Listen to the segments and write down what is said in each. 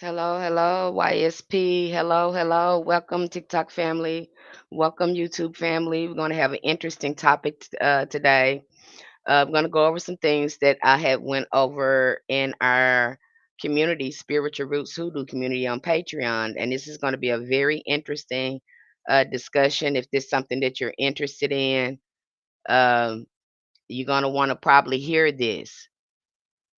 Hello, hello, YSP. Hello, hello. Welcome, TikTok family. Welcome, YouTube family. We're going to have an interesting topic today. I'm going to go over some things that I had went over in our community, Spiritual Roots Hoodoo community on Patreon, and this is going to be a very interesting discussion. If this is something that you're interested in, um, you're going to want to probably hear this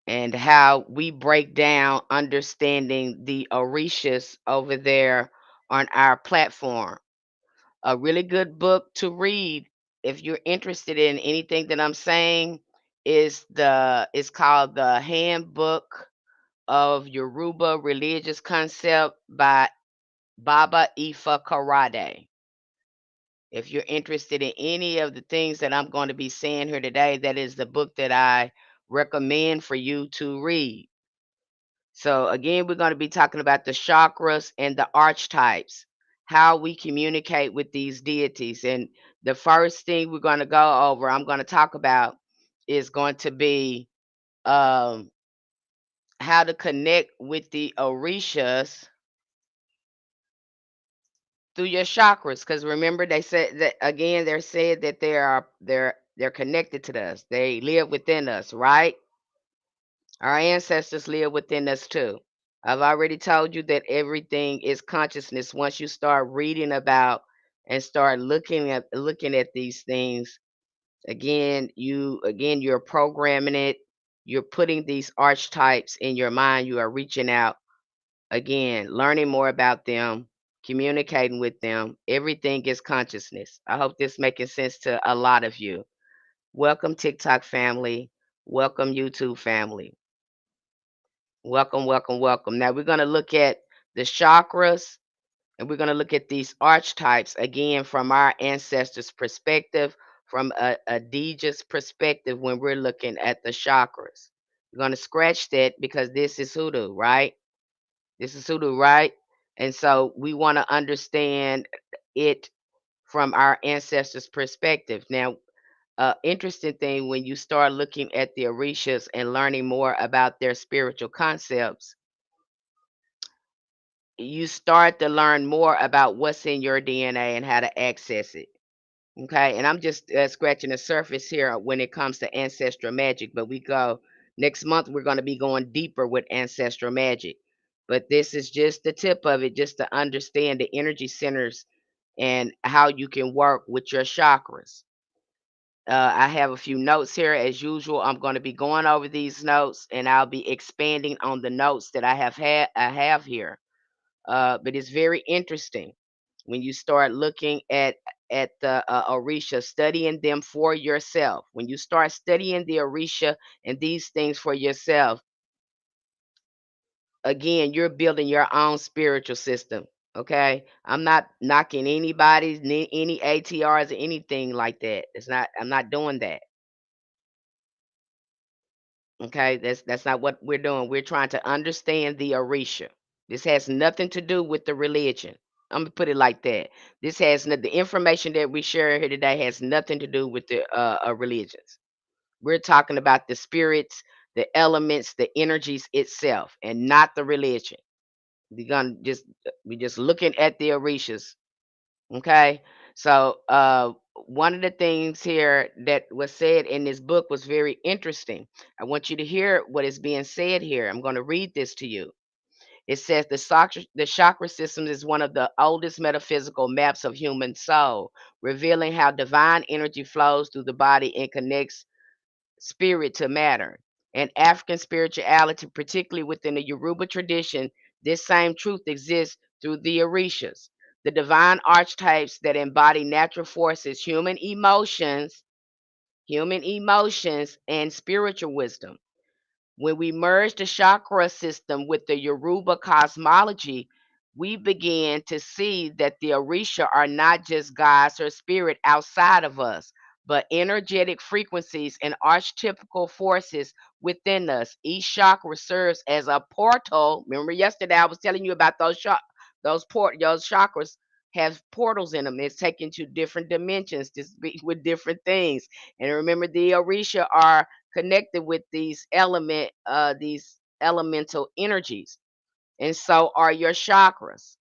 and how we break down understanding the Orishas over there on our platform. A really good book to read if you're interested in anything that I'm saying is the it's called The Handbook of Yoruba Religious Concept by Baba Ifa Karade. If you're interested in any of the things that I'm going to be saying here today, that is the book that I recommend for you to read. So again, we're going to be talking about the chakras and the archetypes, how we communicate with these deities. And the first thing we're going to go over, I'm going to talk about, is going to be um, how to connect with the Orishas through your chakras. Because remember, they said that again, they're said that they're connected to us. They live within us, right? Our ancestors live within us too. I've already told you that everything is consciousness. Once you start reading about and start looking at these things, you're programming it. You're putting these archetypes in your mind. You are reaching out again, learning more about them, communicating with them. Everything is consciousness. I hope this making sense to a lot of you. Welcome TikTok family. Welcome YouTube family. Welcome, welcome, welcome. Now we're going to look at the chakras and we're going to look at these archetypes again from our ancestors' perspective, from a Deja's perspective when we're looking at the chakras. We're going to scratch that because this is hoodoo, right? This is hoodoo, right? And so we want to understand it from our ancestors' perspective. Now, interesting thing when you start looking at the Orishas and learning more about their spiritual concepts, you start to learn more about what's in your DNA and how to access it. Okay, and I'm just scratching the surface here when it comes to ancestral magic. But we go next month, we're going to be going deeper with ancestral magic. But this is just the tip of it, just to understand the energy centers and how you can work with your chakras. I have a few notes here as usual. I'm going to be going over these notes and I'll be expanding on the notes that I have here. But it's very interesting when you start looking at the Orisha, studying them for yourself. When you start studying the Orisha and these things for yourself, again, you're building your own spiritual system. Okay, I'm not knocking anybody's any ATRs or anything like that. It's not. I'm not doing that. Okay, that's not what we're doing. We're trying to understand the Orisha. This has nothing to do with the religion. I'm gonna put it like that. This has the information that we share here today has nothing to do with the religions. We're talking about the spirits, the elements, the energies itself, and not the religion. We're just looking at the Orishas. Okay, so one of the things here that was said in this book was very interesting. I want you to hear what is being said here. I'm going to read this to you. It says the chakra system is one of the oldest metaphysical maps of human soul, revealing how divine energy flows through the body and connects spirit to matter. In African spirituality, particularly within the Yoruba tradition, this same truth exists through the Orishas, the divine archetypes that embody natural forces, human emotions, and spiritual wisdom. When we merge the chakra system with the Yoruba cosmology, we begin to see that the Orisha are not just gods or spirit outside of us, but energetic frequencies and archetypical forces within us. Each chakra serves as a portal. Remember yesterday I was telling you about those chakras have portals in them. It's taken to different dimensions to speak with different things. And remember, the Orisha are connected with these elemental energies. and so are your chakras.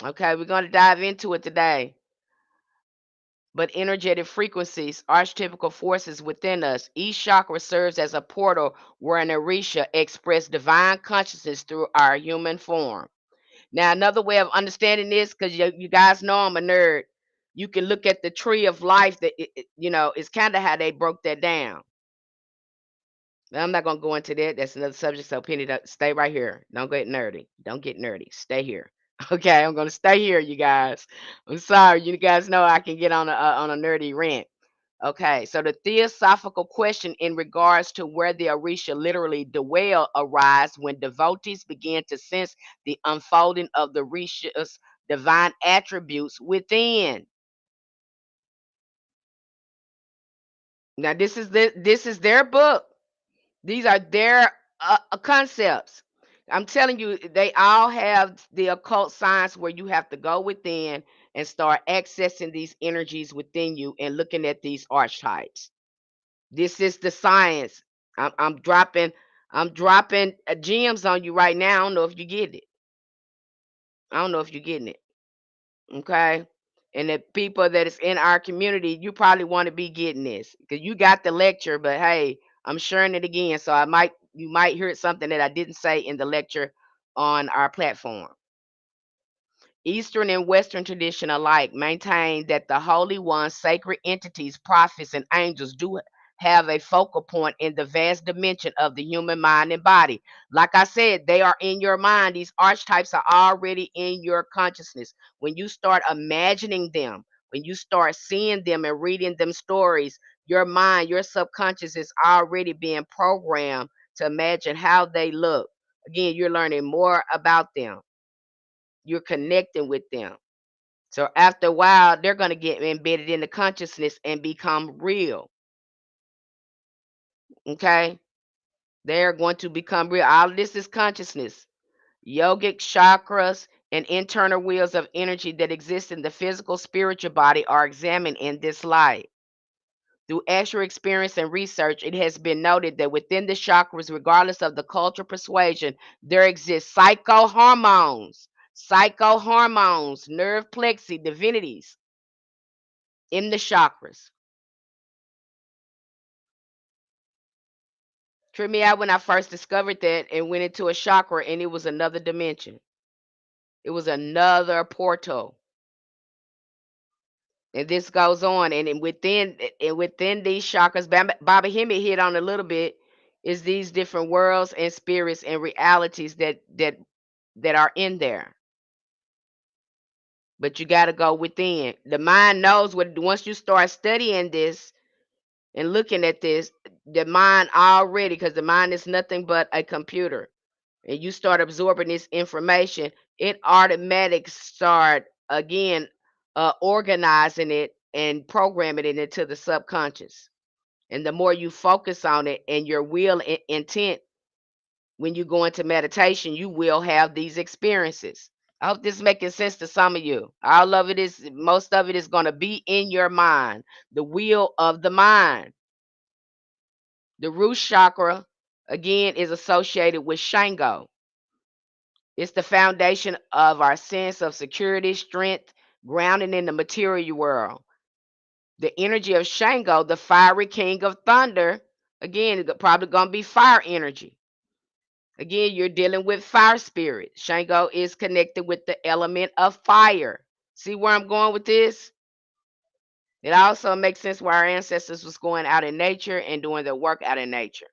Okay, we're going to dive into it today. But energetic frequencies, archetypical forces within us. Each chakra serves as a portal where an Orisha express divine consciousness through our human form. Now, another way of understanding this, because you guys know I'm a nerd, you can look at the tree of life that, it's kind of how they broke that down. Now, I'm not going to go into that. That's another subject. So, Penny, stay right here. Don't get nerdy. Don't get nerdy. Stay here. Okay, I'm going to stay here, you guys. I'm sorry. You guys know I can get on a nerdy rant. Okay, so the theosophical question in regards to where the Orisha literally dwell arise when devotees begin to sense the unfolding of the Orisha's divine attributes within. Now, this is their book. These are their concepts. I'm telling you, they all have the occult science where you have to go within and start accessing these energies within you and looking at these archetypes. This is the science. I'm dropping gems on you right now. I don't know if you get it. I don't know if you're getting it. Okay. And the people that is in our community, you probably want to be getting this because you got the lecture, but hey, I'm sharing it again. So you might hear something that I didn't say in the lecture on our platform. Eastern and Western tradition alike maintain that the Holy Ones, sacred entities, prophets, and angels do have a focal point in the vast dimension of the human mind and body. Like I said, they are in your mind. These archetypes are already in your consciousness. When you start imagining them, when you start seeing them and reading them stories, your mind, your subconscious is already being programmed to imagine how they look. Again, you're learning more about them, you're connecting with them. So after a while, they're going to get embedded in the consciousness and become real. Okay? They're going to become real. All of this is consciousness. Yogic chakras and internal wheels of energy that exist in the physical spiritual body are examined in this light. Through actual experience and research, it has been noted that within the chakras, regardless of the cultural persuasion, there exists psychohormones, nerve plexi, divinities in the chakras. Tripped me out when I first discovered that and went into a chakra and it was another dimension. It was another portal. And this goes on. And within these chakras, Baba Hemi hit on a little bit, is these different worlds and spirits and realities that are in there. But you gotta go within. The mind knows what once you start studying this and looking at this, the mind already, because the mind is nothing but a computer, and you start absorbing this information, it automatic start again organizing it and programming it into the subconscious. And the more you focus on it and your will intent, when you go into meditation, you will have these experiences. I hope this is making sense to some of you. All of it is, most of it is going to be in your mind, the wheel of the mind. The root chakra, again, is associated with Shango. It's the foundation of our sense of security, strength, grounding in the material world. The energy of Shango, the fiery king of thunder, again, it's probably going to be fire energy. Again, you're dealing with fire spirit. Shango is connected with the element of fire. See where I'm going with this? It also makes sense why our ancestors was going out in nature and doing their work out in nature.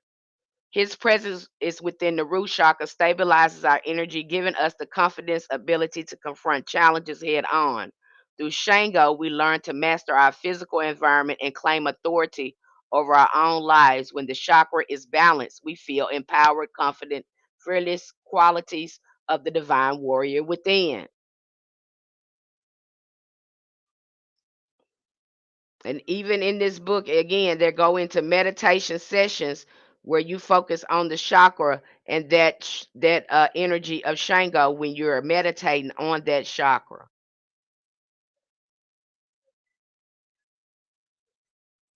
His presence is within the root chakra, stabilizes our energy, giving us the confidence, ability to confront challenges head on. Through Shango, we learn to master our physical environment and claim authority over our own lives. When the chakra is balanced, we feel empowered, confident, fearless qualities of the divine warrior within. And even in this book, again, they go into meditation sessions where you focus on the chakra and that energy of Shango when you're meditating on that chakra.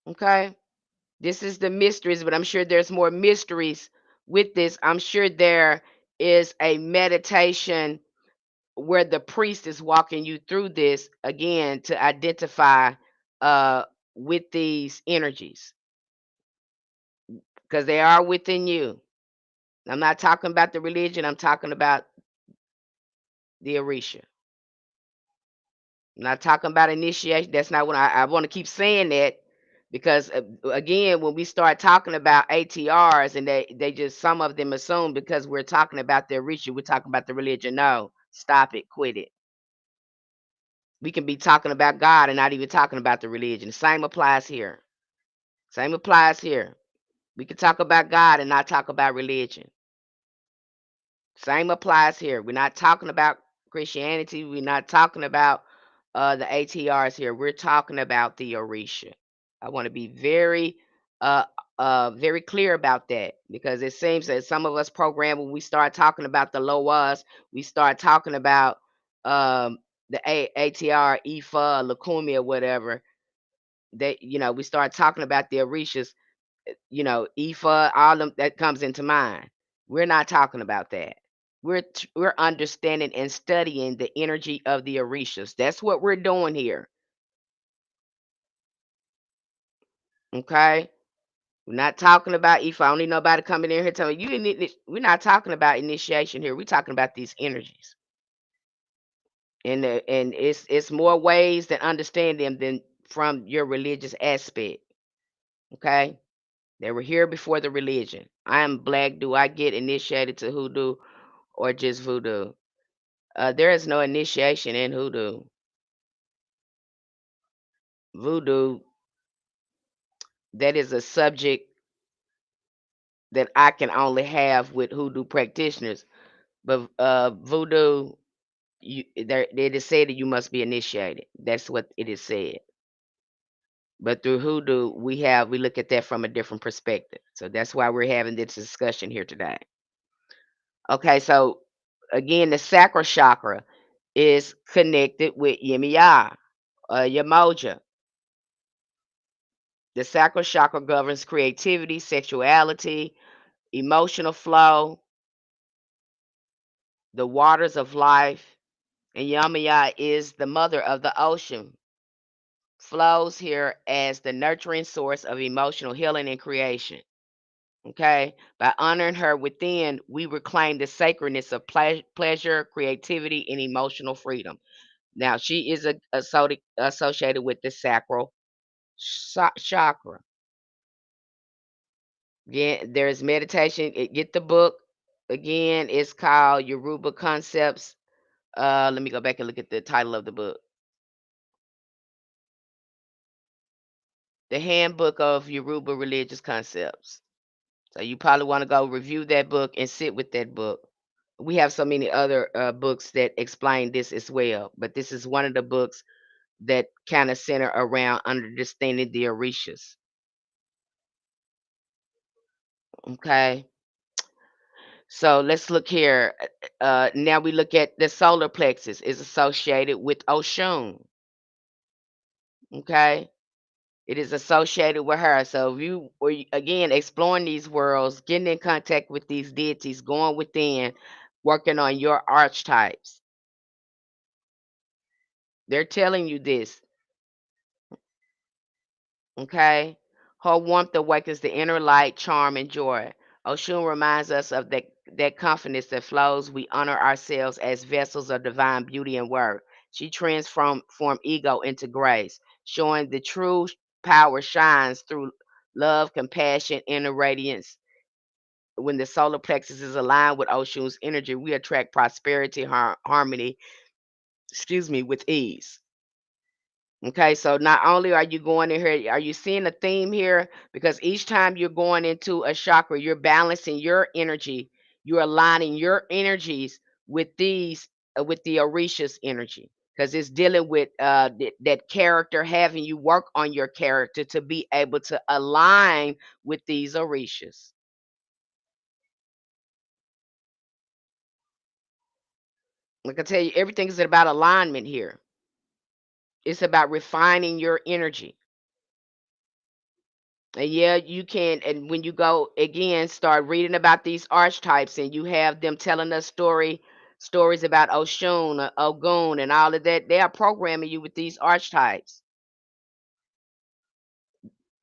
Okay, this is the mysteries, but I'm sure there's more mysteries with this. I'm sure there is a meditation where the priest is walking you through this again to identify uh with these energies because they are within you. I'm not talking about the religion, I'm talking about the Orisha. I'm not talking about initiation. That's not what I want to keep saying that because again, when we start talking about ATRs and they just some of them assume because we're talking about the Orisha, we're talking about the religion. No, stop it, quit it. We can be talking about God and not even talking about the religion. The same applies here. Same applies here. We can talk about God and not talk about religion. Same applies here. We're not talking about Christianity. We're not talking about the ATRs here. We're talking about the Orisha. I want to be uh, very clear about that because it seems that some of us program when we start talking about the Loas, we start talking about um, the ATR, Ifa, Lakumi, or whatever. We start talking about the Orishas. Ifa, all them that comes into mind. We're not talking about that. We're understanding and studying the energy of the Orishas. That's what we're doing here. Okay? We're not talking about Ifa. I don't need nobody coming in here telling me you didn't. We're not talking about initiation here. We're talking about these energies, and it's more ways than understand them than from your religious aspect. Okay? They were here before the religion. I am black. Do I get initiated to hoodoo or just voodoo? There is no initiation in hoodoo. Voodoo, that is a subject that I can only have with hoodoo practitioners. But voodoo, it is said that you must be initiated. That's what it is said. But through hoodoo, we look at that from a different perspective. So that's why we're having this discussion here today. Okay, so again, the sacral chakra is connected with Yemaya, Yamoja. The sacral chakra governs creativity, sexuality, emotional flow, the waters of life, and Yemaya is the mother of the ocean, flows here as the nurturing source of emotional healing and creation. Okay, by honoring her within, we reclaim the sacredness of pleasure, creativity, and emotional freedom. Now, she is associated with the sacral chakra. Again, there's meditation. Get the book. Again, it's called Yoruba Concepts. Let me go back and look at the title of the book. The Handbook of Yoruba Religious Concepts. So you probably want to go review that book and sit with that book. We have so many other books that explain this as well, but this is one of the books that kind of center around understanding the Orishas. Okay, so let's look here. Now we look at the solar plexus is associated with Oshun. Okay, it is associated with her. So if you were again exploring these worlds, getting in contact with these deities, going within, working on your archetypes, they're telling you this. Okay, her warmth awakens the inner light, charm, and joy. Oshun reminds us of that confidence that flows. We honor ourselves as vessels of divine beauty and worth. She transforms from ego into grace, showing the true power shines through love, compassion, inner radiance. When the solar plexus is aligned with Oshun's energy, we attract prosperity, harmony, with ease. Okay, so not only are you going in here, are you seeing a theme here? Because each time you're going into a chakra, you're balancing your energy, you're aligning your energies with with the Orisha's energy, because it's dealing with that character, having you work on your character to be able to align with these Orishas. Like I tell you, everything is about alignment here. It's about refining your energy. And yeah, you can. And when you go again, start reading about these archetypes, and you have them telling us stories about Oshun, Ogun, and all of that. They are programming you with these archetypes.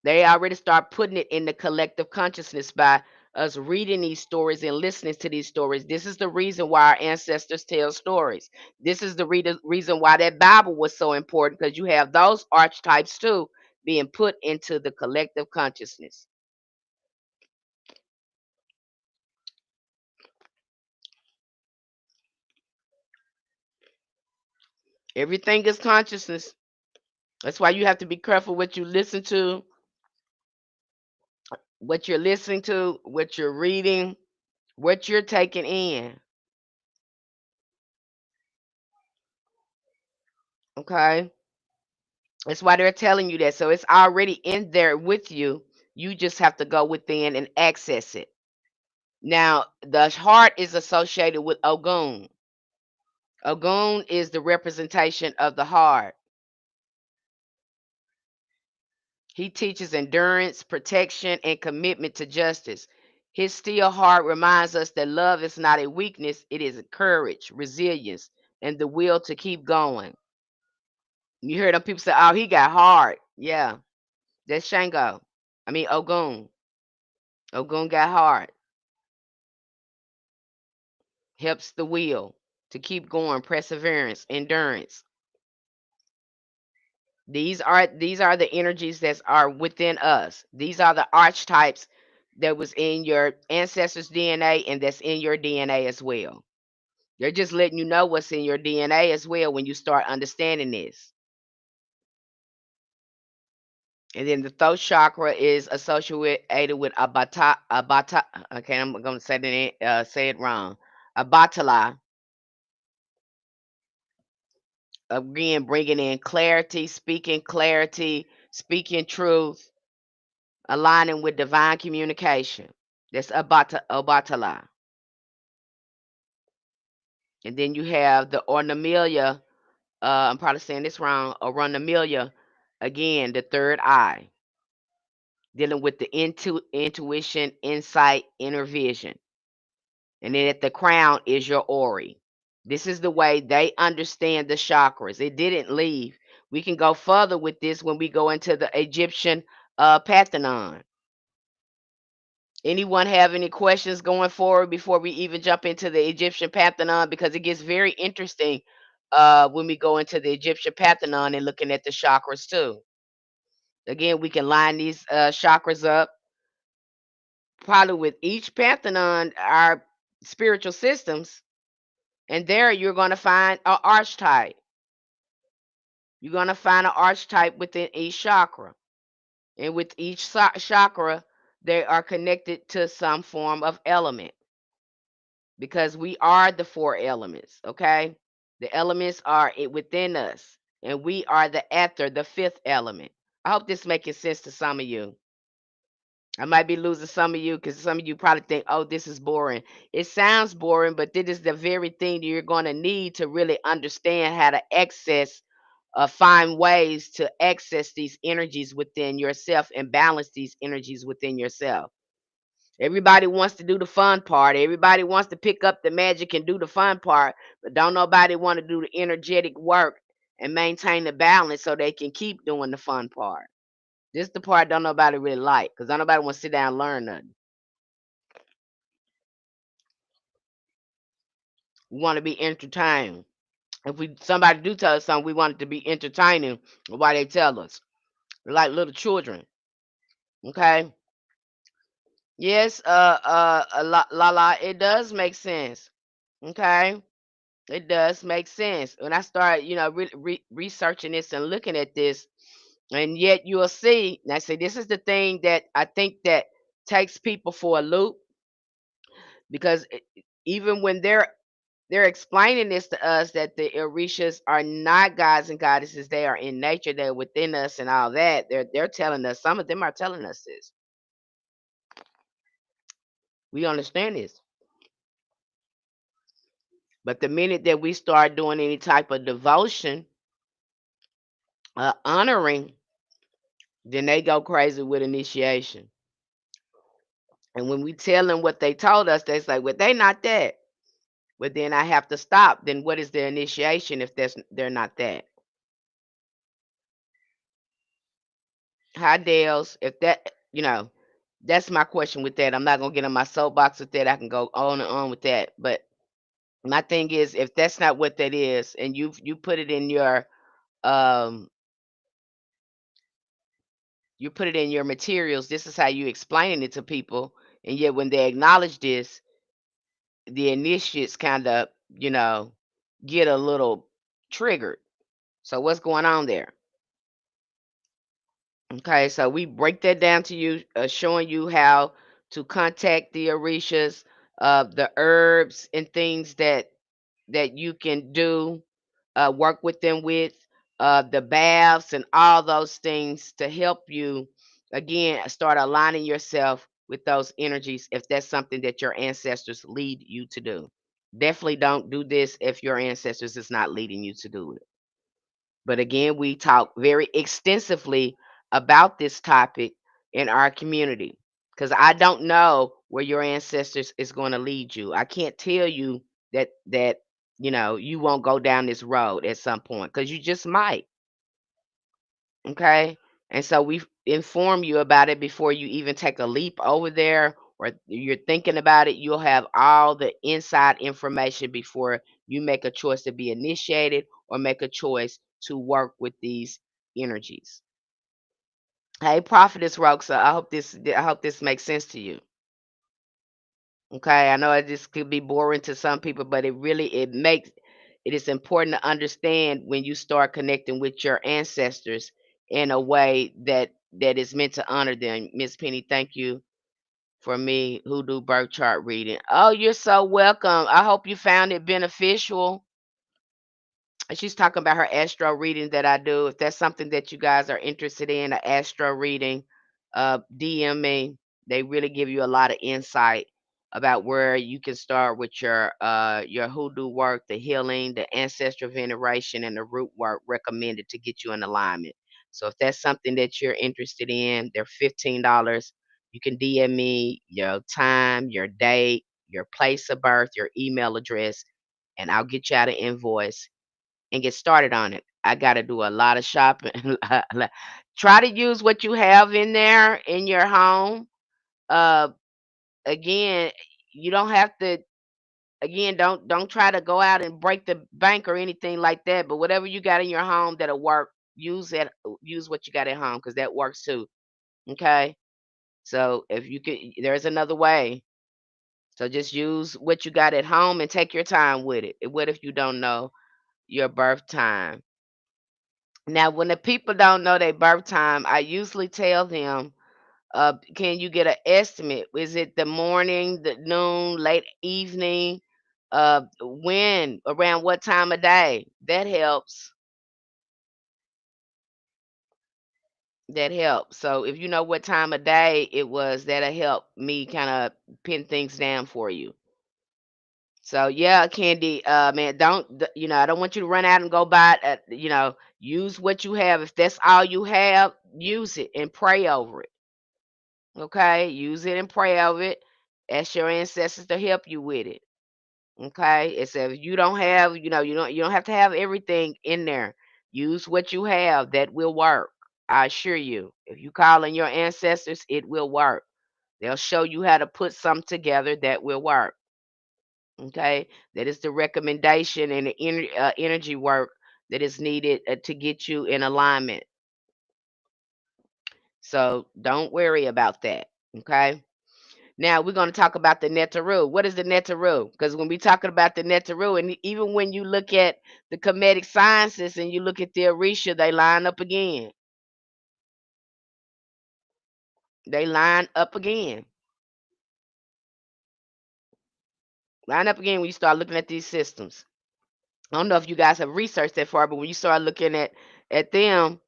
They already start putting it in the collective consciousness by us reading these stories and listening to these stories. This is the reason why our ancestors tell stories. This is the reason why that Bible was so important, because you have those archetypes too being put into the collective consciousness. Everything is consciousness. That's why you have to be careful what you listen to, what you're listening to, what you're reading, what you're taking in. Okay? That's why they're telling you that. So it's already in there with you. You just have to go within and access it. Now, the heart is associated with Ogun. Ogun is the representation of the heart. He teaches endurance, protection, and commitment to justice. His steel heart reminds us that love is not a weakness, it is a courage, resilience, and the will to keep going. You hear them people say, oh, he got hard. Yeah, that's Shango. I mean, Ogun. Ogun got hard. Helps the will to keep going, perseverance, endurance. These are the energies that are within us. These are the archetypes that was in your ancestors' DNA and that's in your DNA as well. They're just letting you know what's in your DNA as well when you start understanding this. And then the throat chakra is associated with abata. Okay, I'm going to say it wrong. Abatala. Again, bringing in clarity, speaking truth, aligning with divine communication. That's Obatala. And then you have the Ornamelia. I'm probably saying this wrong. Ornamelia. Again, the third eye, dealing with the intuition, insight, inner vision. And then at the crown is your Ori. This is the way they understand the chakras. It didn't leave. We can go further with this when we go into the Egyptian Pantheon. Anyone have any questions going forward before we even jump into the Egyptian Pantheon? Because it gets very interesting when we go into the Egyptian Pantheon and looking at the chakras too. Again, we can line these chakras up. Probably with each Pantheon, our spiritual systems, and there you're going to find an archetype. You're going to find an archetype within each chakra. And with each chakra, they are connected to some form of element because we are the four elements, okay? The elements are within us, and we are the ether, the fifth element. I hope this making sense to some of you. I might be losing some of you because some of you probably think, oh, this is boring. It sounds boring, but this is the very thing that you're going to need to really understand how to access, find ways to access these energies within yourself and balance these energies within yourself. Everybody wants to do the fun part. Everybody wants to pick up the magic and do the fun part, but don't nobody want to do the energetic work and maintain the balance so they can keep doing the fun part. This the part don't nobody really like because don't nobody want to sit down and learn nothing. We want to be entertained. If we somebody do tell us something, we want it to be entertaining. Why they tell us? We're like little children. Okay. Yes, it does make sense. Okay. It does make sense. When I start, researching this and looking at this, and yet you'll see, and I say this is the thing that I think that takes people for a loop because even when they're explaining this to us that the Orishas are not gods and goddesses, they are in nature, they're within us and all that. They're telling us, some of them are telling us this. We understand this. But the minute that we start doing any type of devotion, honoring Then they go crazy with initiation. And when we tell them what they told us, they say, well, they not that. But then I have to stop. Then what is their initiation if they're not that? Hi, Dales. If that, that's my question with that. I'm not gonna get on my soapbox with that. I can go on and on with that. But my thing is, if that's not what that is, and you put it in your um you put it in your materials, this is how you explain it to people, and yet when they acknowledge this, the initiates kind of, get a little triggered. So what's going on there? Okay, so we break that down to you, showing you how to contact the orishas, the herbs and things that you can do, work with them with, the baths and all those things to help you again start aligning yourself with those energies if that's something that your ancestors lead you to do. Definitely don't do this if your ancestors is not leading you to do it. But again, we talk very extensively about this topic in our community because I don't know where your ancestors is going to lead you. I can't tell you that you won't go down this road at some point because you just might. Okay. And so we inform you about it before you even take a leap over there or you're thinking about it. You'll have all the inside information before you make a choice to be initiated or make a choice to work with these energies. Hey, Prophetess Roxa, I hope this makes sense to you. Okay, I know this could be boring to some people, but it is important to understand when you start connecting with your ancestors in a way that is meant to honor them. Miss Penny, thank you for me who do birth chart reading. Oh, you're so welcome. I hope you found it beneficial. She's talking about her astro reading that I do. If that's something that you guys are interested in, an astro reading, DM me. They really give you a lot of insight about where you can start with your hoodoo work, the healing, the ancestral veneration, and the root work recommended to get you in alignment. So if that's something that you're interested in, they're $15. You can DM me your time, your date, your place of birth, your email address, and I'll get you out an invoice and get started on it. I got to do a lot of shopping. Try to use what you have in there in your home. Uh, again, you don't have to. Again, don't try to go out and break the bank or anything like that. But whatever you got in your home that'll work, use it. Use what you got at home because that works too. Okay. So if you could, there's another way. So just use what you got at home and take your time with it. What if you don't know your birth time? Now, when the people don't know their birth time, I usually tell them, can you get an estimate? Is it the morning, the noon, late evening? When, around what time of day? That helps. That helps. So if you know what time of day it was, that'll help me kind of pin things down for you. So yeah, Candy, man, I don't want you to run out and go buy it. Use what you have. If that's all you have, use it and pray over it. Okay, use it and pray over it. Ask your ancestors to help you with it. Okay, it's if you don't have, you don't have to have everything in there. Use what you have. That will work. I assure you. If you call in your ancestors, it will work. They'll show you how to put something together that will work. Okay, that is the recommendation and the energy work that is needed to get you in alignment. So don't worry about that. Okay. Now we're going to talk about the Neteru. What is the Neteru? Because when we're talking about the Neteru, and even when you look at the Kemetic sciences and you look at the Orisha, they line up again. They line up again. Line up again when you start looking at these systems. I don't know if you guys have researched that far, but when you start looking at them,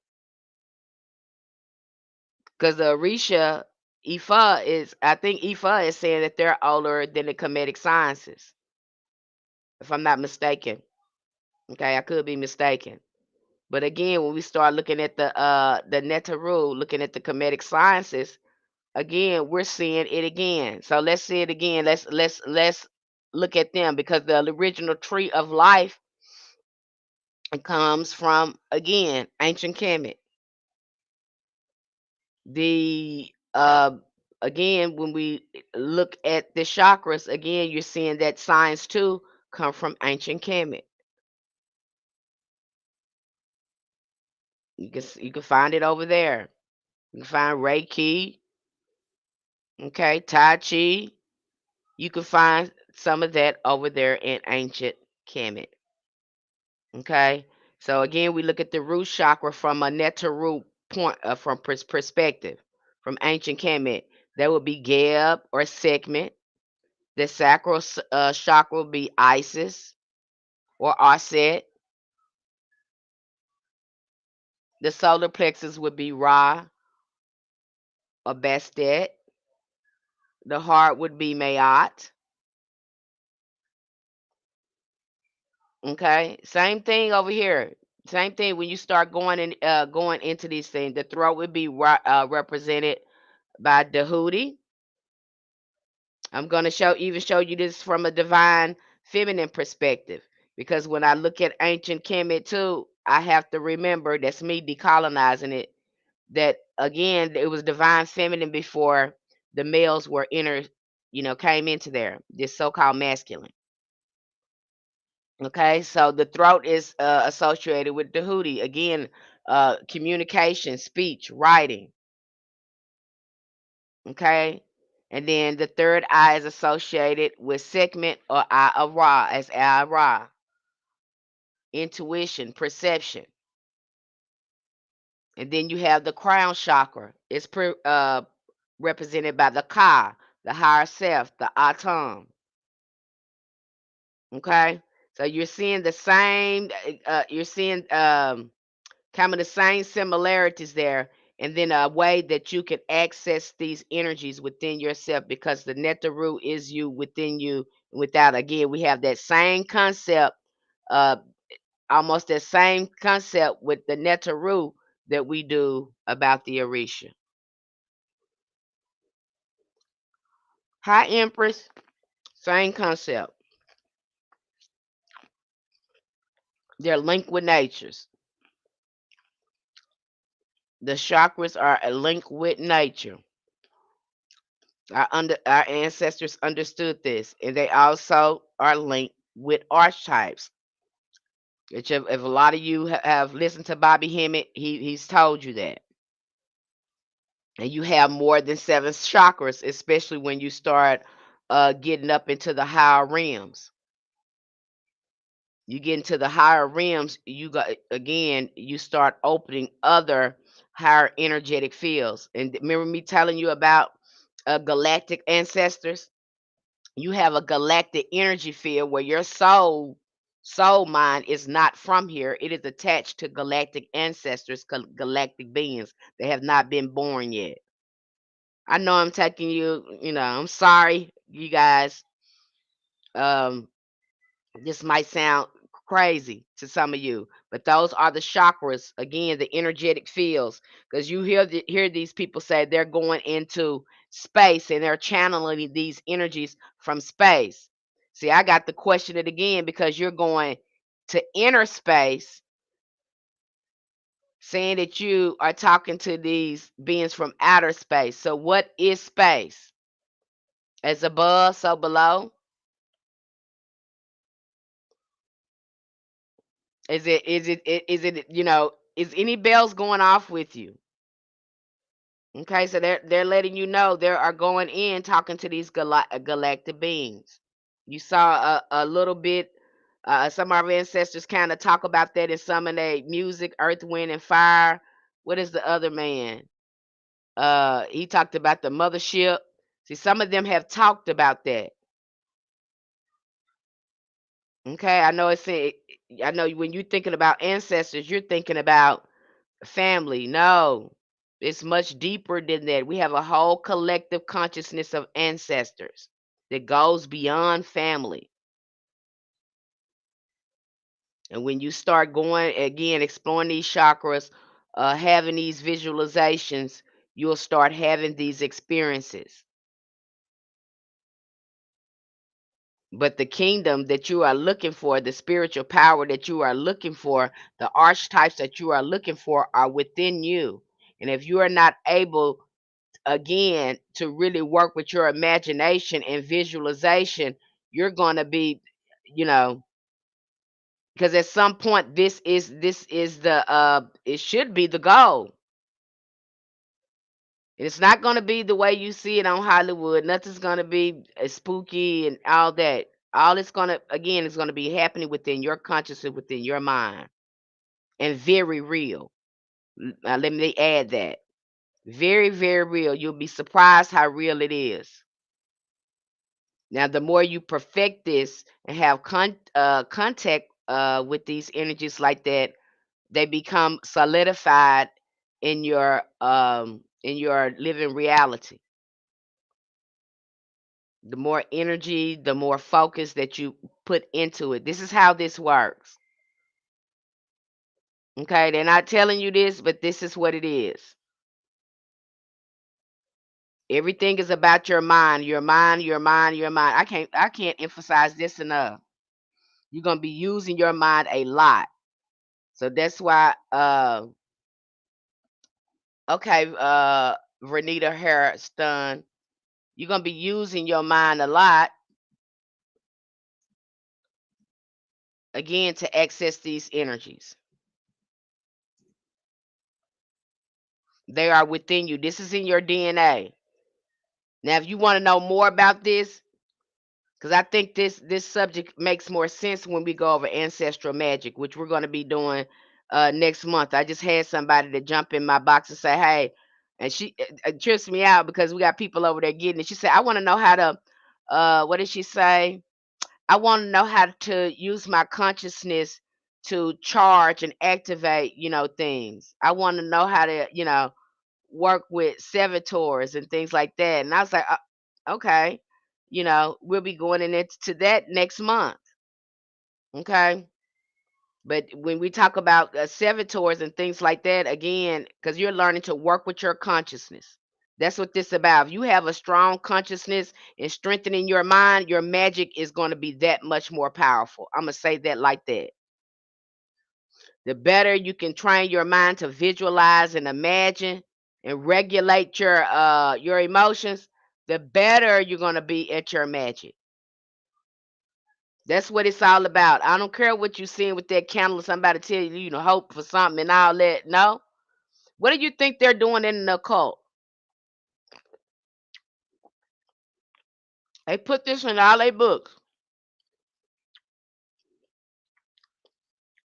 because the Orisha I think Ifa is saying that they're older than the Kemetic sciences, if I'm not mistaken. Okay, I could be mistaken. But again, when we start looking at the Neteru, looking at the Kemetic sciences, again, we're seeing it again. So let's see it again. Let's look at them, because the original tree of life, it comes from, again, ancient Kemet. The again, when we look at the chakras, again, you're seeing that signs too come from ancient Kemet. You can find it over there. You can find Reiki, okay, Tai Chi. You can find some of that over there in ancient Kemet. Okay, so again, we look at the root chakra from a Neteru point, from perspective, from ancient Kemet. That would be Geb or segment. The sacral chakra will be Isis or Aset. The solar plexus would be Ra or Bastet. The heart would be Mayat. Okay, same thing over here. Same thing when you start going into these things. The throat would be represented by Dahuti. I'm going to show you this from a divine feminine perspective, because when I look at ancient Kemet too, I have to remember that's me decolonizing it. That again, it was divine feminine before the males were came into there. This so-called masculine. Okay, so the throat is associated with the hootie. Again, communication, speech, writing. Okay, and then the third eye is associated with segment or eye of Ra, as eye of Ra. Intuition, perception. And then you have the crown chakra. It's represented by the Ka, the higher self, the Atom. Okay, so you're seeing the same. You're seeing kind of the same similarities there, and then a way that you can access these energies within yourself, because the Neteru is you within you. Without, again, we have that same concept, uh, almost that same concept with the Neteru that we do about the Orisha. Hi, Empress. Same concept. They're linked with natures. The chakras are a link with nature. Our ancestors understood this, and they also are linked with archetypes. Which if a lot of you have listened to Bobby Hemmett, he's told you that. And you have more than 7 chakras, especially when you start getting up into the higher realms. You get into the higher realms, you start opening other higher energetic fields. And remember me telling you about galactic ancestors? You have a galactic energy field where your soul mind is not from here. It is attached to galactic ancestors, galactic beings that have not been born yet. I know I'm taking I'm sorry, you guys. Um, this might sound crazy to some of you, but those are the chakras, again, the energetic fields. Because you hear these people say they're going into space and they're channeling these energies from space. See, I got to question it again, because you're going to inner space, saying that you are talking to these beings from outer space. So what is space? As above, so below. Is any bells going off with you? Okay, so they're letting you know they are going in talking to these galactic beings. You saw a little bit. Some of our ancestors kind of talk about that in some of their music, Earth, Wind, and Fire. What is the other man? He talked about the mothership. See, some of them have talked about that. Okay, I know when you're thinking about ancestors, you're thinking about family. No, it's much deeper than that. We have a whole collective consciousness of ancestors that goes beyond family. And when you start going again, exploring these chakras, having these visualizations, you'll start having these experiences. But the kingdom that you are looking for, the spiritual power that you are looking for, the archetypes that you are looking for are within you. And if you are not able, again, to really work with your imagination and visualization, you're going to be, you know, because at some point this is the it should be the goal. It's not going to be the way you see it on Hollywood. Nothing's going to be spooky and all that. All it's going to, again, is going to be happening within your consciousness, within your mind, and very real. Let me add that. Very, very real. You'll be surprised how real it is. Now, the more you perfect this and have contact with these energies like that, they become solidified in your living reality. The more energy, the more focus that you put into it. This is how this works. Okay, they're not telling you this, but this is what it is. Everything is about your mind, your mind, your mind, your mind. I can't emphasize this enough. You're gonna be using your mind a lot. So that's why okay, Renita Harrison, you're gonna be using your mind a lot again to access these energies. They are within you. This is in your DNA. Now, if you want to know more about this, because I think this subject makes more sense when we go over ancestral magic, which we're going to be doing next month. I just had somebody to jump in my box and say, "Hey," and she it trips me out because we got people over there getting it. She said, "I want to know how to." What did she say? I want to know how to use my consciousness to charge and activate, things. I want to know how to, work with servitors and things like that. And I was like, okay, we'll be going into that next month. Okay. But when we talk about servitors and things like that, again, because you're learning to work with your consciousness. That's what this about. If you have a strong consciousness and strengthening your mind, your magic is going to be that much more powerful. I'm going to say that like that. The better you can train your mind to visualize and imagine and regulate your emotions, the better you're going to be at your magic. That's what it's all about. I don't care what you're seeing with that candle or somebody tell you, hope for something and all that. No. What do you think they're doing in the occult? They put this in all their books.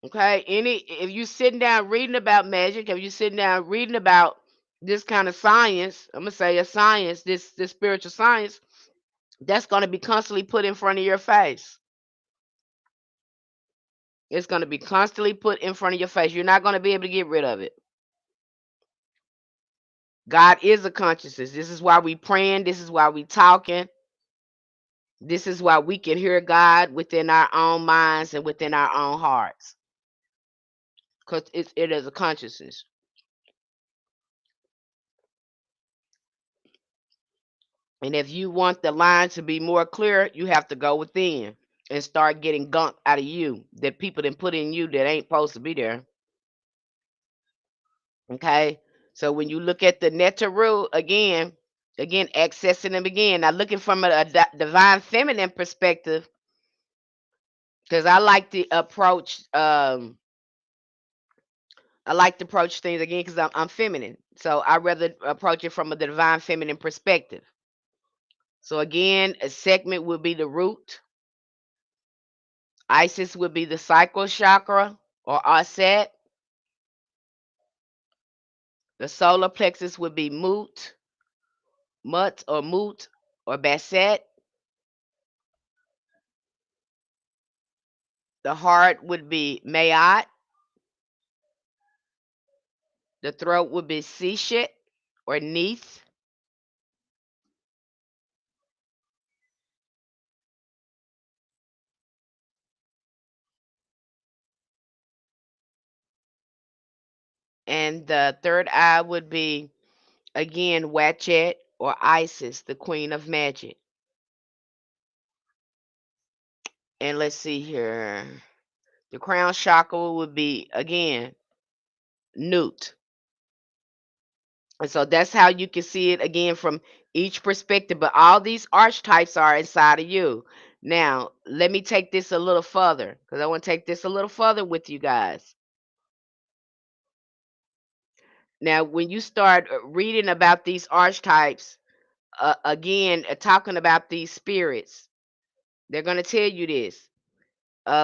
Okay. If you sitting down reading about magic, if you sitting down reading about this kind of science, I'm gonna say a science, this spiritual science, that's gonna be constantly put in front of your face. It's gonna be constantly put in front of your face. You're not gonna be able to get rid of it. God is a consciousness. This is why we praying. This is why we talking. This is why we can hear God within our own minds and within our own hearts. Because it is a consciousness. And if you want the line to be more clear, you have to go within and start getting gunk out of you that people didn't put in you that ain't supposed to be there. Okay. So when you look at the Neteru again, accessing them again. Now looking from a divine feminine perspective, because I like to approach things again because I'm feminine. So I rather approach it from a divine feminine perspective. So again, a segment would be the root. Isis would be the sacral chakra or Aset. The solar plexus would be Mut or Baset. The heart would be Mayat. The throat would be Seshat or Neath. And the third eye would be, again, Watchet or Isis, the queen of magic. And let's see here. The crown chakra would be, again, Newt. And so that's how you can see it again from each perspective. But all these archetypes are inside of you. Now, let me take this a little further because I want to take this a little further with you guys. Now, when you start reading about these archetypes, again, talking about these spirits, they're going to tell you this.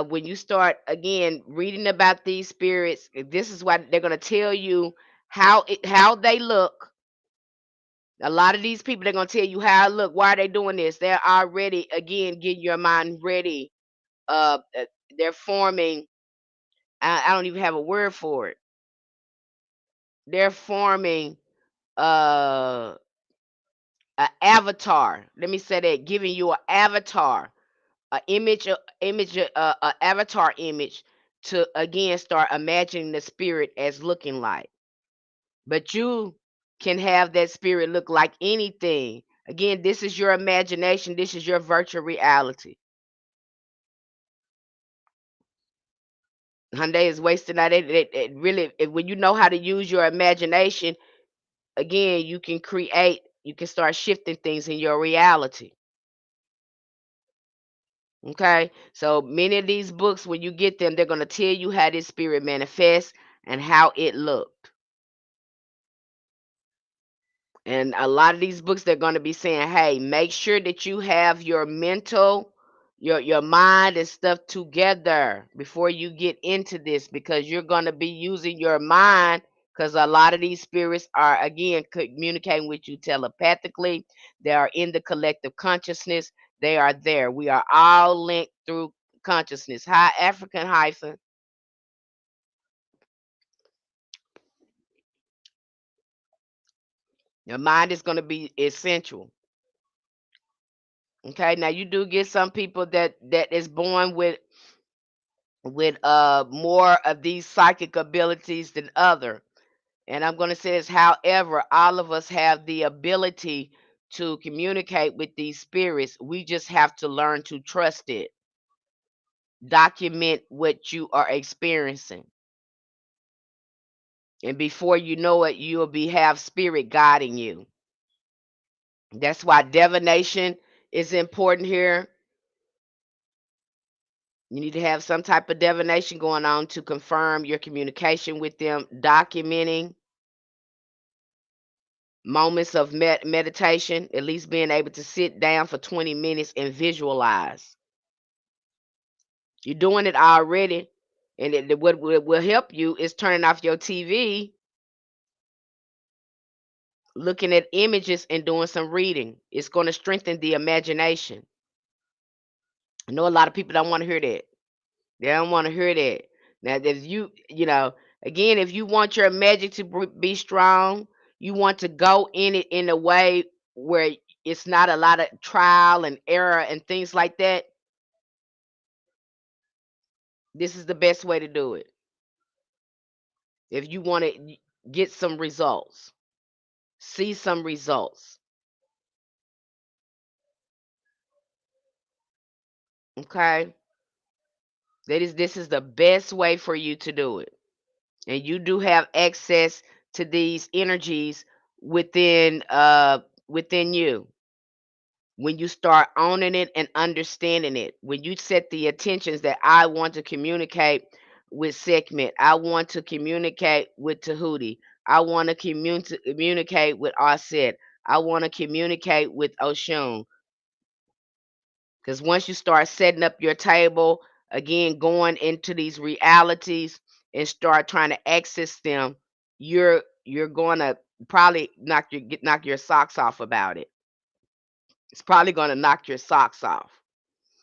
When you start again reading about these spirits, this is why they're going to tell you how they look. A lot of these people, they're going to tell you how it look. Why are they doing this? They're already, again, getting your mind ready. They're forming. I don't even have a word for it. They're forming uh, an avatar. Let me say that, giving you an avatar, an image, avatar image to again start imagining the spirit as looking like. But you can have that spirit look like anything. Again, this is your imagination. This is your virtual reality. Hyundai is wasting out. It really, when you know how to use your imagination, again, you can create, you can start shifting things in your reality. Okay, so many of these books, when you get them, they're going to tell you how this spirit manifests and how it looked. And a lot of these books, they're going to be saying, hey, make sure that you have your mental, your mind and stuff together before you get into this, because you're going to be using your mind, because a lot of these spirits are, again, communicating with you telepathically. They are in the collective consciousness. They are there. We are all linked through consciousness. Hi, African hyphen. Your mind is going to be essential. Okay, now you do get some people that is born with more of these psychic abilities than other. And I'm going to say this, however, all of us have the ability to communicate with these spirits. We just have to learn to trust it. Document what you are experiencing. And before you know it, you'll be have spirit guiding you. That's why divination is important here. You need to have some type of divination going on to confirm your communication with them, documenting moments of meditation, at least being able to sit down for 20 minutes and visualize. You're doing it already, and what will help you is turning off your TV, looking at images, and doing some reading. It's going to strengthen the imagination. I know a lot of people don't want to hear that. They don't want to hear that. Now, if again, if you want your magic to be strong, you want to go in it in a way where it's not a lot of trial and error and things like that. This is the best way to do it. If you want to get some results, see some results. Okay? This is the best way for you to do it. And you do have access to these energies within you. When you start owning it and understanding it, when you set the intentions that I want to communicate with Sekhmet, I want to communicate with Tahuti, I want to communicate with Aset, I want to communicate with Oshun. Because once you start setting up your table, again, going into these realities and start trying to access them, you're going to probably knock your socks off about it. It's probably going to knock your socks off.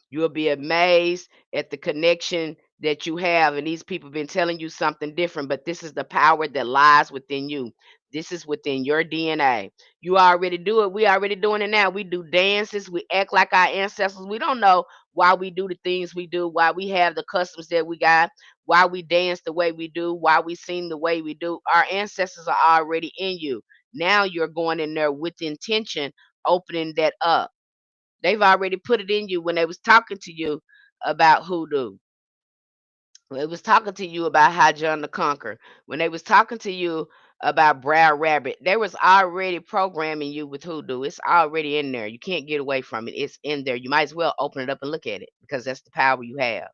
You'll be amazed at the connection that you have. And these people have been telling you something different, but this is the power that lies within you. This is within your DNA. You already do it. We already doing it now. We do dances. We act like our ancestors. We don't know why we do the things we do, why we have the customs that we got, why we dance the way we do, why we sing the way we do. Our ancestors are already in you. Now you're going in there with intention, opening that up. They've already put it in you when they was talking to you about hoodoo. When they was talking to you about how John the Conqueror. When they was talking to you about Brown Rabbit, they was already programming you with hoodoo. It's already in there. You can't get away from it. It's in there. You might as well open it up and look at it because that's the power you have.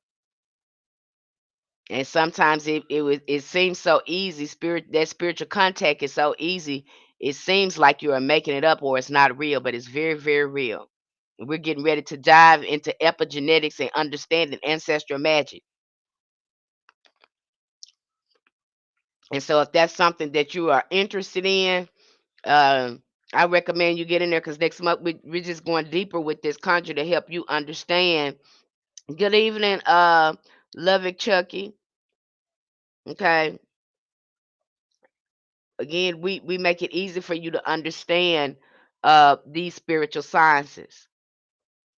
And sometimes it seems so easy. Spiritual contact is so easy. It seems like you are making it up or it's not real, but it's very, very real. We're getting ready to dive into epigenetics and understanding ancestral magic. And so, if that's something that you are interested in, um, I recommend you get in there because next month we're just going deeper with this conjure to help you understand. Good evening, Lovick Chucky. Okay, again, we make it easy for you to understand these spiritual sciences.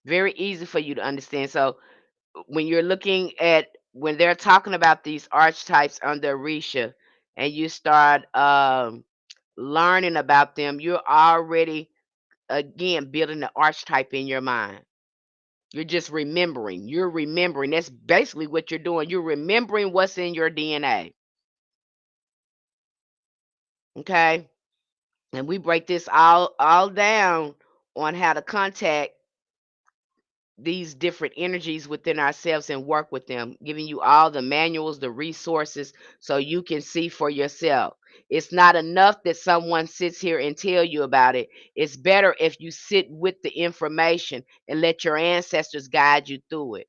Very easy for you to understand. So when you're looking at when they're talking about these archetypes under Orisha, and you start learning about them, you're already again building the archetype in your mind. You're just remembering. You're remembering. That's basically what you're doing. You're remembering what's in your DNA. Okay? And we break this all down on how to contact these different energies within ourselves and work with them, giving you all the manuals, the resources, so you can see for yourself. It's not enough that someone sits here and tell you about it. It's better if you sit with the information and let your ancestors guide you through it.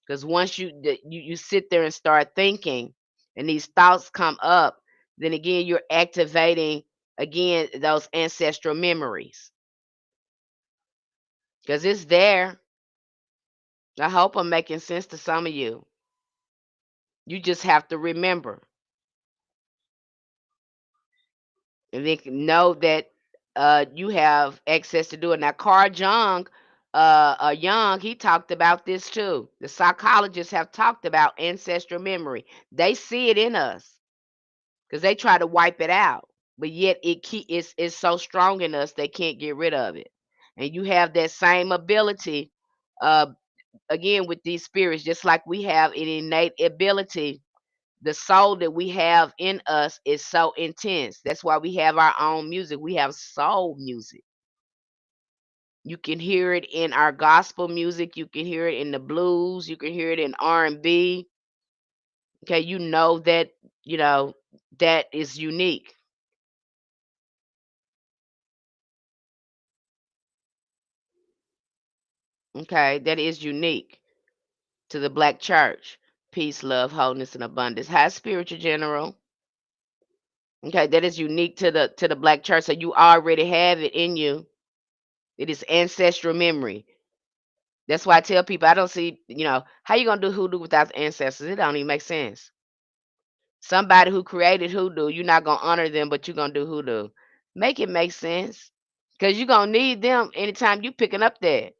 Because once you sit there and start thinking, and these thoughts come up, then again you're activating again those ancestral memories because it's there. I hope I'm making sense to some of you. You just have to remember and then know that you have access to do it. Now, Carl Jung, Young, he talked about this too. The psychologists have talked about ancestral memory. They see it in us because they try to wipe it out, but yet it's so strong in us they can't get rid of it. And you have that same ability, uh, again with these spirits, just like we have an innate ability. The soul that we have in us is so intense. That's why we have our own music. We have soul music. You can hear it in our gospel music. You can hear it in the blues. You can hear it in R&B. Okay, you know that is unique. Okay, that is unique to the black church. Peace, love, wholeness, and abundance. Hi, spiritual general. Okay, that is unique to the black church. So you already have it in you. It is ancestral memory. That's why I tell people I don't see, how you gonna do hoodoo without the ancestors? It don't even make sense. Somebody who created hoodoo, you're not gonna honor them, but you're gonna do hoodoo. Make it make sense. Cause you're gonna need them anytime you picking up that.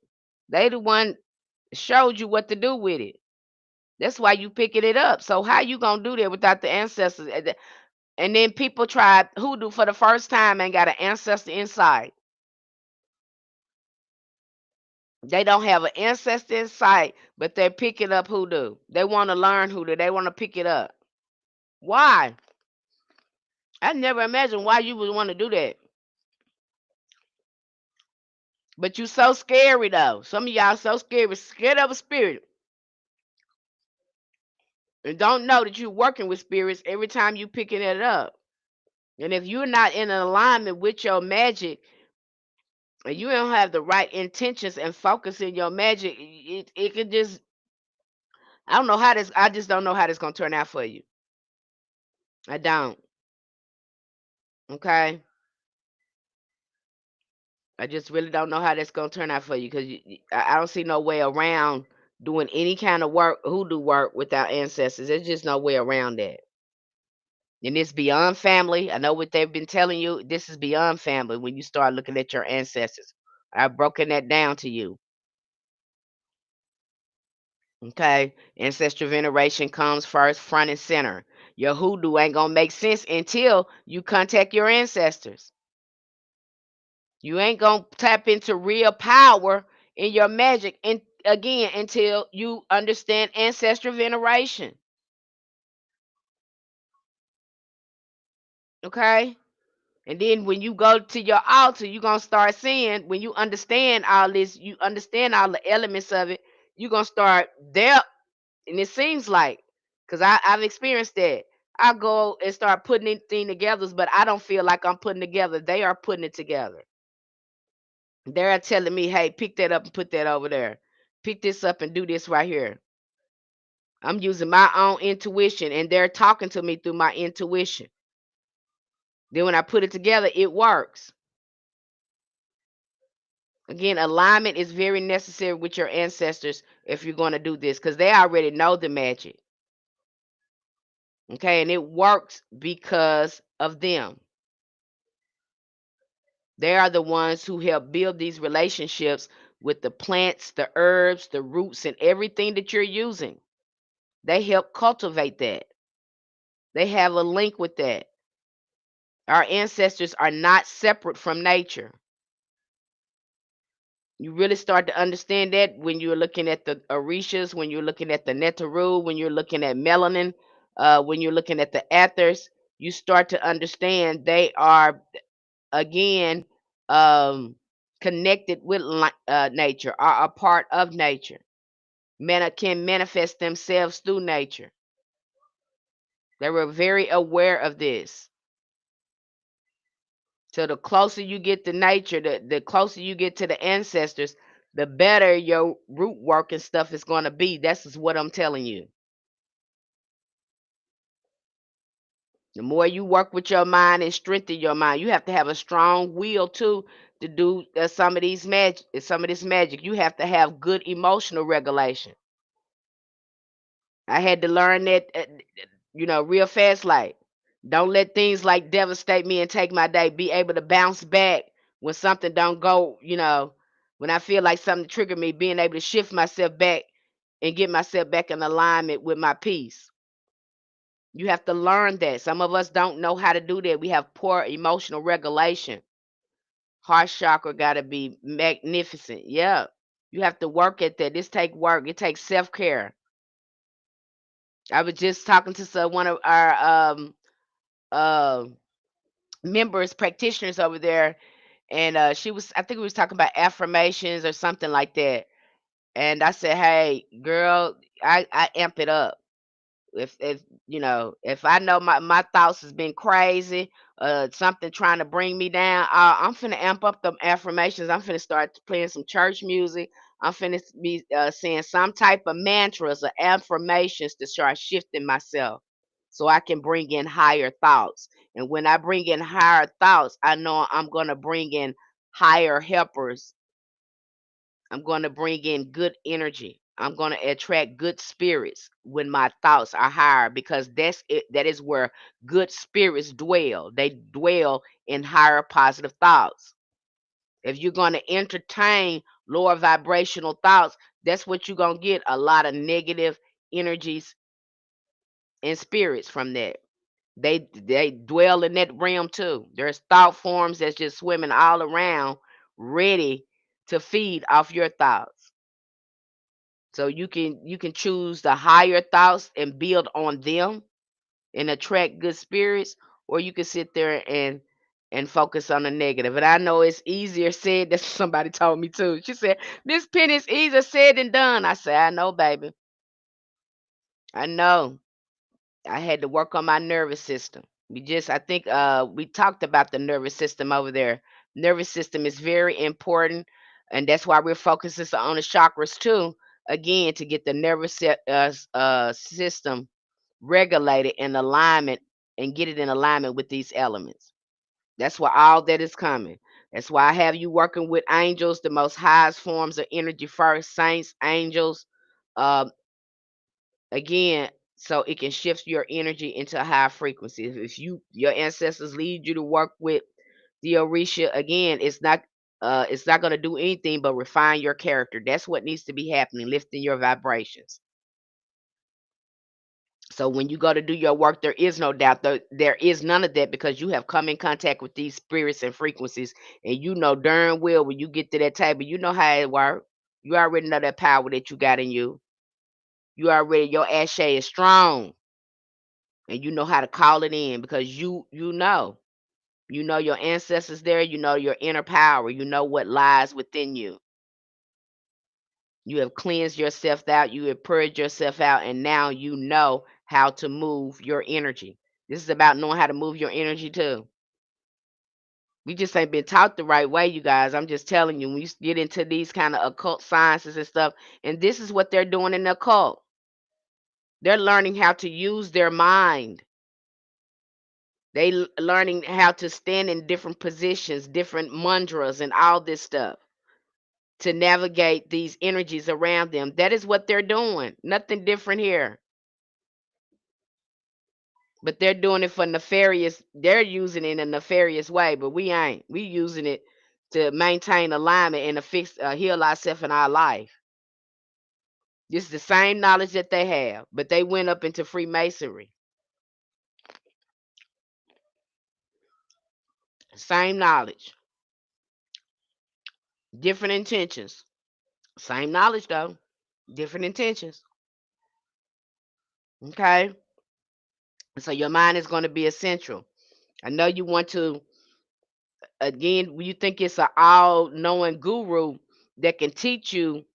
They the one showed you what to do with it. That's why you picking it up. So how you gonna do that without the ancestors? And then people tried hoodoo for the first time and got an ancestor insight. They don't have an ancestor in sight, but they're picking up hoodoo. They want to learn hoodoo. They want to pick it up. Why? I never imagined why you would want to do that. But you so scary though. Some of y'all so scary, scared of a spirit, and don't know that you're working with spirits every time you picking it up. And if you're not in alignment with your magic, and you don't have the right intentions and focus in your magic, it could just I don't know how this. I just don't know how this gonna turn out for you. I don't. Okay. I just really don't know how that's gonna turn out for you because I don't see no way around doing any kind of work, hoodoo work without ancestors. There's just no way around that. And it's beyond family. I know what they've been telling you. This is beyond family when you start looking at your ancestors. I've broken that down to you. Okay, ancestral veneration comes first, front and center. Your hoodoo ain't gonna make sense until you contact your ancestors. You ain't gonna tap into real power in your magic and again until you understand ancestral veneration. Okay? And then when you go to your altar, you're gonna start seeing when you understand all this, you understand all the elements of it, you're gonna start there. And it seems like, because I've experienced that. I go and start putting anything together, but I don't feel like I'm putting together. They are putting it together. They're telling me, hey, pick that up and put that over there. Pick this up and do this right here. I'm using my own intuition and they're talking to me through my intuition. Then when I put it together, it works. Again, alignment is very necessary with your ancestors if you're going to do this because they already know the magic. Okay, and it works because of them. They are the ones who help build these relationships with the plants, the herbs, the roots, and everything that you're using. They help cultivate that. They have a link with that. Our ancestors are not separate from nature. You really start to understand that when you're looking at the Orishas, when you're looking at the Neteru, when you're looking at melanin, when you're looking at the ethers, you start to understand they are again um, connected with nature, are a part of nature. Can manifest themselves through nature. They were very aware of this. So the closer you get to nature, the closer you get to the ancestors, the better your root work and stuff is going to be. That's just what I'm telling you. The more you work with your mind and strengthen your mind, you have to have a strong will too to do some of these magic. Some of this magic, you have to have good emotional regulation. I had to learn that, real fast. Like, don't let things like devastate me and take my day. Be able to bounce back when something don't go. When I feel like something triggered me, being able to shift myself back and get myself back in alignment with my peace. You have to learn that. Some of us don't know how to do that. We have poor emotional regulation. Heart chakra got to be magnificent. Yeah, you have to work at that. This take work. It takes self care. I was just talking to one of our uh, members, practitioners over there, and she was, I think we was talking about affirmations or something like that. And I said, "Hey, girl, I amp it up. If I know my thoughts has been crazy, something trying to bring me down, I'm finna amp up the affirmations. I'm finna start playing some church music. I'm finna be saying some type of mantras or affirmations to start shifting myself so I can bring in higher thoughts. And when I bring in higher thoughts, I know I'm gonna bring in higher helpers. I'm going to bring in good energy. I'm going to attract good spirits when my thoughts are higher because that's it. That is where good spirits dwell. They dwell in higher positive thoughts. If you're going to entertain lower vibrational thoughts, that's what you're going to get, a lot of negative energies and spirits from that. They dwell in that realm too. There's thought forms that's just swimming all around, ready to feed off your thoughts. So you can choose the higher thoughts and build on them and attract good spirits, or you can sit there and focus on the negative. And I know it's easier said. That's what somebody told me too. She said, "Miss Penny, it's easier said than done." I said, "I know, baby. I know." I had to work on my nervous system. I think we talked about the nervous system over there. Nervous system is very important, and that's why we're focusing on the chakras too. Again, to get the nervous system regulated in alignment and get it in alignment with these elements. That's why all that is coming. That's why I have you working with angels, the most highest forms of energy first, saints, angels, uh, again, so it can shift your energy into a high frequency. If your ancestors lead you to work with the Orisha, again, it's not going to do anything but refine your character. That's what needs to be happening, lifting your vibrations. So when you go to do your work, there is no doubt. There is none of that because you have come in contact with these spirits and frequencies, and you know darn well when you get to that table, you know how it works. You already know that power that you got in you. You already your ashe is strong, and you know how to call it in because you know your ancestors there. You know your inner power. You know what lies within you. You have cleansed yourself out, you have purged yourself out, and now you know how to move your energy. This is about knowing how to move your energy too. We just ain't been taught the right way, you guys. I'm just telling you, when you get into these kind of occult sciences and stuff, and this is what they're doing in the occult. They're learning how to use their mind. Learning how to stand in different positions, different mantras, and all this stuff to navigate these energies around them. That is what they're doing. Nothing different here. But they're doing it for nefarious. They're using it in a nefarious way, but we ain't. We using it to maintain alignment and to fix, heal ourselves in our life. This is the same knowledge that they have, but they went up into Freemasonry. Same knowledge, different intentions. Same knowledge though, different intentions. Okay, so your mind is going to be essential. I know you want to. Again, you think it's an all-knowing guru that can teach you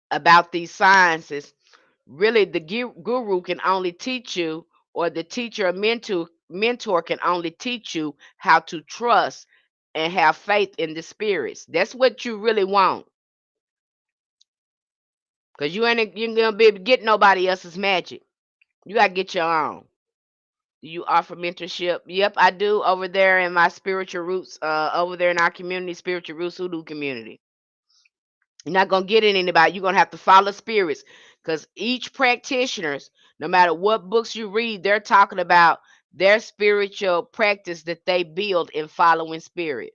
about these sciences. Really, the guru can only teach you, or the teacher or mentor can only teach you how to trust and have faith in the spirits. That's what you really want, because you ain't gonna be able to get nobody else's magic. You gotta get your own. Do you offer mentorship? Yep, I do, over there in my spiritual roots, over there in our community, spiritual roots hoodoo community. You're not gonna get anybody. You're gonna have to follow spirits, because each practitioners, no matter what books you read, they're talking about their spiritual practice that they build in following spirit.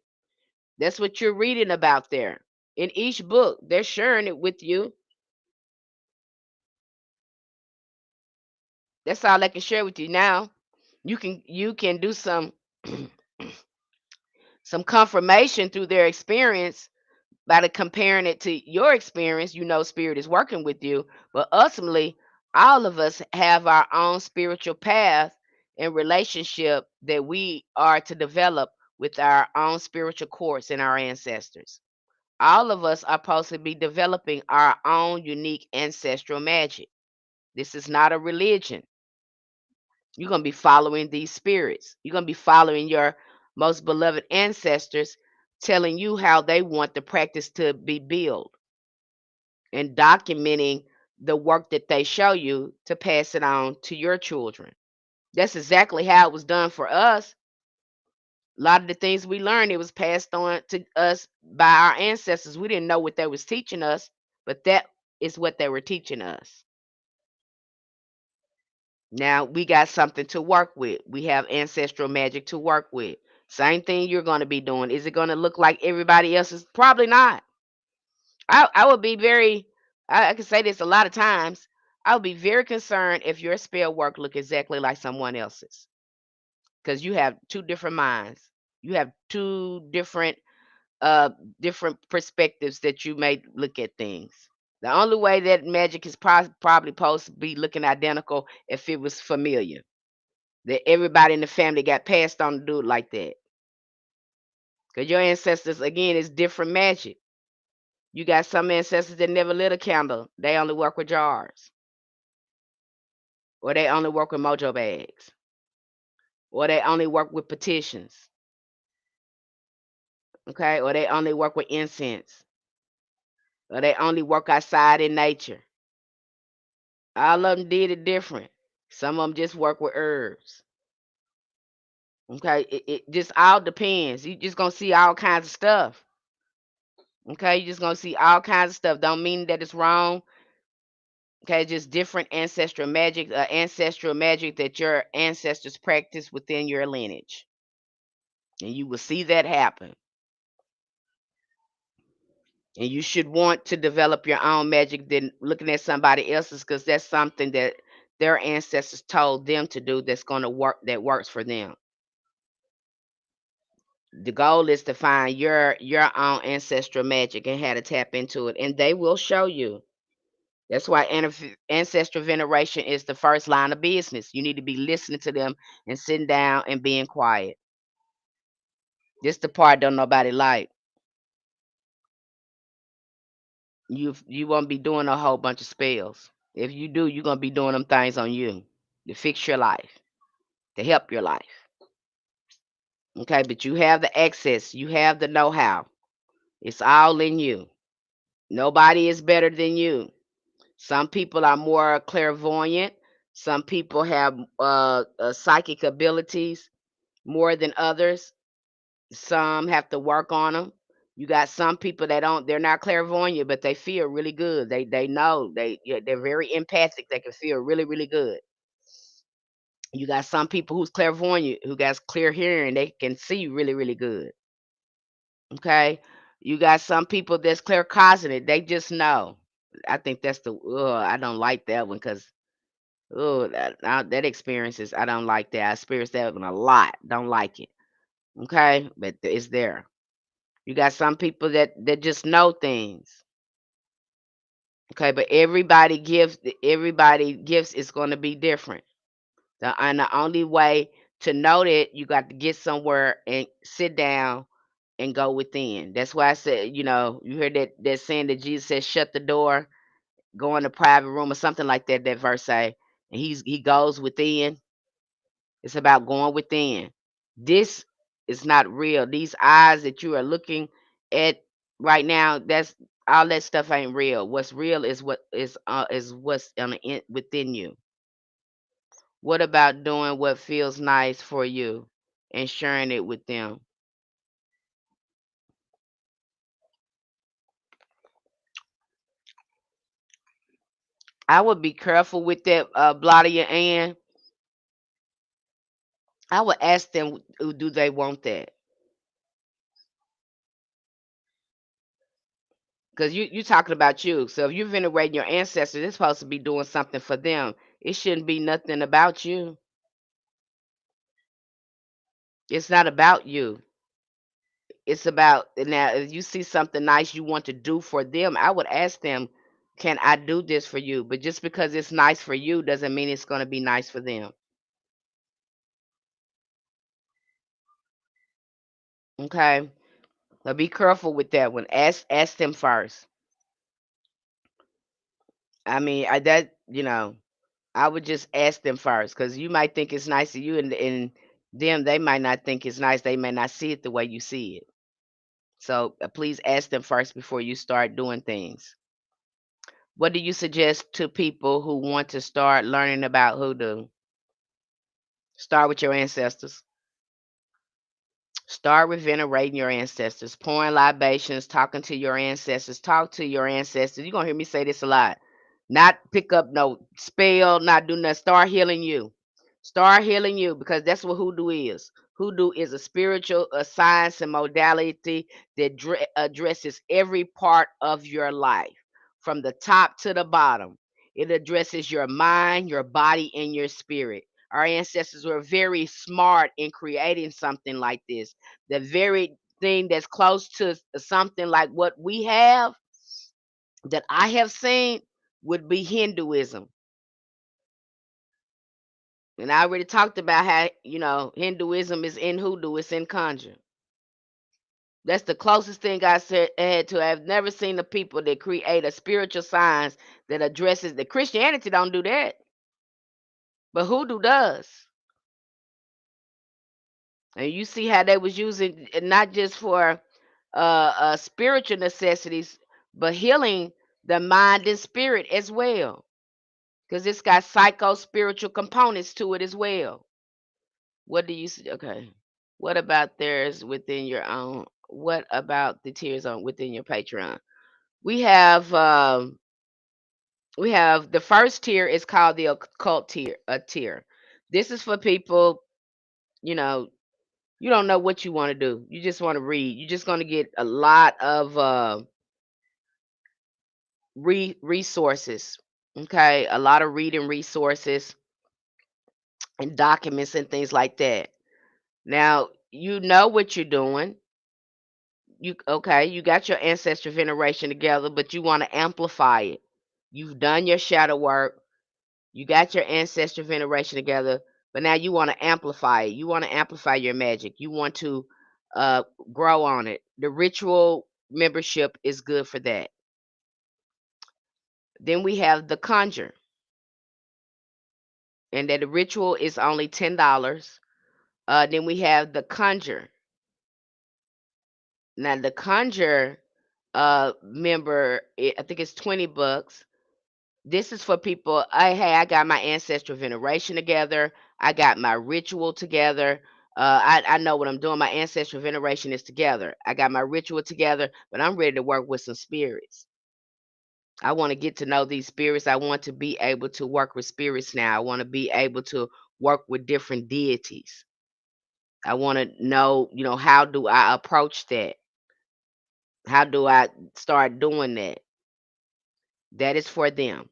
That's what you're reading about there. In each book, they're sharing it with you. That's all I can share with you now. You can do some confirmation through their experience by the comparing it to your experience. You know spirit is working with you, but ultimately all of us have our own spiritual path and relationship that we are to develop with our own spiritual course and our ancestors. All of us are supposed to be developing our own unique ancestral magic. This is not a religion. You're going to be following these spirits. You're going to be following your most beloved ancestors, telling you how they want the practice to be built, and documenting the work that they show you to pass it on to your children. That's exactly how it was done for us. A lot of the things we learned, it was passed on to us by our ancestors. We didn't know what they was teaching us, but that is what they were teaching us. Now we got something to work with. We have ancestral magic to work with. Same thing you're going to be doing. Is it going to look like everybody else's? Probably not. I would be very, I can say this a lot of times. I would be very concerned if your spell work look exactly like someone else's, because you have two different minds. You have two uh different perspectives that you may look at things. The only way that magic is probably supposed to be looking identical if it was familiar, that everybody in the family got passed on to do it like that. Because your ancestors, again, is different magic. You got some ancestors that never lit a candle. They only work with jars, or they only work with mojo bags, or they only work with petitions, okay? Or they only work with incense, or they only work outside in nature. All of them did it different. Some of them just work with herbs. Okay, it just all depends. You just gonna see all kinds of stuff. Okay, you just gonna see all kinds of stuff. Don't mean that it's wrong. Okay, just different ancestral magic that your ancestors practice within your lineage, and you will see that happen. And you should want to develop your own magic than looking at somebody else's, because that's something that their ancestors told them to do that's going to work, that works for them. The goal is to find your own ancestral magic and how to tap into it, and they will show you. That's why ancestral veneration is the first line of business. You need to be listening to them and sitting down and being quiet. This the part don't nobody like. You won't be doing a whole bunch of spells. If you do, you're gonna be doing them things on you to fix your life, to help your life. Okay, but you have the access, you have the know-how. It's all in you. Nobody is better than you. Some people are more clairvoyant. Some people have psychic abilities more than others. Some have to work on them. You got some people that don't. They're not clairvoyant, but they feel really good. They know yeah, they're very empathic. They can feel really really good. You got some people who's clairvoyant, who got clear hearing. They can see really really good. Okay. You got some people that's claircognizant. They just know. I think that's the. I don't like that one because that experiences. I don't like that. I experienced that one a lot. Don't like it. Okay, but it's there. You got some people that just know things. Okay, but everybody gives is going to be different. And the only way to know that, you got to get somewhere and sit down and go within. That's why I said, you heard that saying that Jesus said, "Shut the door, go in a private room," or something like that. That verse say, and he goes within. It's about going within. This is not real. These eyes that you are looking at right now, that's all that stuff ain't real. What's real is what's within you. What about doing what feels nice for you and sharing it with them? I would be careful with that, Blodia Ann. I would ask them, do they want that? Because you talking about you. So if you're venerating your ancestors, it's supposed to be doing something for them. It shouldn't be nothing about you. It's not about you. It's about now. If you see something nice you want to do for them, I would ask them, "Can I do this for you?" But just because it's nice for you doesn't mean it's going to be nice for them. Okay, so be careful with that one. Ask them first. I mean, I would just ask them first because you might think it's nice to you, and them they might not think it's nice. They may not see it the way you see it. So please ask them first before you start doing things. What do you suggest to people who want to start learning about hoodoo? Start with your ancestors. Start with venerating your ancestors, pouring libations, talking to your ancestors. Talk to your ancestors. You're gonna hear me say this a lot. Not pick up no spell, not do nothing. Start healing you. Start healing you because that's what hoodoo is. Hoodoo is a spiritual, a science, and modality that addresses every part of your life from the top to the bottom. It addresses your mind, your body, and your spirit. Our ancestors were very smart in creating something like this. The very thing that's close to something like what we have that I have seen would be Hinduism. And I already talked about how, Hinduism is in hoodoo, it's in conjure. That's the closest thing I said had to. I've never seen the people that create a spiritual science that addresses the Christianity don't do that, but hoodoo does. And you see how they was using it not just for spiritual necessities, but healing the mind and spirit as well. Because it's got psycho spiritual components to it as well. What do you see? Okay. What about theirs within your own? What about the tiers on within your Patreon? We have the first tier is called the occult tier. A tier. This is for people, you know, you don't know what you want to do. You just want to read. You're just going to get a lot of resources. Okay, a lot of reading resources and documents and things like that. Now, you know what you're doing. You got your ancestral veneration together, but you want to amplify it. You've done your shadow work. You got your ancestral veneration together, but now you want to amplify it. You want to amplify your magic. You want to uh, grow on it. The ritual membership is good for that. Then we have the conjure, and that the ritual is only $10. Then we have the conjure. Now the conjure member, I think it's $20. This is for people. I got my ancestral veneration together. I got my ritual together. I know what I'm doing. My ancestral veneration is together. I got my ritual together, but I'm ready to work with some spirits. I want to get to know these spirits. I want to be able to work with spirits now. I want to be able to work with different deities. I want to know, how do I approach that? How do I start doing that? That is for them.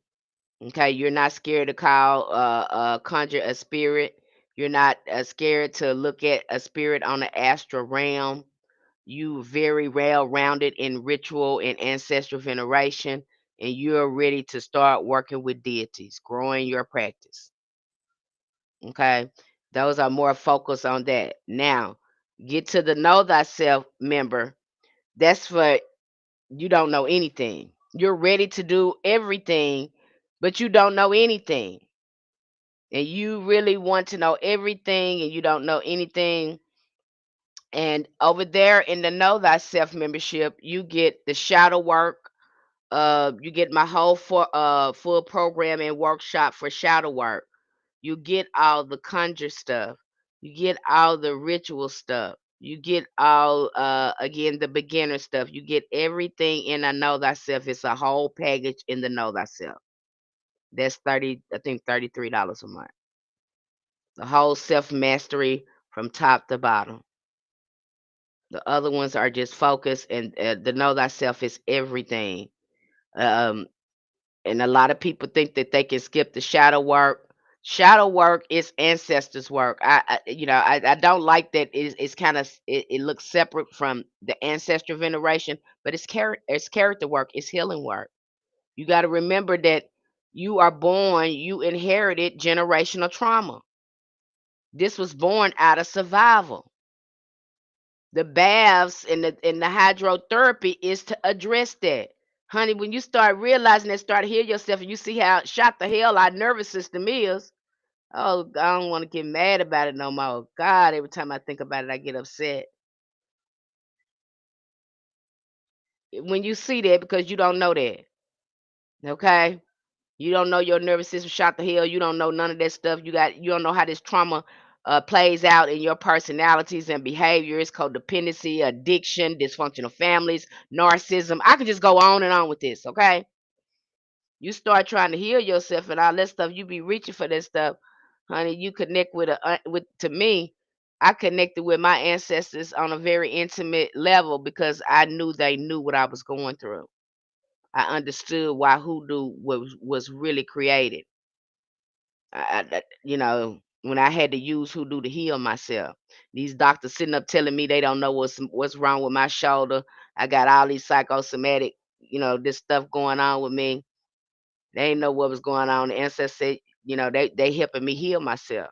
Okay, you're not scared to conjure a spirit. You're not scared to look at a spirit on the astral realm. You very well rounded in ritual and ancestral veneration, and you're ready to start working with deities, growing your practice. Okay, those are more focused on that. Now, get to the know thyself member. That's for you don't know anything. You're ready to do everything, but you don't know anything. And you really want to know everything and you don't know anything. And over there in the Know Thyself membership, you get the shadow work. You get my whole full program and workshop for shadow work. You get all the conjure stuff. You get all the ritual stuff. You get all again the beginner stuff. You get everything in the Know Thyself. It's a whole package in the Know Thyself. That's 30, I think $33 a month. The whole self mastery from top to bottom. The other ones are just focus, and the know thyself is everything. Um, and a lot of people think that they can skip the shadow work. Shadow work is ancestors work. I don't like that. It's kind of it looks separate from the ancestral veneration, but it's character work. It's healing work. You got to remember that you are born. You inherited generational trauma. This was born out of survival. The baths and the hydrotherapy is to address that. Honey, when you start realizing that, start to heal yourself and you see how shot the hell our nervous system is. Oh, I don't want to get mad about it no more. God, every time I think about it, I get upset. When you see that, because you don't know that. Okay? You don't know your nervous system shot the hell. You don't know none of that stuff. You don't know how this trauma plays out in your personalities and behaviors, codependency, addiction, dysfunctional families, narcissism. I could just go on and on with this. Okay, you start trying to heal yourself and all that stuff. You be reaching for that stuff, honey. You connect with to me. I connected with my ancestors on a very intimate level because I knew they knew what I was going through. I understood why hoodoo was really created. When I had to use hoodoo to heal myself. These doctors sitting up telling me they don't know what's wrong with my shoulder. I got all these psychosomatic, this stuff going on with me. They didn't know what was going on. The ancestors said, they helping me heal myself.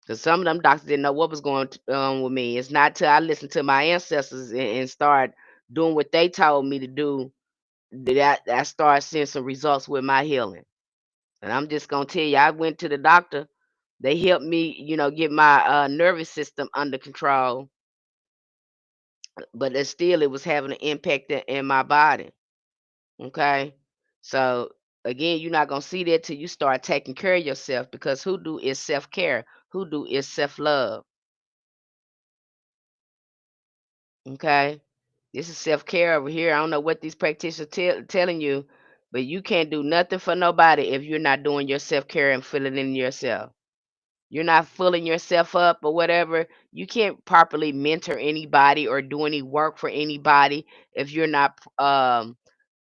Because some of them doctors didn't know what was going on with me. It's not till I listened to my ancestors and start doing what they told me to do that I started seeing some results with my healing. And I'm just gonna tell you, I went to the doctor. They helped me, get my nervous system under control, but it was having an impact in my body. Okay, so again, you're not gonna see that till you start taking care of yourself because hoodoo is self care. Hoodoo is self love. Okay, this is self care over here. I don't know what these practitioners telling you, but you can't do nothing for nobody if you're not doing your self care and feeling in yourself. You're not filling yourself up or whatever. You can't properly mentor anybody or do any work for anybody if you're not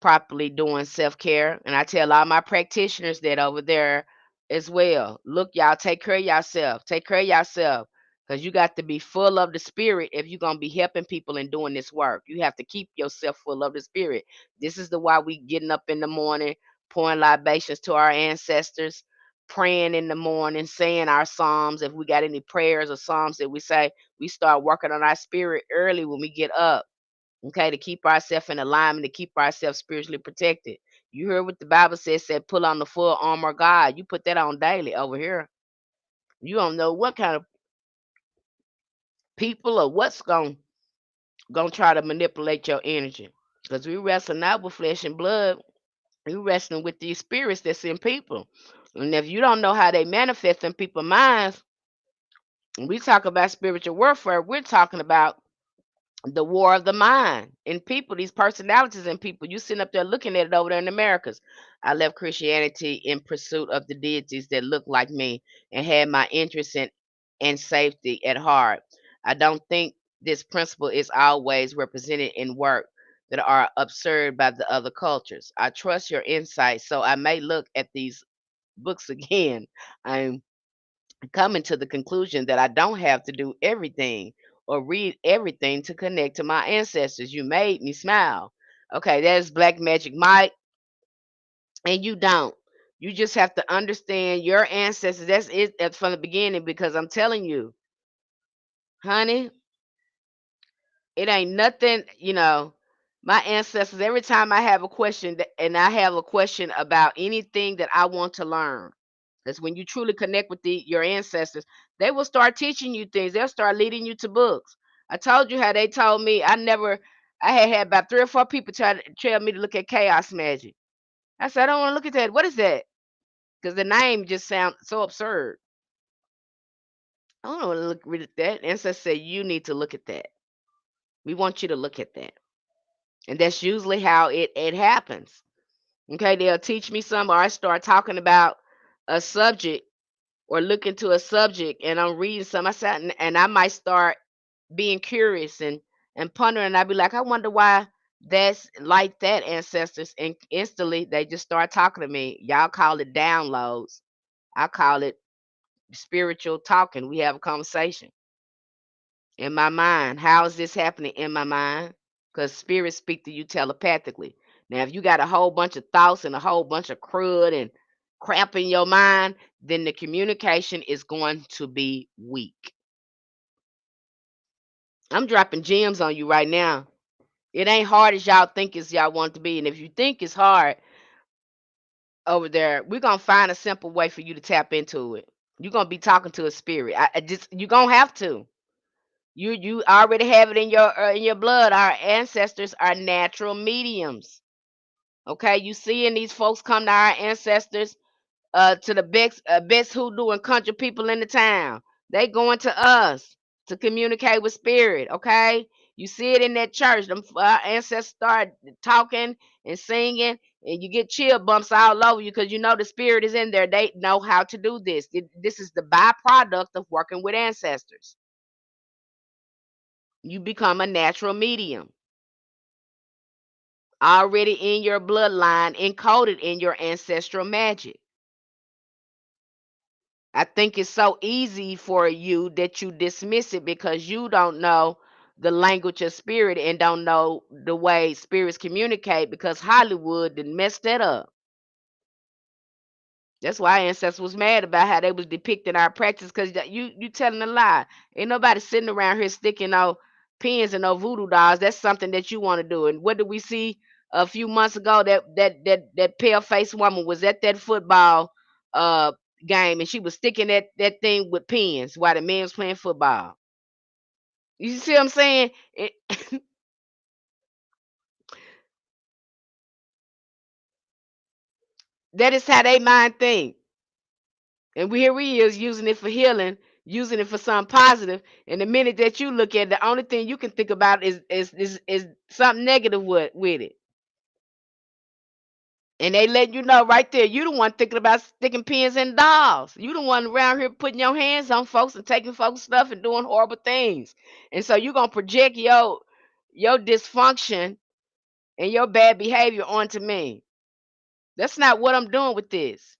properly doing self-care. And I tell all my practitioners that over there as well. Look, y'all, take care of yourself. Take care of yourself. Because you got to be full of the spirit if you're gonna be helping people and doing this work. You have to keep yourself full of the spirit. This is the why we getting up in the morning, pouring libations to our ancestors, praying in the morning, saying our psalms. If we got any prayers or psalms that we say, we start working on our spirit early when we get up. Okay, to keep ourselves in alignment, to keep ourselves spiritually protected. You heard what the Bible said pull on the full armor of God. You put that on daily over here. You don't know what kind of people or what's gonna try to manipulate your energy. Because we wrestle not with flesh and blood. We wrestling with these spirits that's in people. And if you don't know how they manifest in people's minds, when we talk about spiritual warfare, we're talking about the war of the mind in people, these personalities in people. You sitting up there looking at it over there in Americas. I left Christianity in pursuit of the deities that looked like me and had my interests and safety at heart. I don't think this principle is always represented in work that are absurd by the other cultures. I trust your insight, so I may look at these books again. I'm coming to the conclusion that I don't have to do everything or read everything to connect to my ancestors. You made me smile. Okay, that's Black Magic Mike, and you don't. You just have to understand your ancestors. That's it from the beginning because I'm telling you, honey, it ain't nothing, my ancestors, every time I have a question and I have a question about anything that I want to learn, that's when you truly connect with your ancestors. They will start teaching you things. They'll start leading you to books. I told you how they told me. I had about 3 or 4 people try to tell me to look at chaos magic. I said, I don't want to look at that. What is that? Because the name just sounds so absurd. I don't want to read at that. Ancestors said, you need to look at that. We want you to look at that. And that's usually how it happens. Okay, they'll teach me some, or I start talking about a subject or look into a subject and I'm reading some. I sat and I might start being curious and pondering. And I'd be like, I wonder why that's like that, ancestors. And instantly they just start talking to me. Y'all call it downloads. I call it spiritual talking. We have a conversation in my mind. How is this happening in my mind? Because spirits speak to you telepathically. Now, if you got a whole bunch of thoughts and a whole bunch of crud and crap in your mind, then the communication is going to be weak. I'm dropping gems on you right now. It ain't hard as y'all think as y'all want it to be. And if you think it's hard over there, we're gonna find a simple way for you to tap into it. You're gonna be talking to a spirit. I just you're gonna have to. You already have it in your blood. Our ancestors are natural mediums. Okay, you seeing these folks come to our ancestors, to the best hoodoo and country people in the town. They going to us to communicate with spirit. Okay, you see it in that church. Them ancestors start talking and singing, and you get chill bumps all over you because you know the spirit is in there. They know how to do this. This is the byproduct of working with ancestors. You become a natural medium already in your bloodline, encoded in your ancestral magic. I think it's so easy for you that you dismiss it because you don't know the language of spirit and don't know the way spirits communicate because Hollywood did mess that up. That's why ancestors was mad about how they was depicting our practice because you telling a lie. Ain't nobody sitting around here sticking no pins and no voodoo dolls. That's something that you want to do. And what did we see a few months ago? That pale faced woman was at that football uh game and she was sticking that thing with pins while the men was playing football. You see what I'm saying? That is how they mind think. And here we is using it for healing, using it for something positive. And the minute that you look at it, the only thing you can think about is something negative with it. And they let you know right there, you the one thinking about sticking pins in dolls. You the one around here putting your hands on folks and taking folks' stuff and doing horrible things. And so you're gonna project your dysfunction and your bad behavior onto me. That's not what I'm doing with this.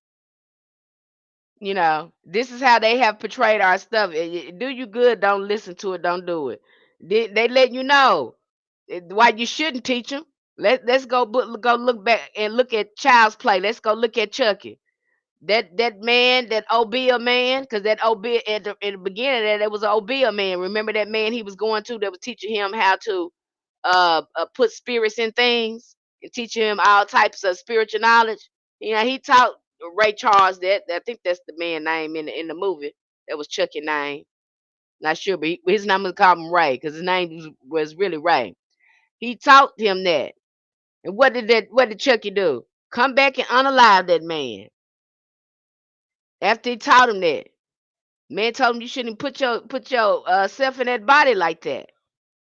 This is how they have portrayed our stuff. Do you good, don't listen to it, don't do it. They let you know why you shouldn't teach them. Let's go look back and look at Child's Play. Let's go look at Chucky. That man, that Obia man, because that Obia at the beginning there was an Obia man. Remember that man he was going to that was teaching him how to put spirits in things and teaching him all types of spiritual knowledge. He taught Ray Charles that. I think that's the man name in the movie. That was Chucky name. Not sure, but his name was called him Ray because his name was really Ray. He taught him that. And what did Chucky do? Come back and unalive that man after he taught him that. Man told him you shouldn't put your self in that body like that.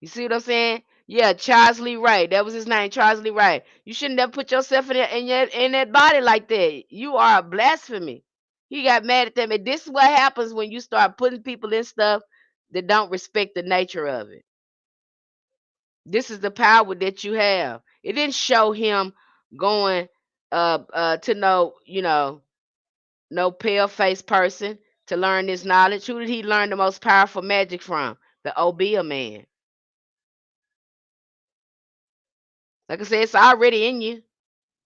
You see what I'm saying? Yeah, Charles Lee Ray. That was his name, Charles Lee Ray. You shouldn't have put yourself in that body like that. You are a blasphemy. He got mad at them. And this is what happens when you start putting people in stuff that don't respect the nature of it. This is the power that you have. It didn't show him going to no pale faced person to learn this knowledge. Who did he learn the most powerful magic from? The Obia man. Like I said, it's already in you.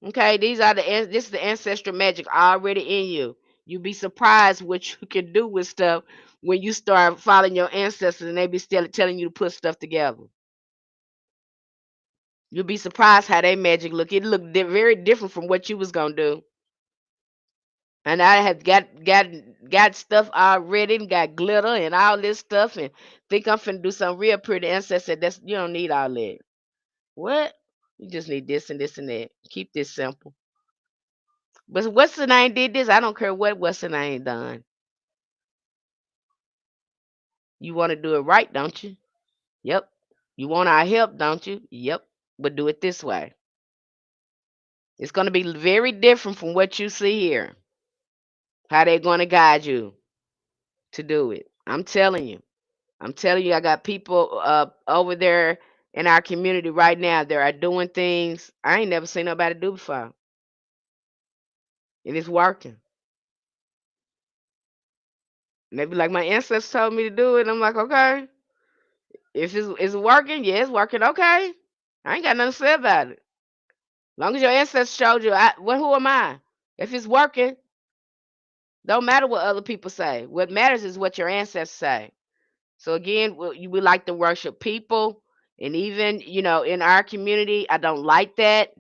Okay, this is the ancestral magic already in you. You'd be surprised what you can do with stuff when you start following your ancestors and they be still telling you to put stuff together. You'll be surprised how they magic look. It looked very different from what you was gonna do. And I have got stuff already, and got glitter and all this stuff, and think I'm finna do something real pretty. Ancestor, that's you don't need all that. What? You just need this and this and that. Keep this simple. But what's the name did this? I don't care what's the name done. You want to do it right, don't you? Yep. You want our help, don't you? Yep. But do it this way. It's going to be very different from what you see here. How they're going to guide you to do it. I'm telling you. I'm telling you, I got people over there in our community right now that are doing things I ain't never seen nobody do before. And it's working. Maybe like my ancestors told me to do it. I'm like, okay. If it's working, yeah, it's working. Okay. I ain't got nothing to say about it. Long as your ancestors showed you, who am I? If it's working, don't matter what other people say. What matters is what your ancestors say. So again, we like to worship people, and even in our community, I don't like that.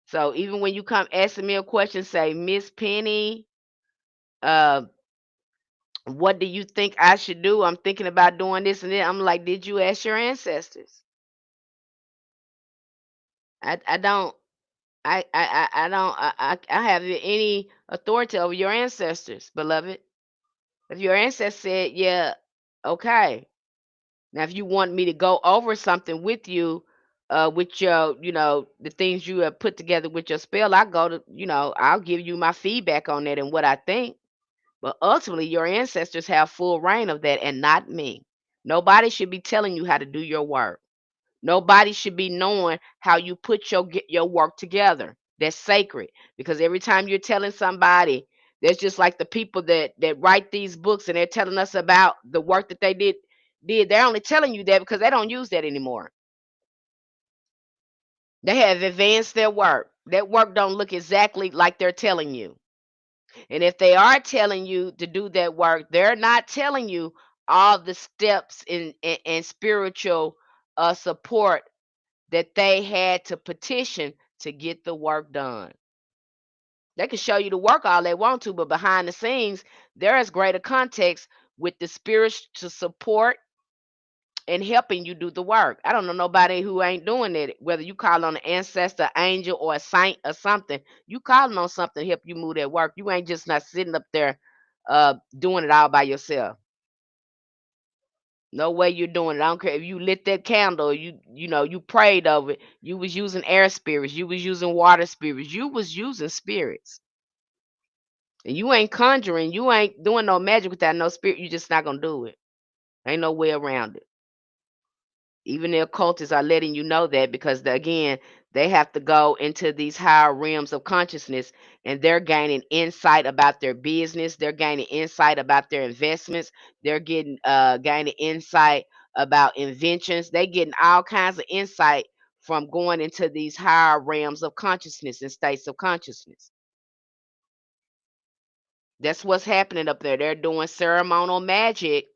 So even when you come asking me a question, say, Miss Penny, uh, what do you think I should do? I'm thinking about doing this and that. I'm like, did you ask your ancestors? I don't. I don't I have any authority over your ancestors, beloved. If your ancestor said, yeah, okay. Now if you want me to go over something with you, with your, the things you have put together with your spell, I go to, I'll give you my feedback on that and what I think. But ultimately your ancestors have full reign of that and not me. Nobody should be telling you how to do your work. Nobody should be knowing how you put your work together. That's sacred because every time you're telling somebody, that's just like the people that write these books and they're telling us about the work that they did. They're only telling you that because they don't use that anymore. They have advanced their work. That work don't look exactly like they're telling you. And if they are telling you to do that work, they're not telling you all the steps in spiritual support that they had to petition to get the work done. They can show you the work all they want to, but behind the scenes, there is greater context with the spiritual support and helping you do the work. I don't know nobody who ain't doing it, whether you call on an ancestor, angel, or a saint or something. You calling on something to help you move that work. You ain't just not sitting up there doing it all by yourself. No way you're doing it. I don't care if you lit that candle, you prayed over it. You was using air spirits, you was using water spirits, you was using spirits. And you ain't conjuring, you ain't doing no magic without no spirit, you just not gonna do it. Ain't no way around it. Even the occultists are letting you know that because again, They have to go into these higher realms of consciousness, and they're gaining insight about their business. They're gaining insight about their investments. They're getting gaining insight about inventions. They getting all kinds of insight from going into these higher realms of consciousness and states of consciousness. That's what's happening up there. They're doing ceremonial magic.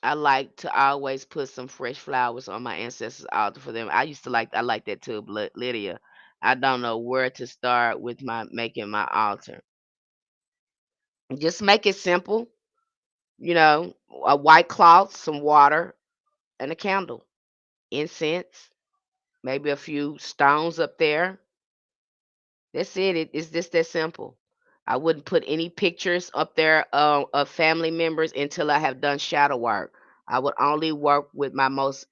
I like to always put some fresh flowers on my ancestors' altar for them. I like that too, Lydia. I don't know where to start with my making my altar. Just make it simple, you know, a white cloth, some water, and a candle, incense, maybe a few stones up there. That's it. It's just that simple. I wouldn't put any pictures up there of family members until I have done shadow work. I would only work with my most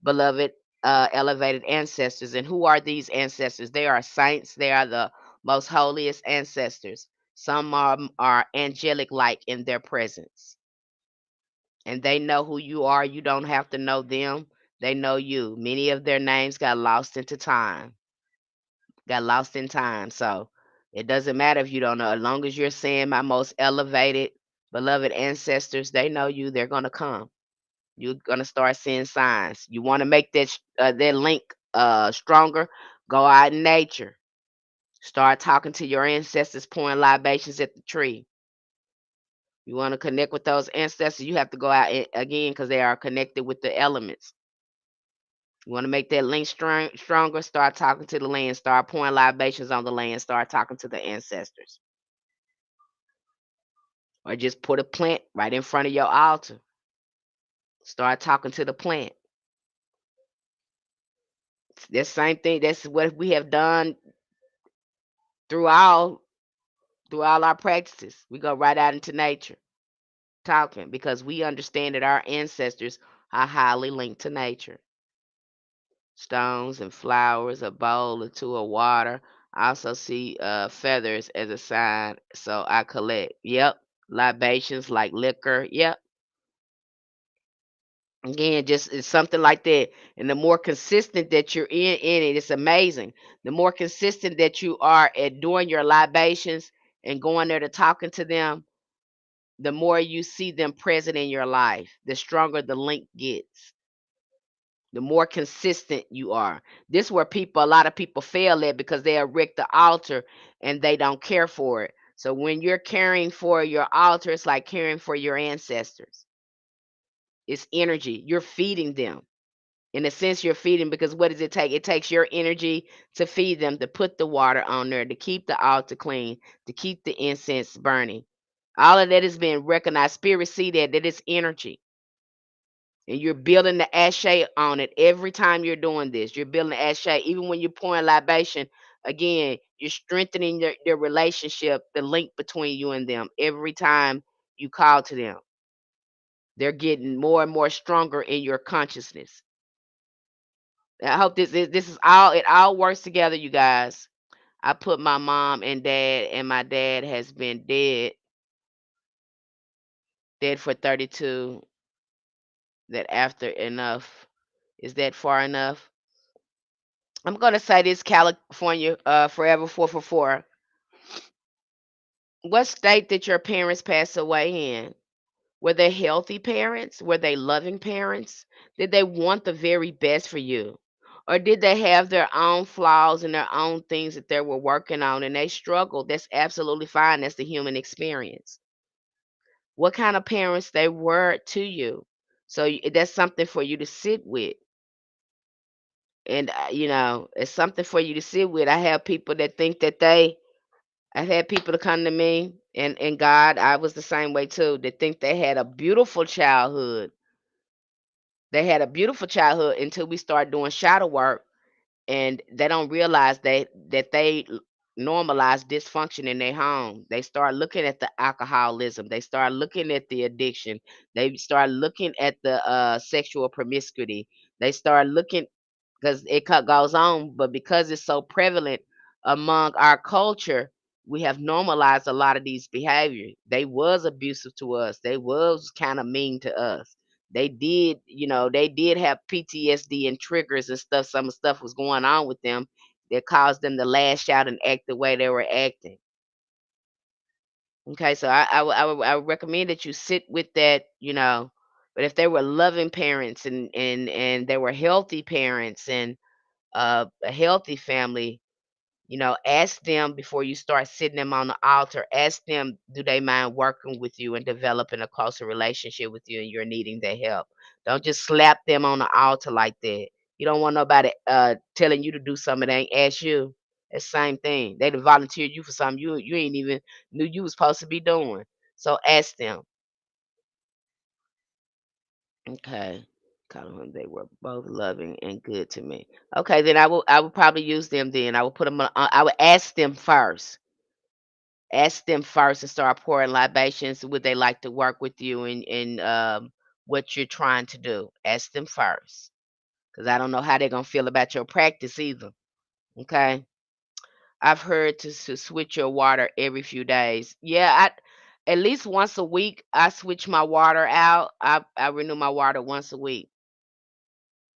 beloved, elevated ancestors. And who are these ancestors? They are saints. They are the most holiest ancestors. Some are angelic like in their presence, and they know who you are. You don't have to know them, they know you. Many of their names got lost into time, got lost in time. So it doesn't matter if you don't know. As long as you're saying my most elevated, beloved ancestors, they know you. They're going to come. You're gonna start seeing signs. You want to make that link stronger. Go out in nature. Start talking to your ancestors, pouring libations at the tree. You want to connect with those ancestors. You have to go out again because they are connected with the elements. You want to make that link stronger. Start talking to the land. Start pouring libations on the land. Start talking to the ancestors. Or just put a plant right in front of your altar. Start talking to the plant. That same thing. That's what we have done throughout through all our practices. We go right out into nature talking because we understand that our ancestors are highly linked to nature. Stones and flowers, a bowl or two of water. I also see feathers as a sign, so I collect. Yep. Libations like liquor. Yep. Again, just it's something like that. And the more consistent that you're in it, it's amazing. The more consistent that you are at doing your libations and going there to talking to them, the more you see them present in your life, the stronger the link gets, the more consistent you are. This is where a lot of people fail at because they erect the altar and they don't care for it. So when you're caring for your altar, it's like caring for your ancestors. It's energy. You're feeding them. In a sense, you're feeding because what does it take? It takes your energy to feed them, to put the water on there, to keep the altar clean, to keep the incense burning. All of that is being recognized. Spirit see that it's energy. And you're building the ashe on it every time you're doing this. You're building the ashe. Even when you're pouring libation, again, you're strengthening their relationship, the link between you and them every time you call to them. They're getting more and more stronger in your consciousness. I hope this is all it all works together, you guys. I put my mom and dad, and my dad has been dead for 32. That after enough, is that far enough? I'm gonna say this, California, forever 444. What state did your parents pass away in? Were they healthy parents? Were they loving parents? Did they want the very best for you? Or did they have their own flaws and their own things that they were working on and they struggled? That's absolutely fine. That's the human experience. What kind of parents they were to you? So that's something for you to sit with. And it's something for you to sit with. I have people that think that I've had people to come to me, and God, I was the same way too, that think they had a beautiful childhood. They had a beautiful childhood until we start doing shadow work, and they don't realize that they normalize dysfunction in their home. They start looking at the alcoholism. They start looking at the addiction. They start looking at the sexual promiscuity. They start looking because goes on, but because it's so prevalent among our culture, we have normalized a lot of these behaviors. They was abusive to us. They was kind of mean to us. They did, they did have PTSD and triggers and stuff. Some stuff was going on with them that caused them to lash out and act the way they were acting. Okay, so I would recommend that you sit with that. But if they were loving parents and they were healthy parents and a healthy family, ask them before you start sitting them on the altar. Ask them, do they mind working with you and developing a closer relationship with you and you're needing their help. Don't just slap them on the altar like that. You don't want nobody telling you to do something they ain't asked you. It's the same thing. They done volunteered you for something you ain't even knew you was supposed to be doing. So ask them. Okay. Call them they were both loving and good to me. Okay, then I will probably use them then. I will put them on, I would ask them first. Ask them first and start pouring libations. Would they like to work with you in what you're trying to do? Ask them first, because I don't know how they're gonna feel about your practice either. Okay, I've heard to switch your water every few days. Yeah, at least once a week I switch my water out. I renew my water once a week.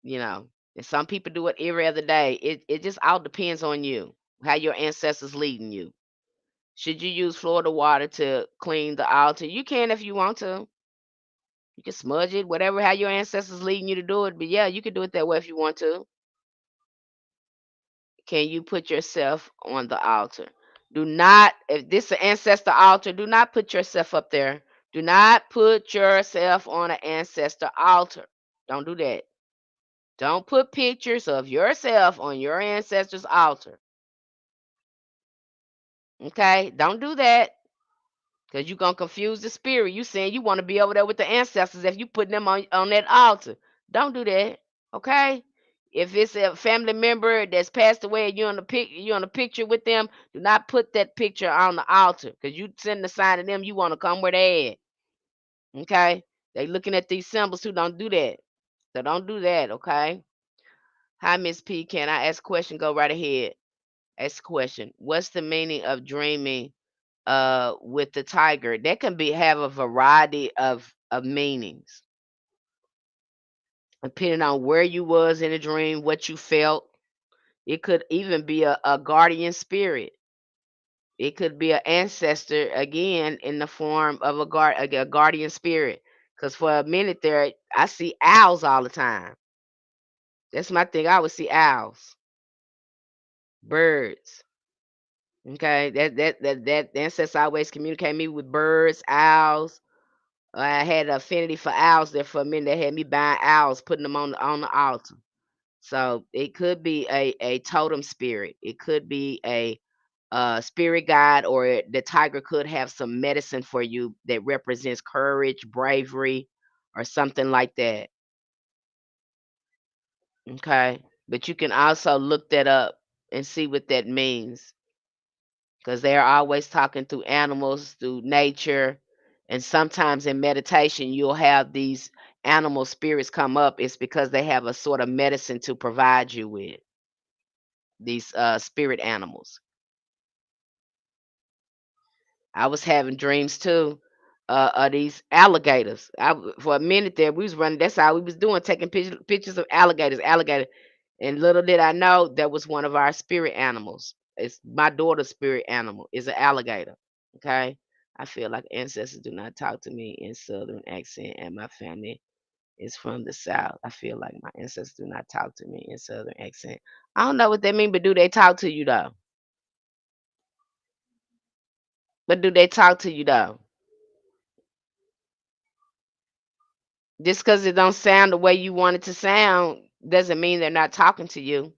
You know, and some people do it every other day. It just all depends on you, how your ancestors leading you. Should you use Florida water to clean the altar? You can if you want to. You can smudge it, whatever, how your ancestors leading you to do it. But yeah, you can do it that way if you want to. Can you put yourself on the altar? Do not, if this is an ancestor altar, do not put yourself up there. Do not put yourself on an ancestor altar. Don't do that. Don't put pictures of yourself on your ancestors' altar. Okay? Don't do that. Because you're gonna confuse the spirit. You saying you want to be over there with the ancestors if you putting them on that altar. Don't do that. Okay? If it's a family member that's passed away and you're on the picture with them, do not put that picture on the altar. Because you send the sign to them you want to come where they at. Okay? They looking at these symbols too. Don't do that. So don't do that, okay? Hi, Miss P. Can I ask a question? Go right ahead. Ask a question. What's the meaning of dreaming with the tiger? That can be have a variety of meanings depending on where you was in a dream, what you felt. It could even be a guardian spirit. It could be an ancestor again in the form of a guardian spirit. Because for a minute there, I see owls all the time. That's my thing. I always see owls, birds. Okay, that ancestor always communicate me with birds, owls. I had an affinity for owls there for a minute. They had me buying owls, putting them on the altar. So it could be a totem spirit. It could be a spirit guide, or the tiger could have some medicine for you that represents courage, bravery, or something like that. Okay, but you can also look that up and see what that means, because they're always talking through animals, through nature, and sometimes in meditation you'll have these animal spirits come up. It's because they have a sort of medicine to provide you with, these spirit animals. I was having dreams too of these alligators. For a minute there, we was running. That's how we was doing, taking pictures of alligators. And little did I know that was one of our spirit animals. It's my daughter's spirit animal is an alligator. Okay. I feel like ancestors do not talk to me in Southern accent, and my family is from the South. I feel like my ancestors do not talk to me in Southern accent. I don't know what they mean, but do they talk to you though? But do they talk to you though? Just because it don't sound the way you want it to sound doesn't mean they're not talking to you.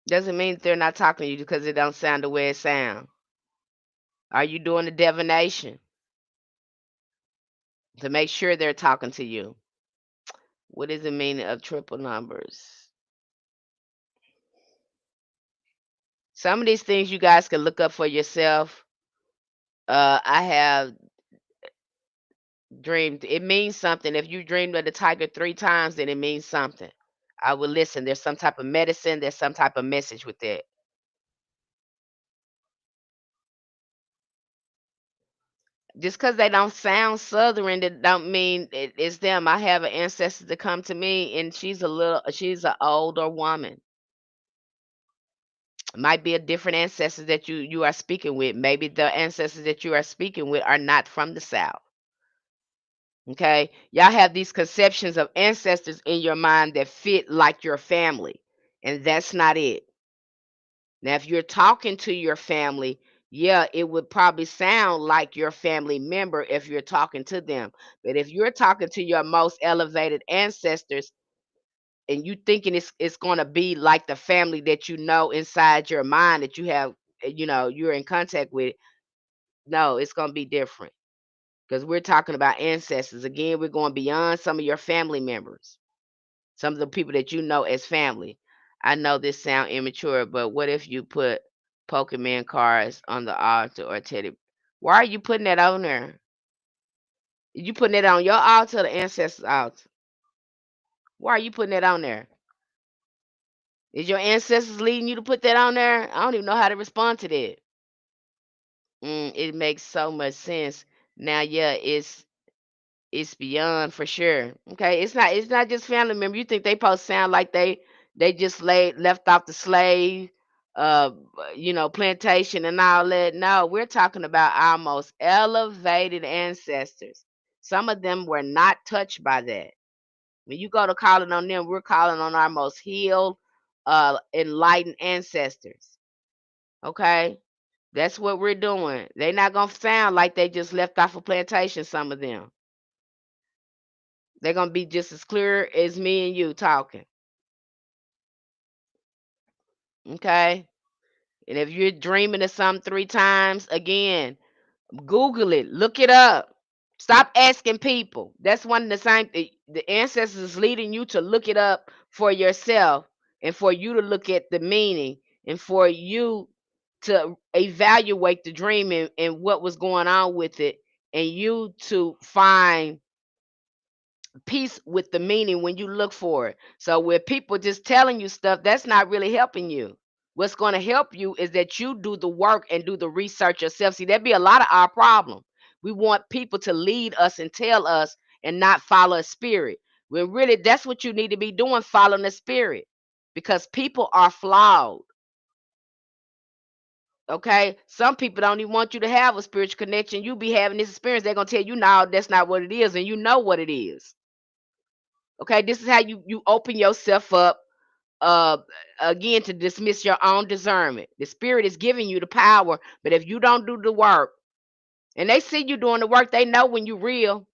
Doesn't mean they're not talking to you because it don't sound the way it sound. Are you doing the divination to make sure they're talking to you? What is the meaning of triple numbers? Some of these things you guys can look up for yourself. I have dreamed. It means something. If you dreamed of the tiger 3 times, then it means something. I will listen. There's some type of medicine. There's some type of message with that. Just because they don't sound Southern, that don't mean it's them. I have an ancestor to come to me, and she's an older woman. Might be a different ancestor that you are speaking with. Maybe the ancestors that you are speaking with are not from the South. Okay, y'all have these conceptions of ancestors in your mind that fit like your family, and that's not it. Now, if you're talking to your family, yeah, it would probably sound like your family member if you're talking to them. But if you're talking to your most elevated ancestors and you thinking it's going to be like the family that you know inside your mind that you have, you're in contact with, no, it's going to be different because we're talking about ancestors. Again, we're going beyond some of your family members, some of the people that you know as family. I know this sound immature, but what if you put Pokemon cards on the altar or teddy? Why are you putting that on there? You putting it on your altar or the ancestors' altar? Why are you putting that on there? Is your ancestors leading you to put that on there? I don't even know how to respond to that. It makes so much sense. Now, yeah, it's beyond for sure. Okay, it's not just family member. You think they supposed to sound like they just left off the slave uh plantation and all that. No, we're talking about our most elevated ancestors. Some of them were not touched by that. When you go to calling on them, we're calling on our most healed, enlightened ancestors. Okay? That's what we're doing. They're not gonna sound like they just left off a plantation, some of them. They're gonna be just as clear as me and you talking. Okay. And if you're dreaming of something 3 times, again, Google it, look it up. Stop asking people. That's one of the same. The ancestors is leading you to look it up for yourself, and for you to look at the meaning, and for you to evaluate the dream and what was going on with it, and you to find peace with the meaning when you look for it. So with people just telling you stuff, that's not really helping you. What's going to help you is that you do the work and do the research yourself. See, that'd be a lot of our problem. We want people to lead us and tell us and not follow a spirit. When really that's what you need to be doing, following the spirit. Because people are flawed. Okay. Some people don't even want you to have a spiritual connection. You be having this experience, they're gonna tell you no, that's not what it is, and you know what it is. Okay, this is how you open yourself up uh again to dismiss your own discernment. The spirit is giving you the power, but if you don't do the work, and they see you doing the work, they know when you real.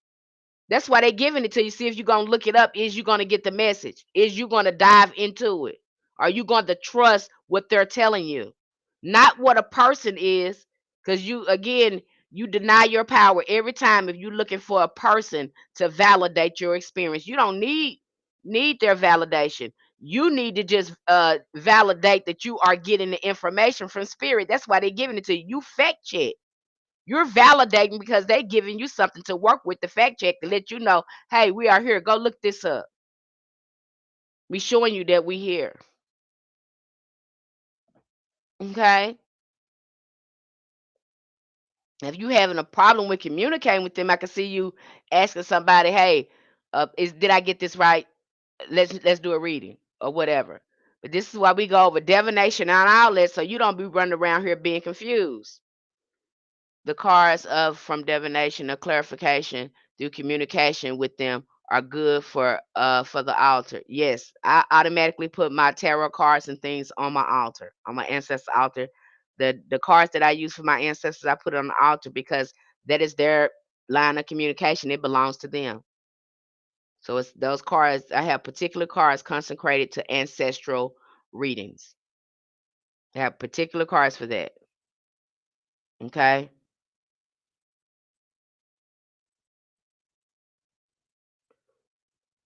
That's why they giving it to you. See if you're gonna look it up. Is you gonna get the message? Is you gonna dive into it? Are you going to trust what they're telling you? Not what a person is, because you again you deny your power every time if you're looking for a person to validate your experience. You don't need their validation. You need to just validate that you are getting the information from spirit. That's why they're giving it to you. You fact check. You're validating because they're giving you something to work with, the fact check to let you know, hey, we are here. Go look this up. We showing you that we here. Okay. If you having a problem with communicating with them, I can see you asking somebody, hey, is did I get this right? Let's do a reading or whatever. But this is why we go over divination on all that, so you don't be running around here being confused. The cards of from divination or clarification through communication with them are good for the altar. Yes, I automatically put my tarot cards and things on my altar, on my ancestor altar. The cards that I use for my ancestors, I put it on the altar because that is their line of communication. It belongs to them. So it's those cards. I have particular cards consecrated to ancestral readings. I have particular cards for that. Okay.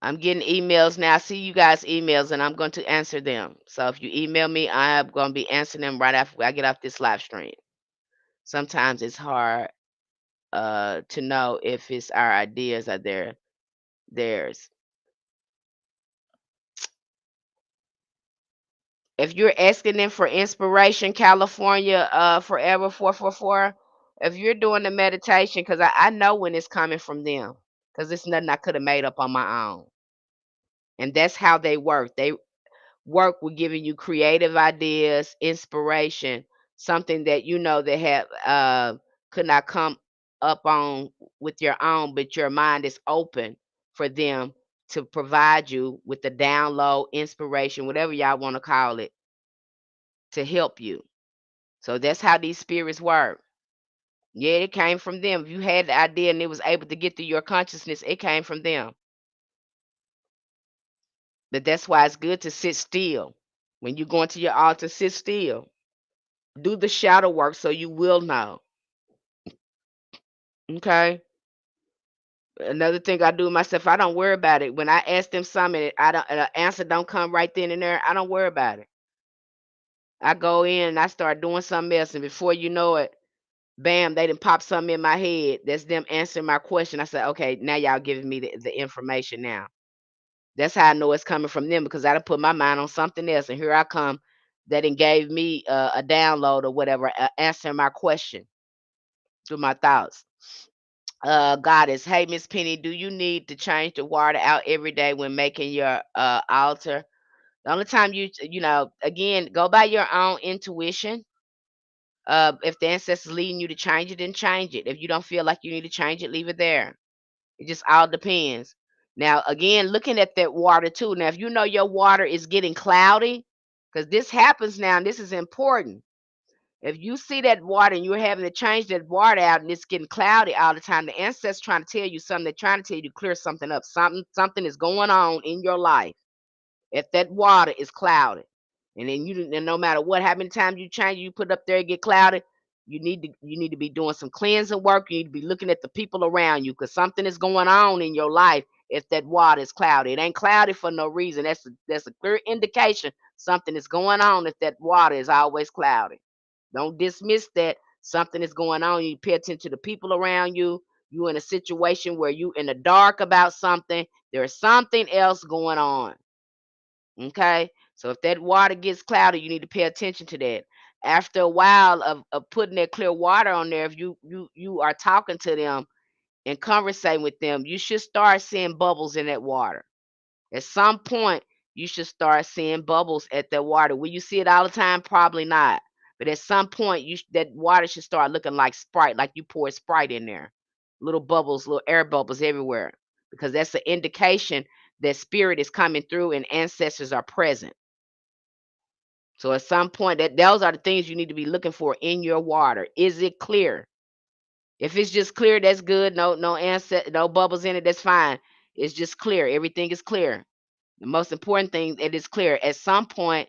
I'm getting emails now. I see you guys' emails and I'm going to answer them. So if you email me, I'm going to be answering them right after I get off this live stream. Sometimes it's hard to know if it's our ideas or theirs. If you're asking them for inspiration, California, Forever 444, if you're doing the meditation, because I know when it's coming from them, because it's nothing I could have made up on my own. And that's how they work. They work with giving you creative ideas, inspiration, something that you know they have could not come up on with your own, but your mind is open for them to provide you with the download, inspiration, whatever y'all want to call it, to help you. So that's how these spirits work. Yeah, it came from them. If you had the idea and it was able to get to your consciousness, it came from them. But that's why it's good to sit still. When you go into your altar, sit still. Do the shadow work so you will know. Okay. Another thing I do myself, I don't worry about it. When I ask them something, I don't, an answer don't come right then and there. I don't worry about it. I go in and I start doing something else, and before you know it, bam, they done pop something in my head. That's them answering my question. I said, okay, now y'all giving me the information now. That's how I know it's coming from them because I done put my mind on something else, and here I come. That done gave me a download or whatever, answering my question through my thoughts. Goddess, hey Miss Penny, do you need to change the water out every day when making your altar? The only time you know, again, go by your own intuition. If the ancestors leading you to change it, then change it. If you don't feel like you need to change it, leave it there. It just all depends. Now, again, looking at that water too. Now, if you know your water is getting cloudy, because this happens now, and this is important. If you see that water and you're having to change that water out and it's getting cloudy all the time, the ancestors trying to tell you something. They're trying to tell you to clear something up. Something is going on in your life. If that water is clouded, and then and no matter what, how many times you change, you put up there and get clouded, you need to be doing some cleansing work. You need to be looking at the people around you because something is going on in your life. If that water is cloudy, it ain't cloudy for no reason. That's a clear indication something is going on. If that water is always cloudy, don't dismiss that something is going on. You pay attention to the people around you. You in a situation where you in the dark about something. There's something else going on. Okay. So if that water gets cloudy, you need to pay attention to that. After a while of putting that clear water on there, if you are talking to them and conversing with them, you should start seeing bubbles in that water. At some point, you should start seeing bubbles at that water. Will you see it all the time? Probably not. But at some point, that water should start looking like Sprite, like you pour Sprite in there. Little bubbles, little air bubbles everywhere. Because that's an indication that spirit is coming through and ancestors are present. So at some point, that those are the things you need to be looking for in your water. Is it clear? If it's just clear, that's good. No bubbles in it, that's fine. It's just clear. Everything is clear. The most important thing, it is clear. At some point,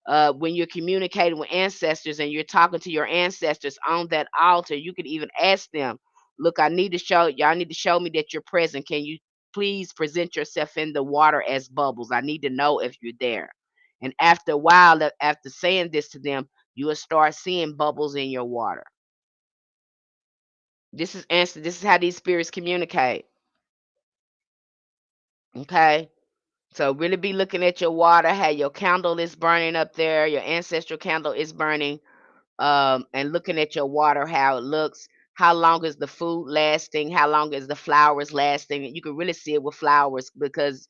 when you're communicating with ancestors and you're talking to your ancestors on that altar, you could even ask them, "Look, y'all need to show me that you're present. Can you please present yourself in the water as bubbles? I need to know if you're there." And after a while, after saying this to them, you will start seeing bubbles in your water. This is how these spirits communicate. Okay. So really be looking at your water, how your candle is burning up there, your ancestral candle is burning, and looking at your water, how it looks, how long is the food lasting, how long is the flowers lasting. You can really see it with flowers because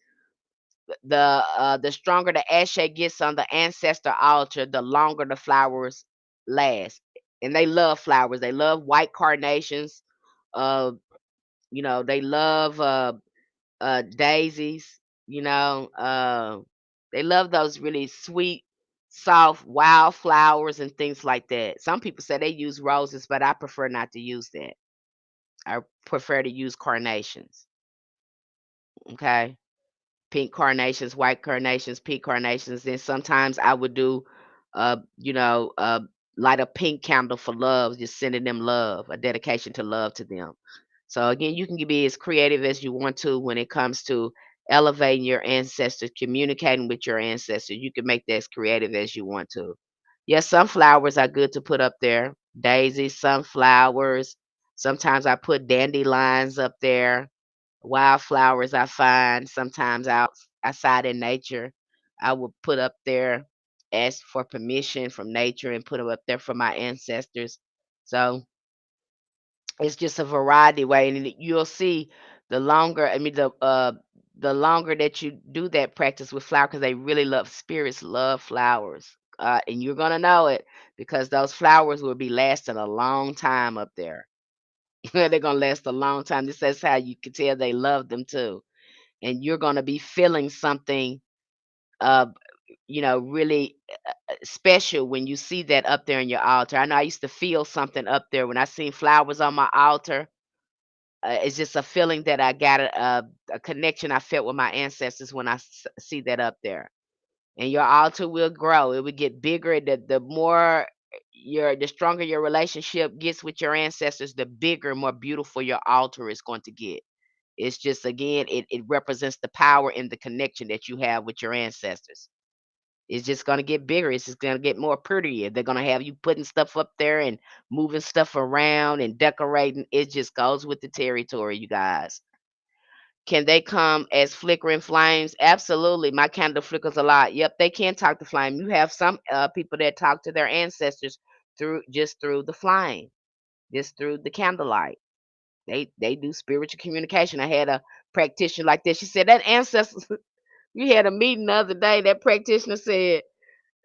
the stronger the ashe gets on the ancestor altar, the longer the flowers last. And they love flowers. They love white carnations. Uh, they love daisies, you know, they love those really sweet, soft wildflowers and things like that. Some people say they use roses, but I prefer not to use that. I prefer to use carnations. Okay. Pink carnations, white carnations, pink carnations. Then sometimes I would do, uh, you know, uh, light a pink candle for love, just sending them love, a dedication to love to them. So again, you can be as creative as you want to when it comes to elevating your ancestors, communicating with your ancestors. You can make that as creative as you want to. Yes, sunflowers are good to put up there. Daisies, sunflowers. Sometimes I put dandelions up there. Wildflowers I find sometimes outside in nature. I will put up there, ask for permission from nature and put them up there for my ancestors. So It's just a variety way, and you'll see the longer. I mean, the longer that you do that practice with flower, because they really love spirits, love flowers, and you're gonna know it because those flowers will be lasting a long time up there. They're gonna last a long time. This is how you can tell they love them too, and you're gonna be feeling something, uh, really special when you see that up there in your altar. I know I used to feel something up there when I seen flowers on my altar. It's just a feeling that I got a connection I felt with my ancestors when I see that up there. And your altar will grow. It will get bigger. The more the stronger your relationship gets with your ancestors, the bigger, more beautiful your altar is going to get. It's just again, it represents the power and the connection that you have with your ancestors. It's just gonna get bigger. It's just gonna get more prettier. They're gonna have you putting stuff up there and moving stuff around and decorating. It just goes with the territory, you guys. Can they come as flickering flames? Absolutely. My candle flickers a lot. Yep, they can talk to flame. You have some people that talk to their ancestors through the flame, just through the candlelight. They do spiritual communication. I had a practitioner like this. She said that ancestors. We had a meeting the other day. That practitioner said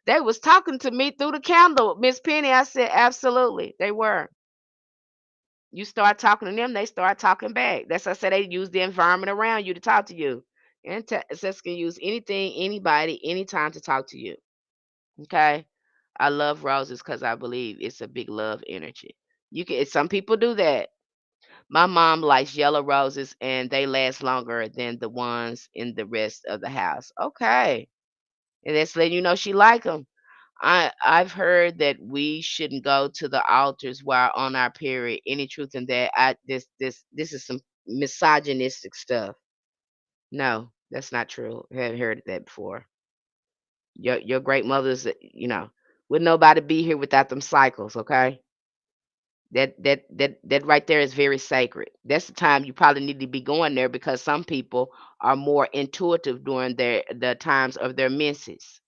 they was talking to me through the candle, Miss Penny. I said, absolutely, they were. You start talking to them, they start talking back. That's why I said they use the environment around you to talk to you. Ancestors can use anything, anybody, anytime to talk to you. Okay. I love roses because I believe it's a big love energy. You can some people do that. My mom likes yellow roses and they last longer than the ones in the rest of the house. Okay. And that's letting you know she like them. I've heard that we shouldn't go to the altars while on our period. Any truth in that? This is some misogynistic stuff. No, that's not true. I haven't heard that before. Your great mothers, would nobody be here without them cycles, okay? That right there is very sacred. That's the time you probably need to be going there because some people are more intuitive during the times of their menses.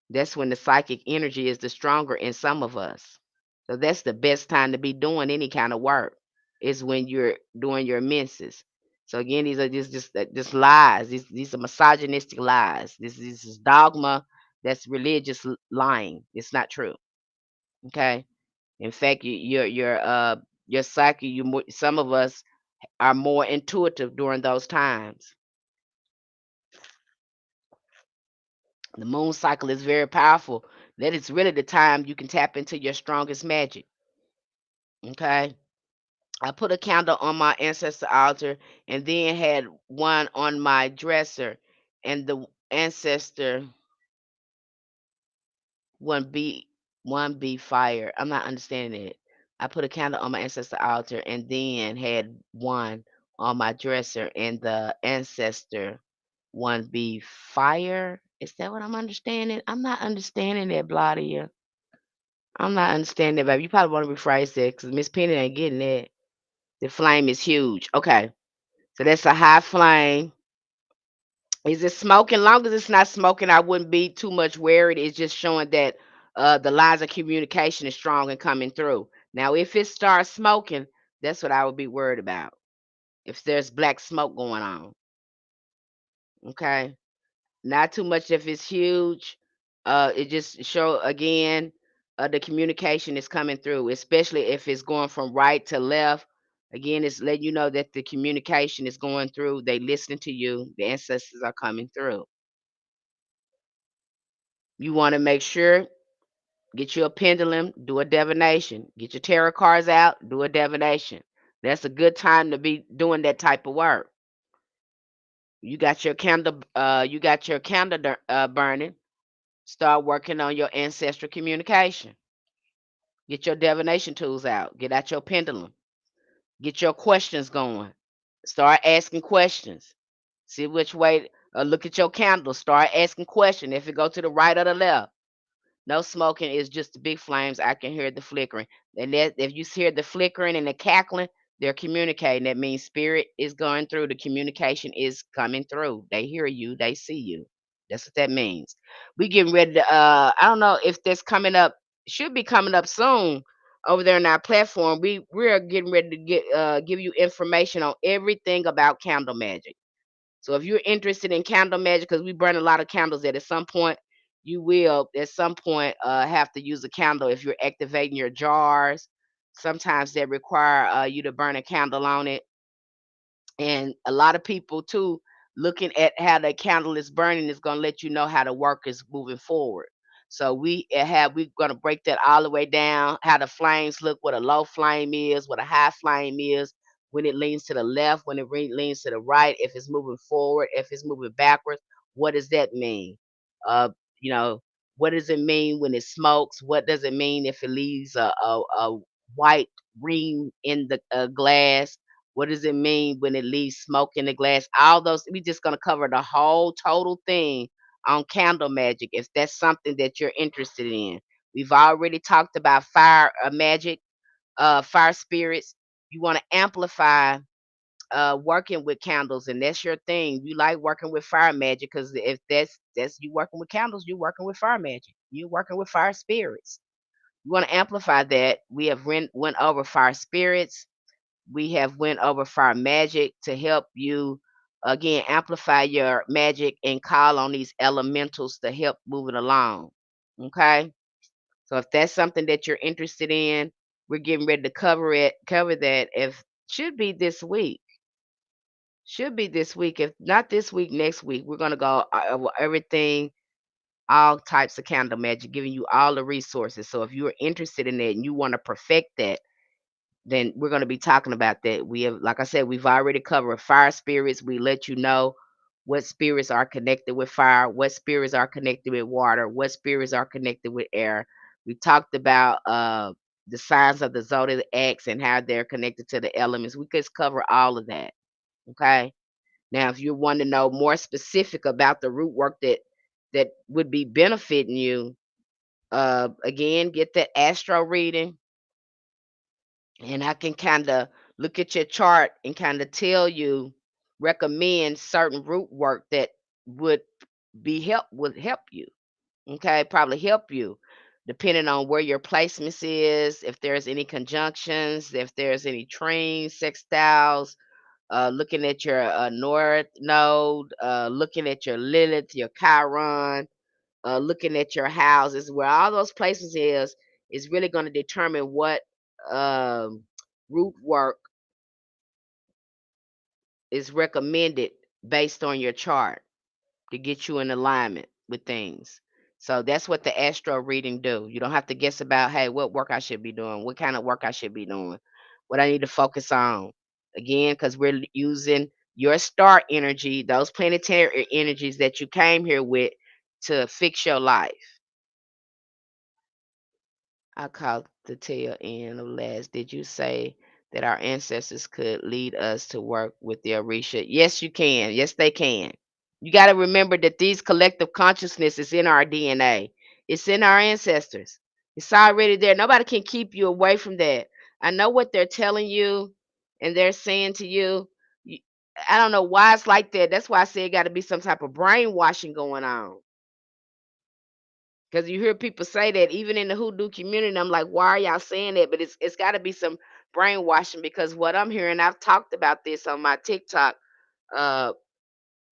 That's when the psychic energy is the stronger in some of us. So that's the best time to be doing any kind of work is when you're doing your menses. So again, these are just lies. These are misogynistic lies. This is dogma. That's religious lying. It's not true. Okay. In fact, your psyche. Some of us are more intuitive during those times. The moon cycle is very powerful. That is really the time you can tap into your strongest magic. Okay. I put a candle on my ancestor altar and then had one on my dresser, and the ancestor one be one be fire. I'm not understanding it. I put a candle on my ancestor altar and then had one on my dresser, and the ancestor one be fire. Is that what I'm understanding? I'm not understanding that, Bladia. I'm not understanding that, baby. You probably want to rephrase that because Miss Penny ain't getting that. The flame is huge. Okay. So that's a high flame. Is it smoking? Long as it's not smoking, I wouldn't be too much worried. It's just showing that the lines of communication is strong and coming through. Now, if it starts smoking, that's what I would be worried about. If there's black smoke going on, okay, not too much. If it's huge, it just show again the communication is coming through, especially if it's going from right to left. Again, it's letting you know that the communication is going through. They listening to you. The ancestors are coming through. You want to make sure, get you a pendulum, do a divination. Get your tarot cards out, do a divination. That's a good time to be doing that type of work. You got your candle burning. Start working on your ancestral communication. Get your divination tools out. Get out your pendulum. Get your questions going. Start asking questions. See which way. Look at your candle. Start asking questions. If it go to the right or the left. No smoking is just the big flames. I can hear the flickering. And that, if you hear the flickering and the cackling, they're communicating. That means spirit is going through. The communication is coming through. They hear you. They see you. That's what that means. We getting ready to. I don't know if that's coming up. Should be coming up soon. over there on our platform, we're getting ready to give you information on everything about candle magic. So if you're interested in candle magic, because we burn a lot of candles, that at some point you will at some point have to use a candle if you're activating your jars. Sometimes they require you to burn a candle on it, and a lot of people too, looking at how the candle is burning is going to let you know how the work is moving forward. So we're going to break that all the way down, how the flames look, what a low flame is, what a high flame is, when it leans to the left, when it leans to the right, if it's moving forward, if it's moving backwards, what does that mean? uh you know, what does it mean when it smokes? What does it mean if it leaves a white ring in the glass? What does it mean when it leaves smoke in the glass? All those, we just gonna cover the whole total thing on candle magic if that's something that you're interested in. We've already talked about fire magic, fire spirits. You want to amplify working with candles, and that's your thing. You like working with fire magic because if that's you working with candles, you're working with fire magic. You're working with fire spirits. You want to amplify that. We have went over fire spirits. We have went over fire magic to help you again amplify your magic and call on these elementals to help move it along. Okay, so if that's something that you're interested in, we're getting ready to cover that. If should be this week, should be this week. If not this week, next week, we're gonna go over everything, all types of candle magic, giving you all the resources. So if you're interested in that and you want to perfect that, then we're going to be talking about that. We have, like I said, we've already covered fire spirits. We let you know what spirits are connected with fire, what spirits are connected with water, what spirits are connected with air. We talked about the signs of the zodiacs and how they're connected to the elements. We could cover all of that. Okay. Now, if you want to know more specific about the root work that would be benefiting you, again, get that astro reading, and I can kind of look at your chart and kind of tell you, recommend certain root work that would would help you. Okay, probably help you depending on where your placements is, if there's any conjunctions, if there's any trines, sextiles, looking at your north node, looking at your Lilith, your Chiron, looking at your houses, where all those places is really going to determine what um, root work is recommended based on your chart to get you in alignment with things. So that's what the astro reading do. You don't have to guess about, hey, what work I should be doing, what kind of work I should be doing, what I need to focus on. Again, because we're using your star energy, those planetary energies that you came here with to fix your life. I caught the tail end of last. Did you say that our ancestors could lead us to work with the Orisha? Yes, you can. Yes, they can. You got to remember that these collective consciousness is in our DNA. It's in our ancestors. It's already there. Nobody can keep you away from that. I know what they're telling you and they're saying to you. You- I don't know why it's like that. That's why I say it got to be some type of brainwashing going on. Because you hear people say that even in the hoodoo community, I'm like, why are y'all saying that? But it's got to be some brainwashing because what I'm hearing, I've talked about this uh,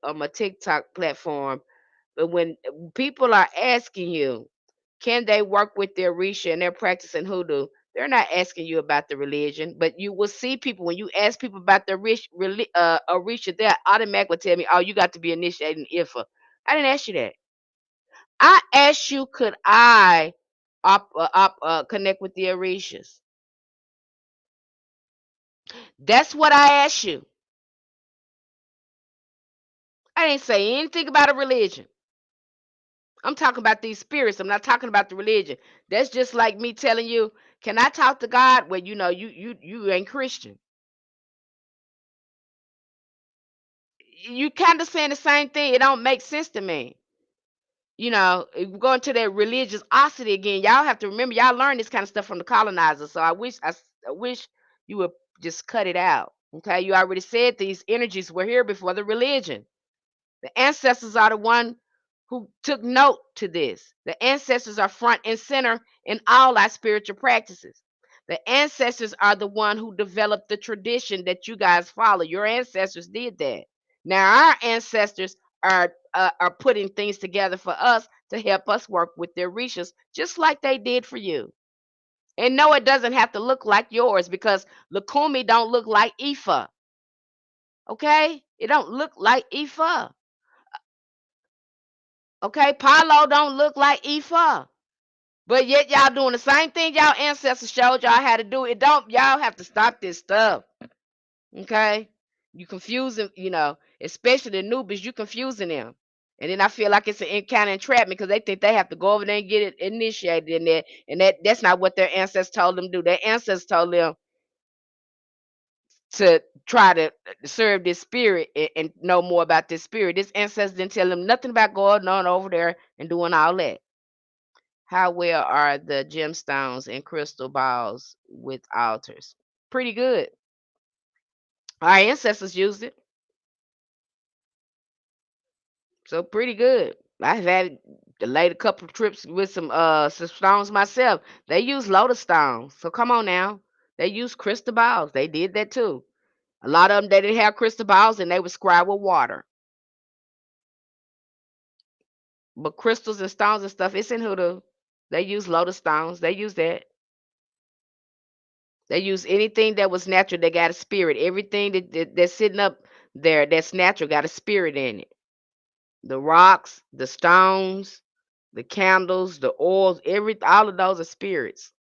on my TikTok platform. But when people are asking you, can they work with their Risha and they're practicing hoodoo? They're not asking you about the religion, but you will see people when you ask people about their Orisha, they automatically tell me, "Oh, you got to be initiating Ifa." I didn't ask you that. I asked you, could I connect with the Orishas? That's what I asked you. I didn't say anything about a religion. I'm talking about these spirits. I'm not talking about the religion. That's just like me telling you, can I talk to God? Well, you know, you ain't Christian. You kind of saying the same thing. It don't make sense to me. Going to that religiosity again. Y'all have to remember, y'all learned this kind of stuff from the colonizers. So I wish you would just cut it out. Okay, you already said these energies were here before the religion. The ancestors are the one who took note to this. The ancestors are front and center in all our spiritual practices. The ancestors are the one who developed the tradition that you guys follow. Your ancestors did that. Now our ancestors are putting things together for us to help us work with their Orishas, just like they did for you. And no, it doesn't have to look like yours because Lukumi don't look like Ifa. Okay? It don't look like Ifa. Okay? Palo don't look like Ifa. But yet y'all doing the same thing y'all ancestors showed y'all how to do. It don't y'all have to stop this stuff. Okay? You confusing, especially the newbies, you confusing them. And then I feel like it's an kind of entrapment because they think they have to go over there and get it initiated in there. And that's not what their ancestors told them to do. Their ancestors told them to try to serve this spirit and know more about this spirit. This ancestor didn't tell them nothing about going on over there and doing all that. How well are the gemstones and crystal balls with altars? Pretty good. Our ancestors used it, so pretty good. I've had laid a couple of trips with some stones myself. They use lotus stones, so come on now. They use crystal balls. They did that too. A lot of them they didn't have crystal balls and they would scry with water. But crystals and stones and stuff, it's in hoodoo. They use lotus stones. They use that. They use anything that was natural that got a spirit. Everything that's sitting up there that's natural got a spirit in it. The rocks, the stones, the candles, the oils, all of those are spirits.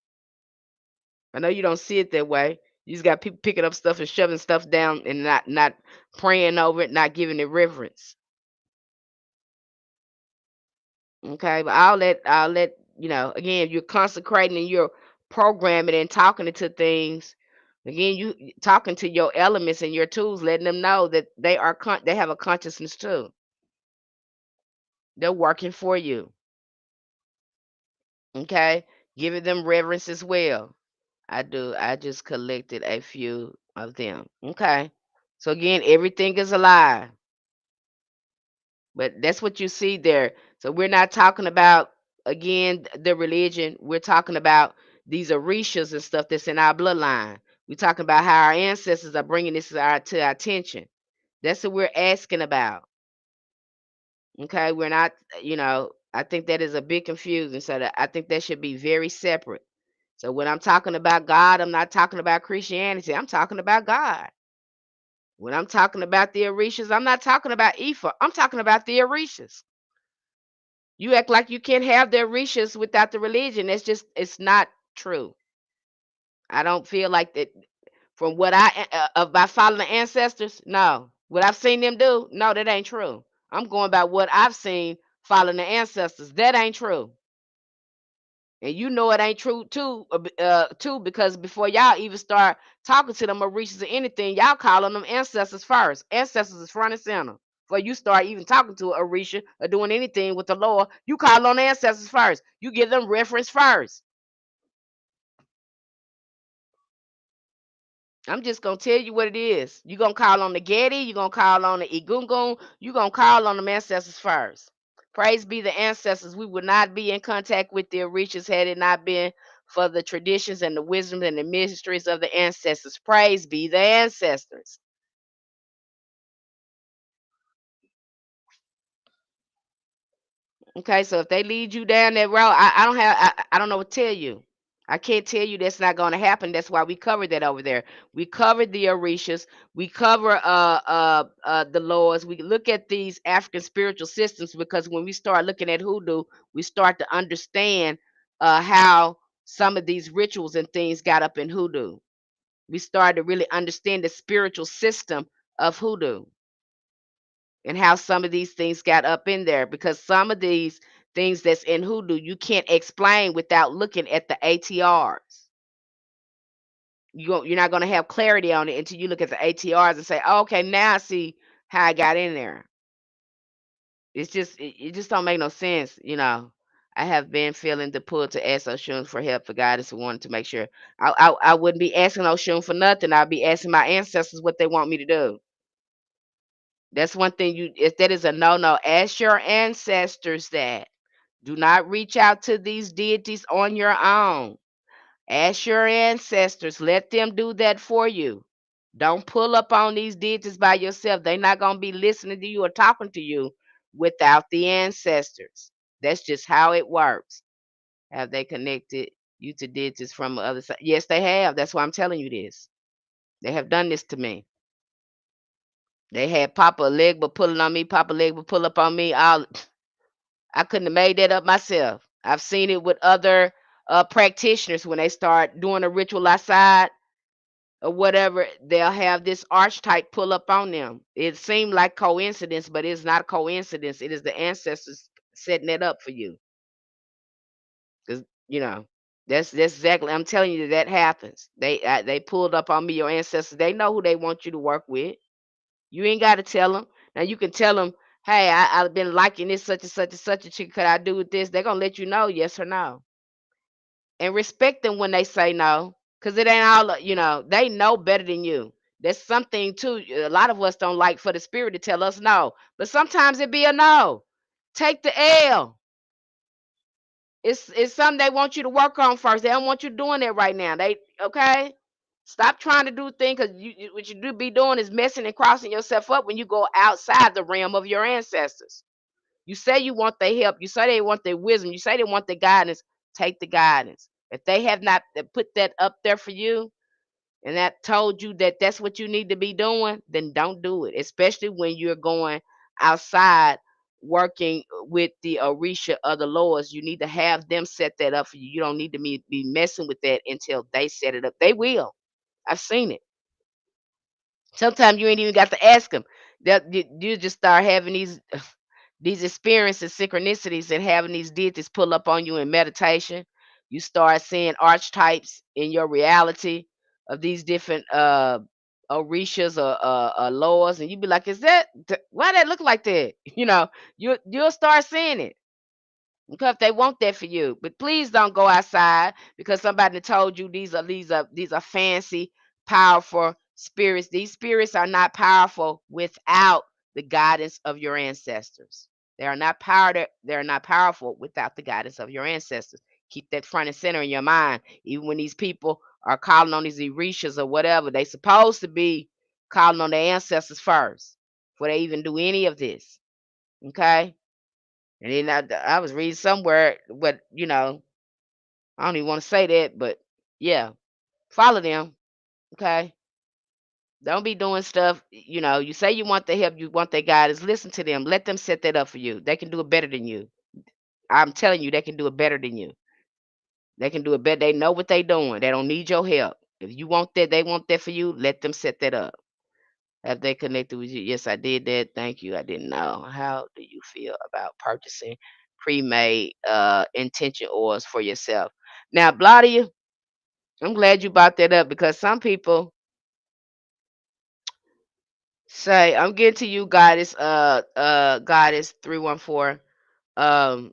I know you don't see it that way. You just got people picking up stuff and shoving stuff down and not praying over it, not giving it reverence. Okay, but I'll let again, you're consecrating and you're programming and talking to things. Again, you talking to your elements and your tools, letting them know that they have a consciousness too. They're working for you. Okay, giving them reverence as well. I do. I just collected a few of them. Okay, so again, everything is alive. But that's what you see there. So we're not talking about again the religion. We're talking about these orishas and stuff that's in our bloodline. We're talking about how our ancestors are bringing this to our attention. That's what we're asking about. Okay, we're not. I think that is a big confusion. So I think that should be very separate. So when I'm talking about God, I'm not talking about Christianity. I'm talking about God. When I'm talking about the orishas, I'm not talking about Ifa. I'm talking about the orishas. You act like you can't have their Orishas without the religion. It's not true. I don't feel like that from what by following the ancestors. No, what I've seen them do, no, that ain't true. I'm going by what I've seen following the ancestors. That ain't true. And you know it ain't true too, because before y'all even start talking to them Orishas or anything, y'all calling them ancestors first. Ancestors is front and center. Before you start even talking to a Orisha or doing anything with the Lord, you call on ancestors first. You give them reference first. I'm just gonna tell you what it is. You gonna call on the Getty, you gonna call on the Egungun, you gonna call on the ancestors first. Praise be the ancestors. We would not be in contact with the Orishas had it not been for the traditions and the wisdom and the mysteries of the ancestors. Praise be the ancestors. Okay, so if they lead you down that road, I don't know what to tell you. I can't tell you that's not going to happen. That's why we covered that over there. We covered the Orishas. We cover the Lords. We look at these African spiritual systems because when we start looking at hoodoo, we start to understand how some of these rituals and things got up in hoodoo. We started to really understand the spiritual system of hoodoo and how some of these things got up in there because some of these things that's in hoodoo you can't explain without looking at the ATRs. You're not going to have clarity on it until you look at the ATRs and say, oh, okay, now I see how I got in there. It just don't make no sense. I have been feeling the pull to ask Oshun for help for guidance and wanted to make sure I wouldn't be asking Oshun for nothing. I'd be asking my ancestors what they want me to do. That's one thing if that is a no-no, ask your ancestors that. Do not reach out to these deities on your own. Ask your ancestors. Let them do that for you. Don't pull up on these deities by yourself. They're not going to be listening to you or talking to you without the ancestors. That's just how it works. Have they connected you to deities from the other side? Yes, they have. That's why I'm telling you this. They have done this to me. They had Papa Legba pulling on me, Papa Legba pull up on me. I couldn't have made that up myself. I've seen it with other practitioners when they start doing a ritual outside or whatever. They'll have this archetype pull up on them. It seemed like coincidence, but it's not coincidence. It is the ancestors setting it up for you. Because that's exactly. I'm telling you that happens. They pulled up on me. Your ancestors. They know who they want you to work with. You ain't got to tell them. Now you can tell them, hey, I've been liking this such and such and such a chick. Could I do with this? They're gonna let you know, yes or no, and respect them when they say no, because it ain't all. They know better than you. There's something too. A lot of us don't like for the spirit to tell us no, but sometimes it be a no. Take the L. It's something they want you to work on first. They don't want you doing it right now. They okay. Stop trying to do things because what you do be doing is messing and crossing yourself up when you go outside the realm of your ancestors. You say you want their help. You say they want their wisdom. You say they want their guidance. Take the guidance. If they have not put that up there for you and that told you that that's what you need to be doing, then don't do it. Especially when you're going outside working with the Orisha or the lords. You need to have them set that up for you. You don't need to be messing with that until they set it up. They will. I've seen it. Sometimes you ain't even got to ask them. That you just start having these experiences, synchronicities, and having these deities pull up on you in meditation. You start seeing archetypes in your reality of these different orishas or lords, and you be like, "Is that why that look like that?" You'll start seeing it. Because they want that for you. But please don't go outside because somebody told you these are fancy, powerful spirits. These spirits are not powerful without the guidance of your ancestors. They're not powerful without the guidance of your ancestors. Keep that front and center in your mind. Even when these people are calling on these Orishas or whatever, they supposed to be calling on their ancestors first before they even do any of this. Okay? And then I was reading somewhere, but I don't even want to say that, but yeah, follow them, okay? Don't be doing stuff. You say you want their help, you want their guidance. Listen to them. Let them set that up for you. They can do it better than you. I'm telling you, they can do it better than you. They can do it better. They know what they're doing. They don't need your help. If you want that, they want that for you. Let them set that up. Have they connected with you? Yes, I did that. Thank you. I didn't know. How do you feel about purchasing pre-made intention oils for yourself? Now, Bladia, I'm glad you brought that up because some people say, I'm getting to you, Goddess 314. Um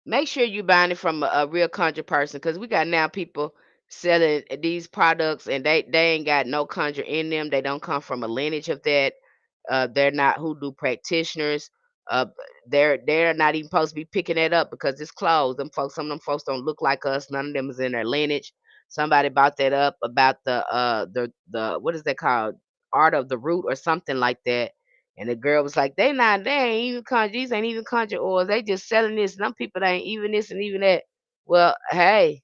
Make sure you buying it from a real conjure person because we got now people selling these products and they ain't got no conjure in them. They don't come from a lineage of that. They're not hoodoo practitioners. Uh, they're not even supposed to be picking it up because it's closed. Some of them folks don't look like us. None of them is in their lineage. Somebody brought that up about the what is that called? Art of the root or something like that. And the girl was like, they ain't even conjure, these ain't even conjure oils. They just selling this. Some people ain't even this and even that. Well, hey,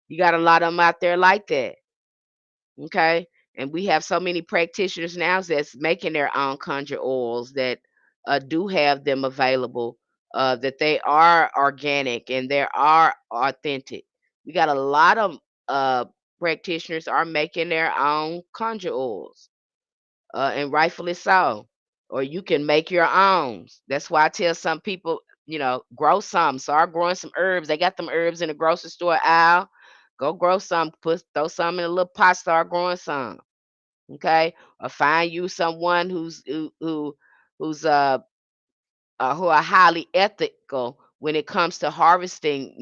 you got a lot of them out there like that. Okay. And we have so many practitioners now that's making their own conjure oils that do have them available, that they are organic and they are authentic. We got a lot of practitioners are making their own conjure oils, and rightfully so. Or you can make your own. That's why I tell some people, grow some. Start growing some herbs. They got them herbs in the grocery store aisle. Go grow some. Throw some in a little pot. Start growing some. Okay. Or find you someone who's who are highly ethical when it comes to harvesting.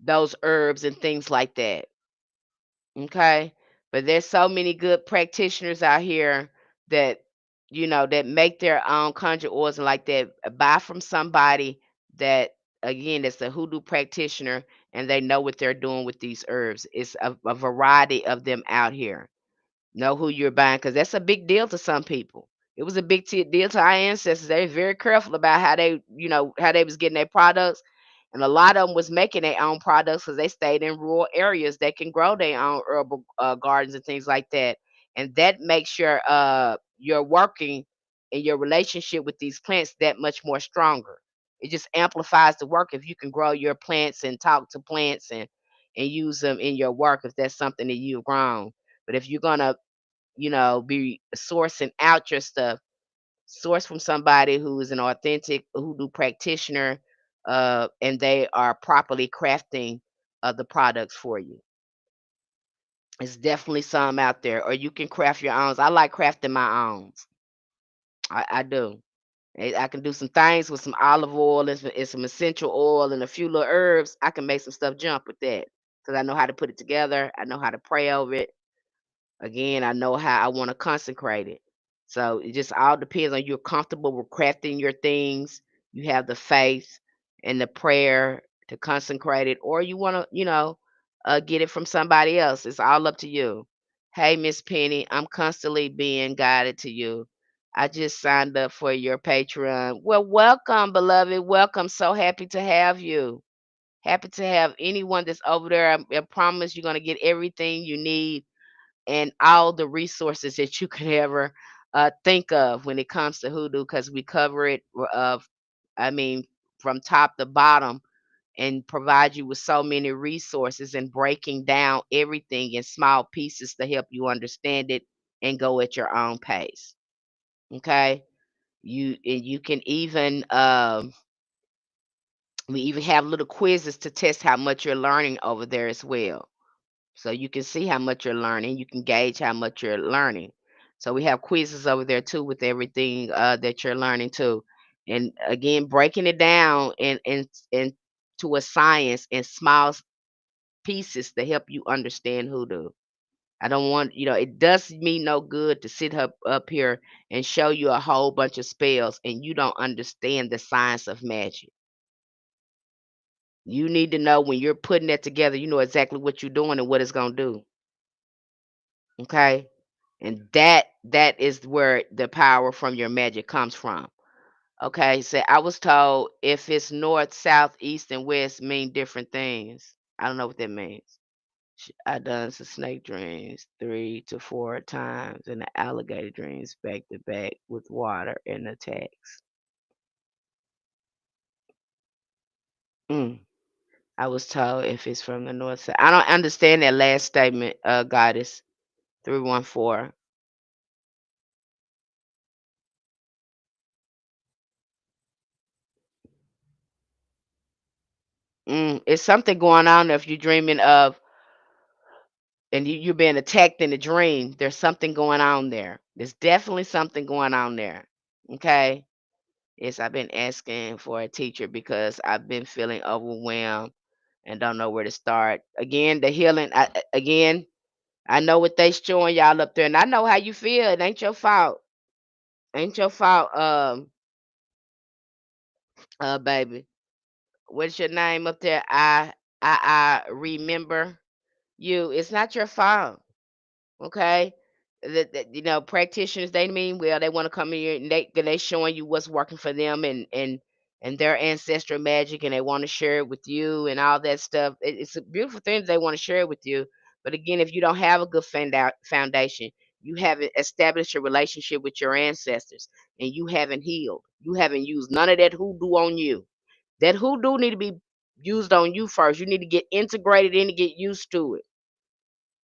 Those herbs and things like that. Okay. But there's so many good practitioners out here that, that make their own conjure oils and like that. Buy from somebody that again, it's a hoodoo practitioner, and they know what they're doing with these herbs. It's a variety of them out here. Know who you're buying, because that's a big deal to some people. It was a big deal to our ancestors. They were very careful about how they, how they was getting their products, and a lot of them was making their own products because they stayed in rural areas that can grow their own herbal gardens and things like that. And that makes your working and your relationship with these plants that much more stronger. It just amplifies the work if you can grow your plants and talk to plants and use them in your work if that's something that you've grown. But if you're gonna be sourcing out your stuff, source from somebody who is an authentic hoodoo practitioner, and they are properly crafting the products for you. It's definitely some out there, or you can craft your own. I like crafting my own. I do. I can do some things with some olive oil and some essential oil and a few little herbs. I can make some stuff jump with that because I know how to put it together. I know how to pray over it. Again, I know how I wanna consecrate it. So, it just all depends on you're comfortable with crafting your things, you have the faith and the prayer to consecrate it, or you wanna, get it from somebody else. It's all up to you. "Hey, Miss Penny, I'm constantly being guided to you. I just signed up for your Patreon." Well, welcome, beloved, welcome, so happy to have you. Happy to have anyone that's over there. I promise you're gonna get everything you need and all the resources that you could ever think of when it comes to hoodoo, because we cover it, I mean, from top to bottom, and provide you with so many resources and breaking down everything in small pieces to help you understand it and go at your own pace. Okay, you can even we even have little quizzes to test how much you're learning over there as well. So you can see how much you're learning. You can gauge how much you're learning. So we have quizzes over there too with everything that you're learning too. And again, breaking it down and to a science in small pieces to help you understand hoodoo. I don't want, it does me no good to sit up here and show you a whole bunch of spells and you don't understand the science of magic. You need to know when you're putting that together, you know exactly what you're doing and what it's going to do. Okay? And that is where the power from your magic comes from. Okay, so I was told if it's north, south, east, and west mean different things. I don't know what that means. I done some snake dreams 3 to 4 times, and the alligator dreams back to back with water and attacks. Mm. I was told if it's from the north side. I don't understand that last statement, goddess 314. It's something going on if you're dreaming of and you're being attacked in a dream. There's something going on there. There's definitely something going on there. Okay. Yes, I've been asking for a teacher because I've been feeling overwhelmed and don't know where to start. Again, the healing. Again, I know what they showing y'all up there, and I know how you feel. It ain't your fault. Ain't your fault, baby. What's your name up there? I remember you. It's not your fault. Okay? That practitioners, they mean well, they want to come in here and they showing you what's working for them and their ancestral magic, and they want to share it with you and all that stuff. It's a beautiful thing that they want to share it with you. But again, if you don't have a good foundation, you haven't established a relationship with your ancestors, and you haven't healed. You haven't used none of that hoodoo on you. That hoodoo need to be used on you first. You need to get integrated in and get used to it.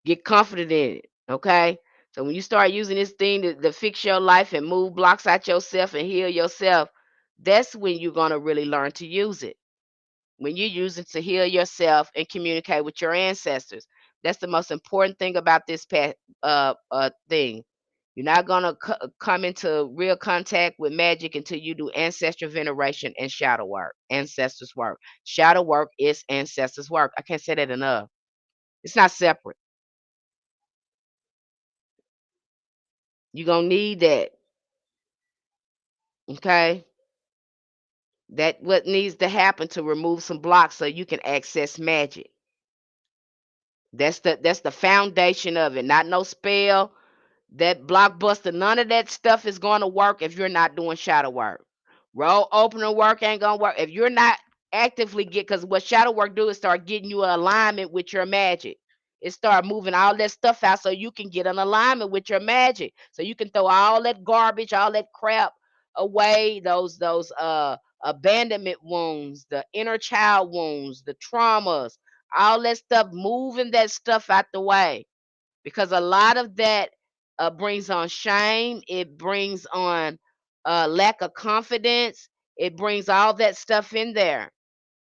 Get confident in it, okay? So when you start using this thing to fix your life and move blocks out yourself and heal yourself, that's when you're gonna really learn to use it. When you use it to heal yourself and communicate with your ancestors, that's the most important thing about this thing. You're not gonna come into real contact with magic until you do ancestral veneration and shadow work, ancestors work. Shadow work is ancestors work. I can't say that enough. It's not separate. You're gonna need that. Okay. That what needs to happen to remove some blocks so you can access magic. That's the foundation of it. Not no spell, that blockbuster, none of that stuff is going to work if you're not doing shadow work. Roll opener work ain't gonna work if you're not actively get, because what shadow work do is start getting you an alignment with your magic. It start moving all that stuff out so you can get an alignment with your magic. So you can throw all that garbage, all that crap away, those abandonment wounds, the inner child wounds, the traumas, all that stuff, moving that stuff out the way, because a lot of that brings on shame. It brings on lack of confidence. It brings all that stuff in there.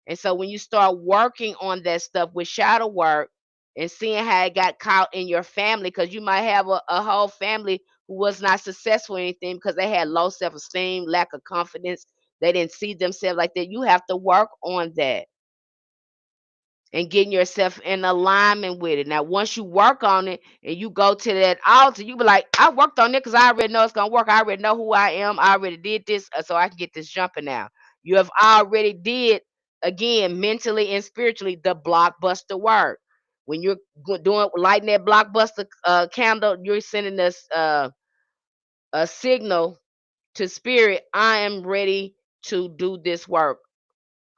And so when you start working on that stuff with shadow work and seeing how it got caught in your family, because you might have a whole family who was not successful in anything because they had low self-esteem, lack of confidence. They didn't see themselves like that. You have to work on that and getting yourself in alignment with it. Now, once you work on it and you go to that altar, you be like, I worked on it because I already know it's gonna work. I already know who I am. I already did this, so I can get this jumping now. You have already did, again, mentally and spiritually, the blockbuster work. When you're doing lighting that blockbuster candle, you're sending us a signal to spirit. I am ready to do this work.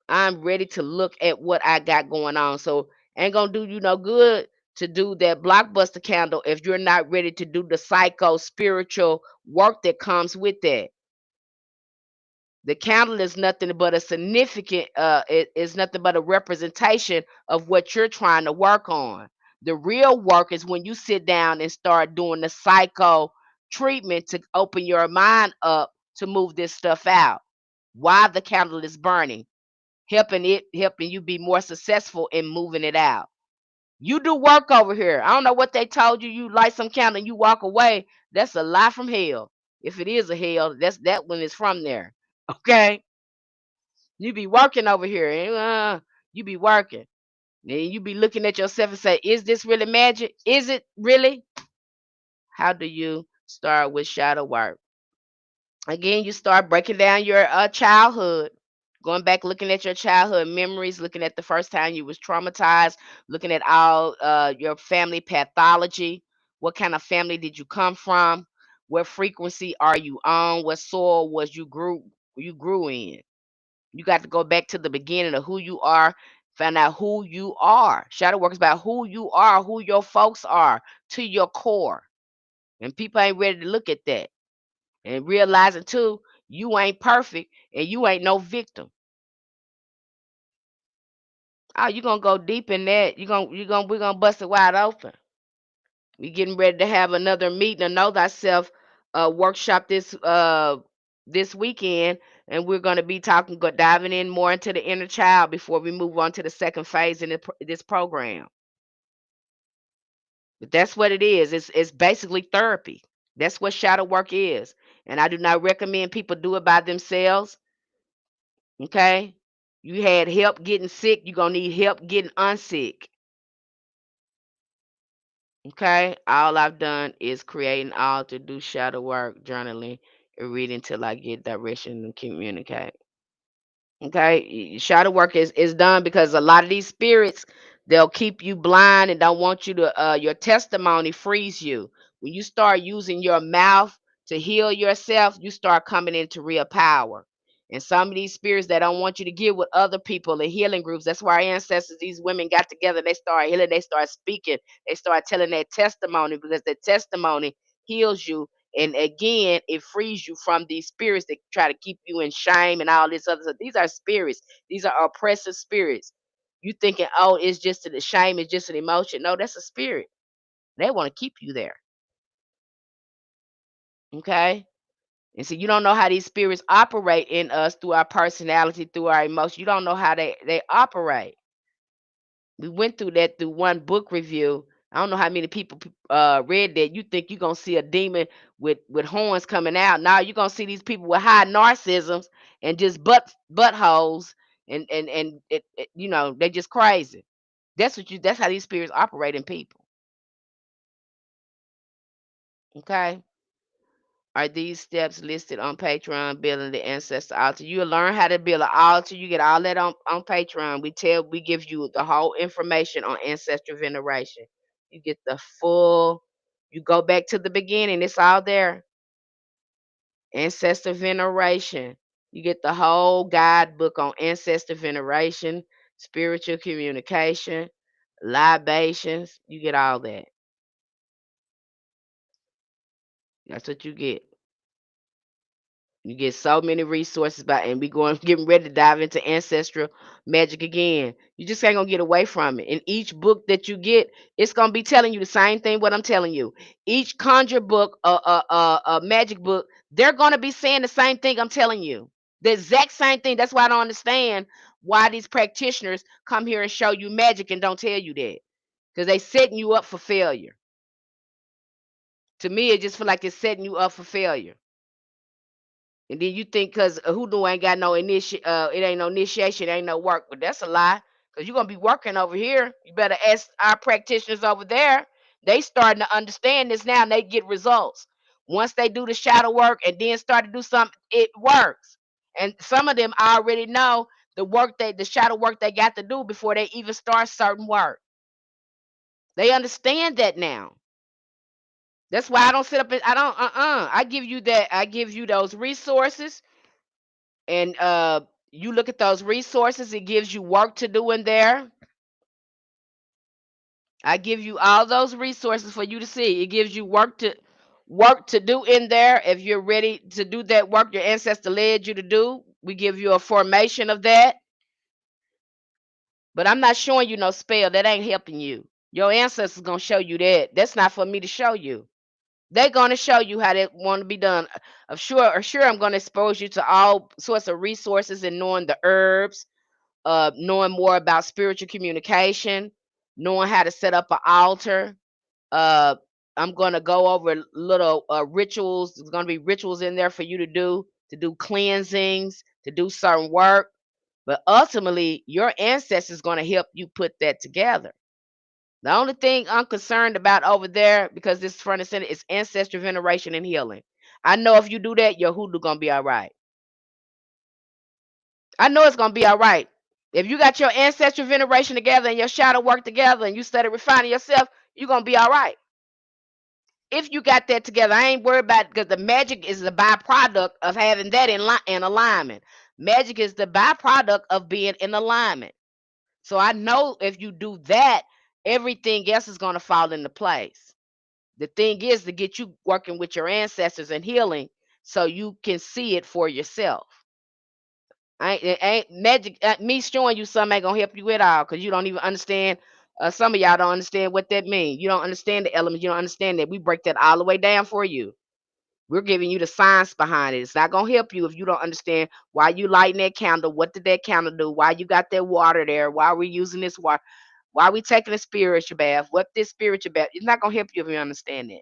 I'm ready to look at what I got going on. So ain't gonna do you no good to do that blockbuster candle if you're not ready to do the psycho spiritual work that comes with that. The candle is nothing but a significant it is nothing but a representation of what you're trying to work on. The real work is when you sit down and start doing the psycho treatment to open your mind up to move this stuff out while the candle is burning, helping you be more successful in moving it out. You do work over here. I don't know what they told you. You light some candle and you walk away. That's a lie from hell. If it is a hell, that's that one is from there. Okay, you be working over here, and you be working. Then you be looking at yourself and say, "Is this really magic? Is it really?" How do you start with shadow work? Again, you start breaking down your childhood, going back, looking at your childhood memories, looking at the first time you was traumatized, looking at all your family pathology. What kind of family did you come from? What frequency are you on? What soil was you grew in? You got to go back to the beginning of who you are, find out who you are. Shadow work is about who you are, who your folks are, to your core. And people ain't ready to look at that and realizing too, you ain't perfect and you ain't no victim. Oh, you gonna go deep in that. We're gonna bust it wide open. We getting ready to have another meeting, a know thyself workshop this weekend, and we're gonna be diving in more into the inner child before we move on to the second phase in this program. But that's what it is. It's basically therapy. That's what shadow work is, and I do not recommend people do it by themselves. Okay? You had help getting sick, you're gonna need help getting unsick. Okay? All I've done is create an altar, do shadow work, journaling, and reading till I get direction and communicate. Okay, shadow work is done because a lot of these spirits, they'll keep you blind and don't want you to your testimony frees you. When you start using your mouth to heal yourself, you start coming into real power. And some of these spirits that don't want you to get with other people in healing groups, that's why our ancestors, these women got together, they start healing, they start speaking, they start telling their testimony, because their testimony heals you. And again, it frees you from these spirits that try to keep you in shame and all this other stuff. These are spirits. These are oppressive spirits. You thinking, oh, it's just the shame, it's just an emotion. No, that's a spirit. They want to keep you there. Okay. And so you don't know how these spirits operate in us through our personality, through our emotion. You don't know how they operate. We went through that through one book review. I don't know how many people read that. You think you're gonna see a demon with horns coming out. Now you're gonna see these people with high narcissisms and just buttholes, and they're just crazy. That's how these spirits operate in people. Okay. Are these steps listed on Patreon? Building the ancestor altar. You'll learn how to build an altar. You get all that on Patreon. We give you the whole information on ancestral veneration. You get the full. You go back to the beginning. It's all there. Ancestor veneration. You get the whole guidebook on ancestor veneration, spiritual communication, libations. You get all that. That's what you get. You get so many resources by, and we going getting ready to dive into ancestral magic again. You just ain't gonna get away from it. And each book that you get, it's gonna be telling you the same thing. What I'm telling you, each conjure book, magic book, they're gonna be saying the same thing I'm telling you. The exact same thing. That's why I don't understand why these practitioners come here and show you magic and don't tell you that, because they setting you up for failure. To me, it just feel like it's setting you up for failure. And then you think because hoodoo ain't got no it ain't no initiation, ain't no work. But that's a lie. Because you're gonna be working over here. You better ask our practitioners over there. They starting to understand this now and they get results. Once they do the shadow work and then start to do something, it works. And some of them already know the shadow work they got to do before they even start certain work. They understand that now. That's why I don't sit up and I don't I give you that. I give you those resources. And you look at those resources, it gives you work to do in there. I give you all those resources for you to see. It gives you work to do in there. If you're ready to do that work your ancestor led you to do, we give you a formation of that. But I'm not showing you no spell. That ain't helping you. Your ancestors gonna show you that. That's not for me to show you. They're gonna show you how that want to be done. Sure, I'm gonna expose you to all sorts of resources and knowing the herbs, knowing more about spiritual communication, knowing how to set up an altar. Uh, I'm going to go over little rituals. There's going to be rituals in there for you to do cleansings, to do certain work. But ultimately, your ancestors going to help you put that together. The only thing I'm concerned about over there, because this is front and center, is ancestral veneration and healing. I know if you do that, your hoodoo gonna be all right. I know it's gonna be all right. If you got your ancestral veneration together and your shadow work together and you study refining yourself, you're gonna be all right. If you got that together, I ain't worried about, because the magic is the byproduct of having that in alignment. Magic is the byproduct of being in alignment. So I know if you do that, everything else is gonna fall into place. The thing is to get you working with your ancestors and healing so you can see it for yourself. Ain't magic. Me showing you something ain't gonna help you at all because you don't even understand. Some of y'all don't understand what that means. You don't understand the elements. You don't understand that we break that all the way down for you. We're giving you the science behind it. It's not gonna help you if you don't understand why you lighting that candle. What did that candle do? Why you got that water there? Why are we using this water? Why are we taking a spiritual bath? What this spiritual bath? It's not gonna help you if you understand that.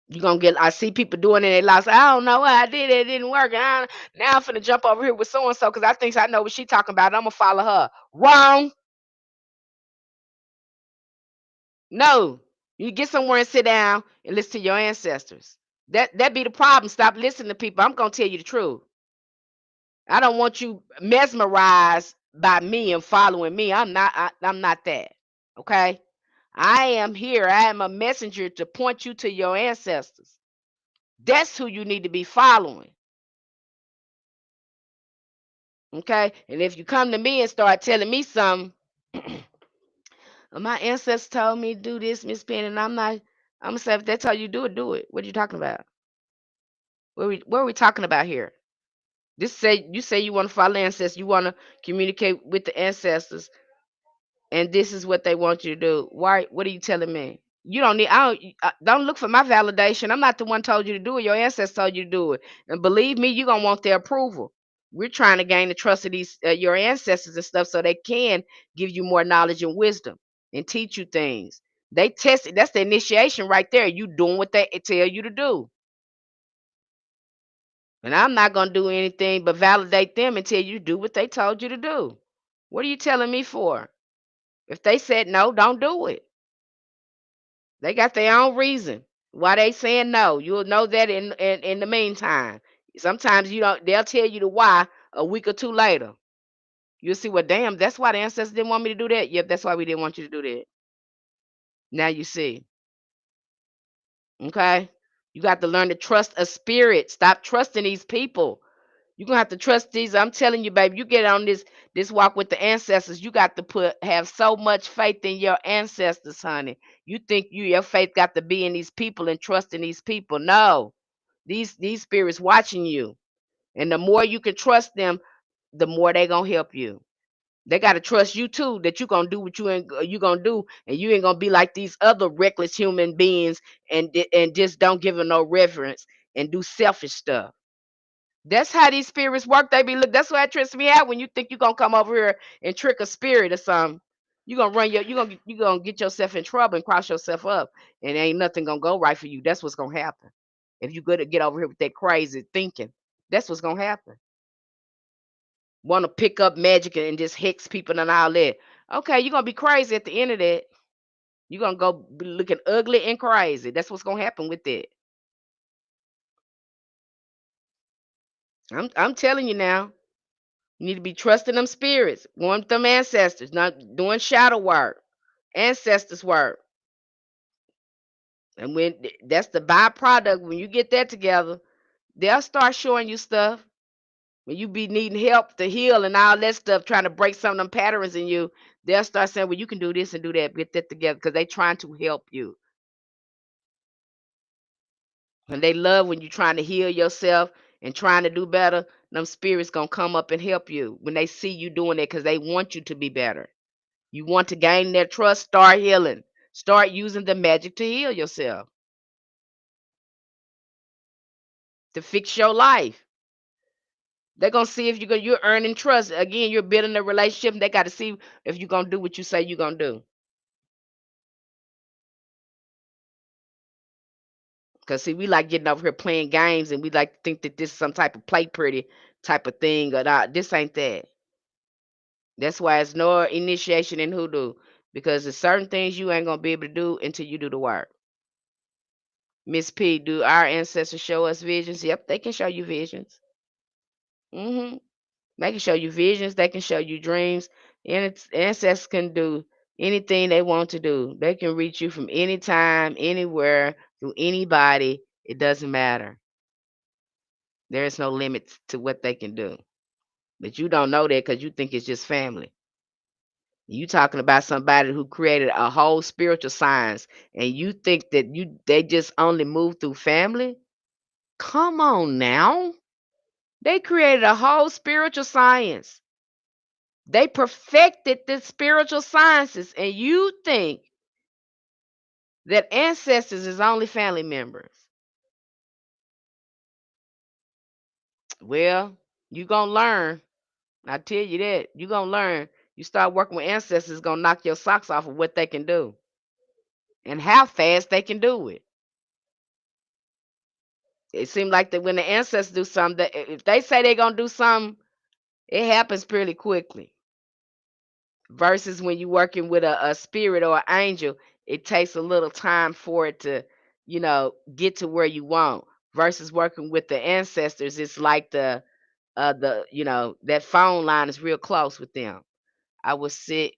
You gonna get. I see people doing it. They lost. I don't know what I did. It didn't work. Now I'm finna jump over here with so and so because I think I know what she talking about. I'm gonna follow her. Wrong. No. You get somewhere and sit down and listen to your ancestors. That be the problem. Stop listening to people. I'm gonna tell you the truth. I don't want you mesmerized by me and following me. I'm not that. Okay. I am here. I am a messenger to point you to your ancestors. That's who you need to be following. Okay. And if you come to me and start telling me something, my ancestors told me to do this, Miss Penn, and I'm gonna say if that's how you do it, do it. What are you talking about? What are we talking about here? This say you say you want to follow ancestors, you want to communicate with the ancestors, and this is what they want you to do. Why? What are you telling me? You don't need. Don't look for my validation. I'm not the one told you to do it. Your ancestors told you to do it, and believe me, you're gonna want their approval. We're trying to gain the trust of these your ancestors and stuff, so they can give you more knowledge and wisdom and teach you things. They test it. That's the initiation right there. You doing what they tell you to do, and I'm not gonna do anything but validate them until you do what they told you to do. What are you telling me for? If they said no, don't do it. They got their own reason. Why they saying no? You'll know that in the meantime. Sometimes you don't. They'll tell you the why a week or two later. You'll see. Well, damn, that's why the ancestors didn't want me to do that. Yep, that's why we didn't want you to do that. Now you see. Okay, you got to learn to trust a spirit. Stop trusting these people. You're gonna have to trust these. I'm telling you, baby, you get on this walk with the ancestors, you got to have so much faith in your ancestors, honey. You think your faith got to be in these people and trust in these people. No. These spirits watching you. And the more you can trust them, the more they gonna help you. They gotta trust you too, that you gonna do what you gonna do, and you ain't gonna be like these other reckless human beings and just don't give them no reverence and do selfish stuff. That's how these spirits work. They be look. That's why it trips me out when you think you gonna come over here and trick a spirit or something. You gonna run your you gonna get yourself in trouble and cross yourself up, and ain't nothing gonna go right for you. That's what's gonna happen if you go to get over here with that crazy thinking. That's what's gonna happen. Want to pick up magic and just hex people and all that. Okay, you're gonna be crazy at the end of that. You're gonna go be looking ugly and crazy. That's what's gonna happen with that. I'm telling you now. You need to be trusting them spirits, going with them ancestors, not doing shadow work, ancestors work. And when that's the byproduct, when you get that together, they'll start showing you stuff. When you be needing help to heal and all that stuff, trying to break some of them patterns in you, they'll start saying, well, you can do this and do that, get that together, because they trying to help you. And they love when you're trying to heal yourself and trying to do better. Them spirits gonna come up and help you when they see you doing it because they want you to be better. You want to gain their trust, start healing. Start using the magic to heal yourself, to fix your life. They're gonna see if you're earning trust. Again, you're building a relationship, and they gotta see if you're gonna do what you say you're gonna do. Cause see, we like getting over here playing games and we like to think that this is some type of play pretty type of thing or not. This ain't that. That's why it's no initiation in hoodoo. Because there's certain things you ain't gonna be able to do until you do the work. Miss P, do our ancestors show us visions? Yep, they can show you visions. Hmm. They can show you visions, they can show you dreams, and its ancestors can do anything they want to do. They can reach you from any time, anywhere, through anybody. It doesn't matter. There is no limits to what they can do. But you don't know that because you think it's just family. You talking about somebody who created a whole spiritual science, and you think that they just only move through family? Come on now. They created a whole spiritual science. They perfected the spiritual sciences, and you think that ancestors is only family members. Well, you gonna learn. I tell you that. You gonna learn. You start working with ancestors, it's gonna knock your socks off of what they can do and how fast they can do it. It seems like that when the ancestors do something, if they say they're gonna do something, it happens pretty quickly. Versus when you're working with a spirit or an angel, it takes a little time for it to, get to where you want. Versus working with the ancestors, it's like that phone line is real close with them. I was sick.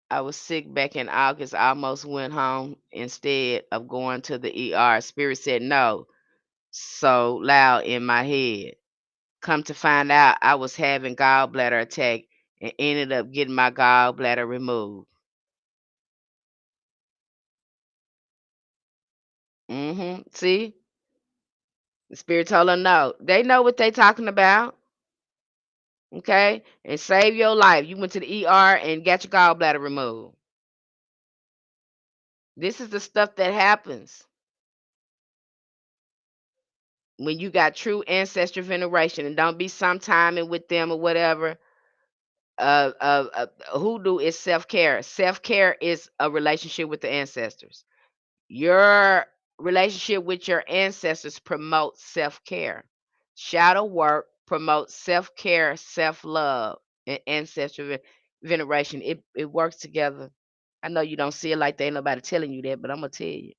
I was sick back in August. I almost went home instead of going to the ER. Spirit said no, so loud in my head. Come to find out, I was having gallbladder attack and ended up getting my gallbladder removed. See, the spirit told her no. They know what they talking about. Okay, and save your life. You went to the ER and got your gallbladder removed. This is the stuff that happens when you got true ancestral veneration, and don't be sometiming with them or whatever. Hoodoo is self care. Self care is a relationship with the ancestors. Your relationship with your ancestors promotes self care. Shadow work promotes self care, self love, and ancestral veneration. It works together. I know you don't see it like that. Ain't nobody telling you that, but I'm gonna tell you.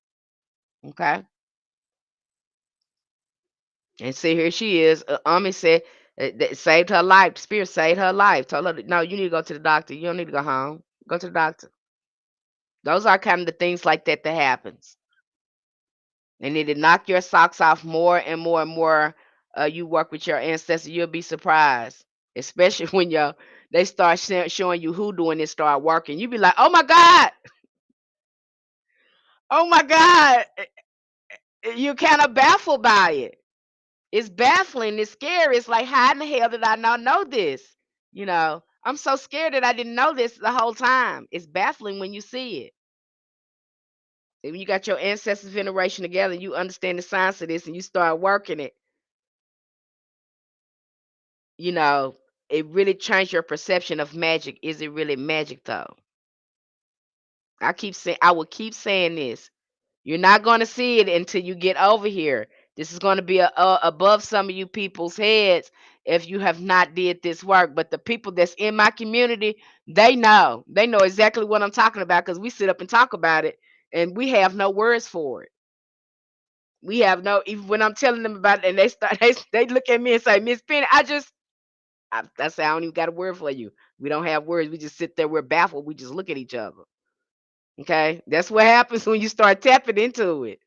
Okay. And see, here she is. Ami said that saved her life. Spirit saved her life. Told her, no, you need to go to the doctor. You don't need to go home. Go to the doctor. Those are kind of the things like that that happens. And it'll knock your socks off more and more and more. You work with your ancestors, you'll be surprised. Especially when they start showing you who doing this start working. You be like, oh my God, oh my God. You're kind of baffled by it. It's baffling. It's scary. It's like, how in the hell did I not know this? I'm so scared that I didn't know this the whole time. It's baffling when you see it. And when you got your ancestors veneration together, you understand the science of this and you start working it, you know, it really changed your perception of magic. Is it really magic though? I will keep saying this. You're not going to see it until you get over here. This is going to be above some of you people's heads if you have not did this work. But the people that's in my community, they know. They know exactly what I'm talking about because we sit up and talk about it, and we have no words for it. We have no. Even when I'm telling them about it, and they look at me and say, "Miss Penny, I say I don't even got a word for you. We don't have words. We just sit there. We're baffled. We just look at each other. Okay, that's what happens when you start tapping into it.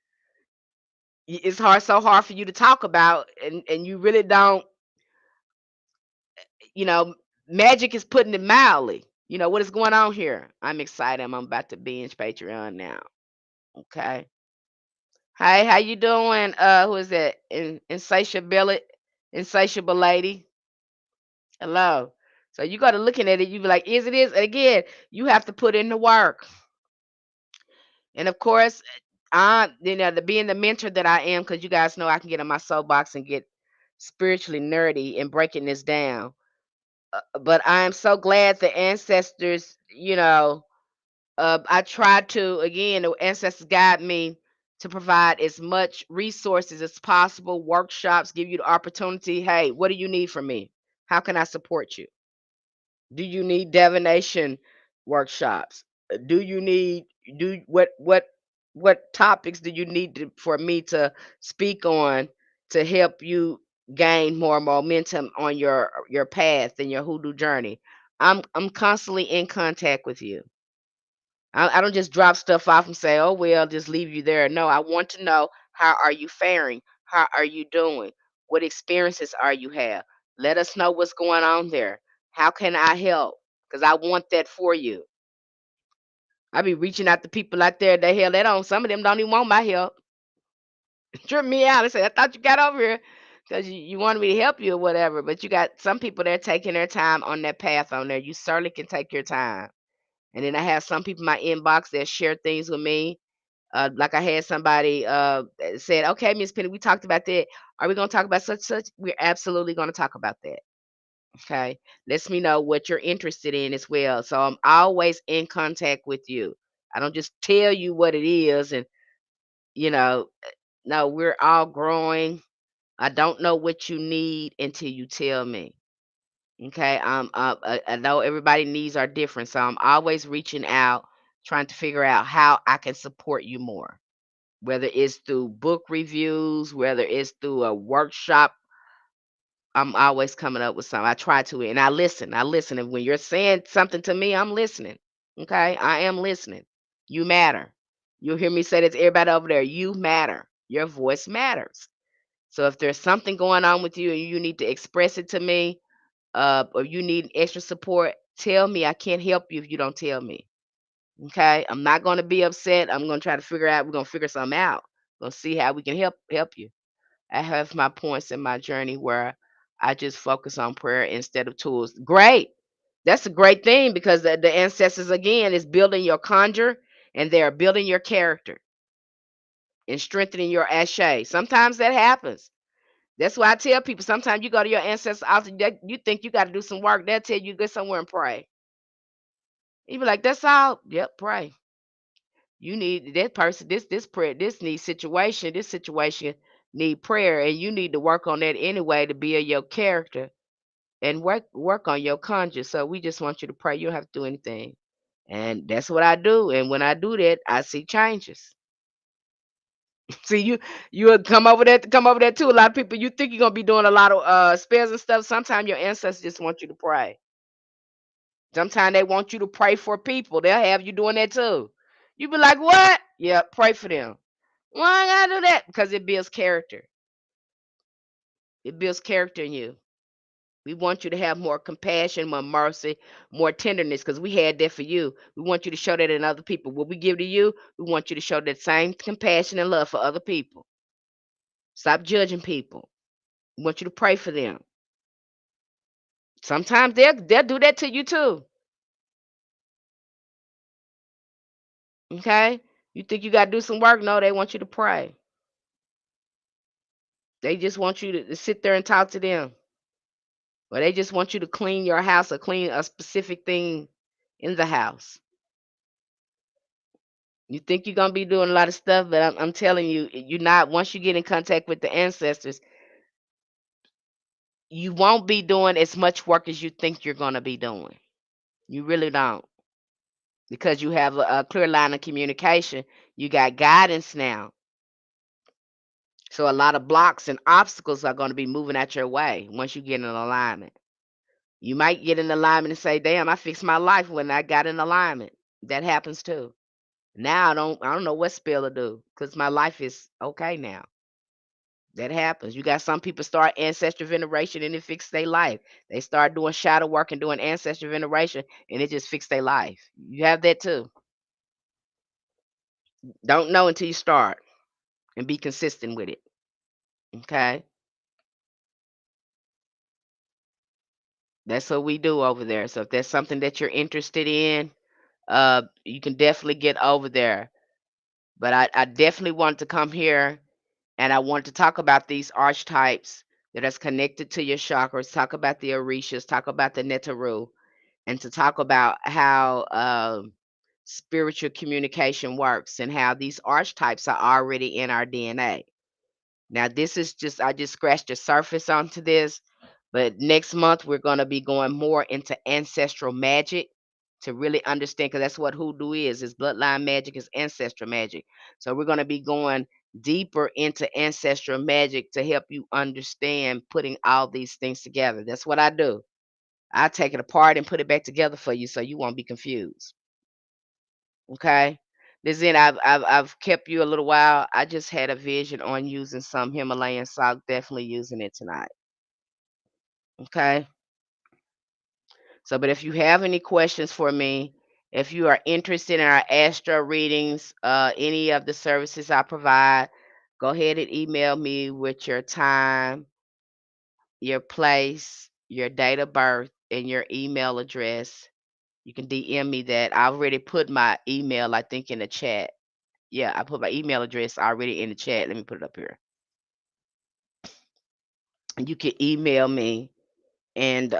It's so hard for you to talk about, and you really don't. You know, magic is putting it mildly. What is going on here? I'm excited. I'm about to binge Patreon now. Okay. Hi, how you doing? Who is that? Insatiable lady. Hello. So you got to looking at it. You be like, is it is? And again, you have to put in the work. And of course, being the mentor that I am, because you guys know I can get on my soapbox and get spiritually nerdy and breaking this down. But I am so glad the ancestors, I try to, again, the ancestors guide me to provide as much resources as possible, workshops, give you the opportunity. Hey, what do you need from me? How can I support you? Do you need divination workshops? Do you need do what topics do you need for me to speak on to help you gain more momentum on your path and your hoodoo journey? I'm constantly in contact with you. I don't just drop stuff off and say, "Oh well, just leave you there." No, I want to know, how are you faring? How are you doing? What experiences are you have? Let us know what's going on there. How can I help? Because I want that for you. I be reaching out to people out there. The hell, they don't. Some of them don't even want my help. Trip me out and say, "I thought you got over here because you wanted me to help you or whatever." But you got some people that are taking their time on that path on there. You certainly can take your time. And then I have some people in my inbox that share things with me. Like I had somebody that said, "Okay, Miss Penny, we talked about that. Are we going to talk about such such?" We're absolutely going to talk about that. Okay, lets me know what you're interested in as well. So I'm always in contact with you. I don't just tell you what it is, and you know, no, we're all growing. I don't know what you need until you tell me. Okay, I know everybody needs are different, so I'm always reaching out, trying to figure out how I can support you more. Whether it's through book reviews, whether it's through a workshop, I'm always coming up with something. I try to, and I listen. I listen. And when you're saying something to me, I'm listening. Okay, I am listening. You matter. You'll hear me say this to everybody over there. You matter. Your voice matters. So if there's something going on with you and you need to express it to me, or you need extra support, tell me. I can't help you if you don't tell me. Okay, I'm not going to be upset. I'm going to try to figure out. We're going to figure something out. We're going to see how we can help you. I have my points in my journey where I just focus on prayer instead of tools. Great. That's a great thing because the ancestors again is building your conjure and they're building your character and strengthening your ashe. Sometimes that happens. That's why I tell people sometimes you go to your ancestors altar, you think you got to do some work. They'll tell you go somewhere and pray. You be like, that's all. Yep, pray. You need that person, this prayer, this situation need prayer, and you need to work on that anyway to build your character and work on your conscience. So we just want you to pray. You don't have to do anything. And that's what I do. And when I do that, I see changes. See, you would come over there too. A lot of people, you think you're gonna be doing a lot of spells and stuff. Sometimes your ancestors just want you to pray. Sometimes they want you to pray for people. They'll have you doing that too. You be like, what? Yeah, pray for them. Why I gotta do that? Because it builds character. It builds character in you. We want you to have more compassion, more mercy, more tenderness, because we had that for you. We want you to show that in other people. What we give to you, we want you to show that same compassion and love for other people. Stop judging people. We want you to pray for them. Sometimes they'll do that to you too. Okay? You think you gotta do some work? No, they want you to pray. They just want you to sit there and talk to them. Or they just want you to clean your house or clean a specific thing in the house. You think you're gonna be doing a lot of stuff, but I'm telling you, you're not. Once you get in contact with the ancestors, you won't be doing as much work as you think you're gonna be doing. You really don't, because you have a clear line of communication. You got guidance now, so a lot of blocks and obstacles are gonna be moving out your way once you get in alignment. You might get in alignment and say, "Damn, I fixed my life when I got in alignment." That happens too. Now I don't know what spell to do because my life is okay now. That happens. You got some people start ancestral veneration and it fixed their life. They start doing shadow work and doing ancestral veneration and it just fixed their life. You have that too. Don't know until you start and be consistent with it. Okay? That's what we do over there. So if there's something that you're interested in, you can definitely get over there. But I definitely want to come here and I want to talk about these archetypes that is connected to your chakras, talk about the Orishas, talk about the Neteru, and to talk about how spiritual communication works and how these archetypes are already in our DNA. Now, this is just, I just scratched the surface onto this, but next month we're going to be going more into ancestral magic to really understand, because that's what hoodoo is bloodline magic, is ancestral magic. So we're going to be going deeper into ancestral magic to help you understand putting all these things together. That's what I do. I take it apart and put it back together for you so you won't be confused. Okay. This in I've kept you a little while. I just had a vision on using some Himalayan salt, definitely using it tonight. Okay. So but if you have any questions for me, if you are interested in our astro readings, any of the services I provide, go ahead and email me with your time, your place, your date of birth, and your email address. You can DM me that. I already put my email, I think, in the chat. Yeah, I put my email address already in the chat. Let me put it up here. And you can email me and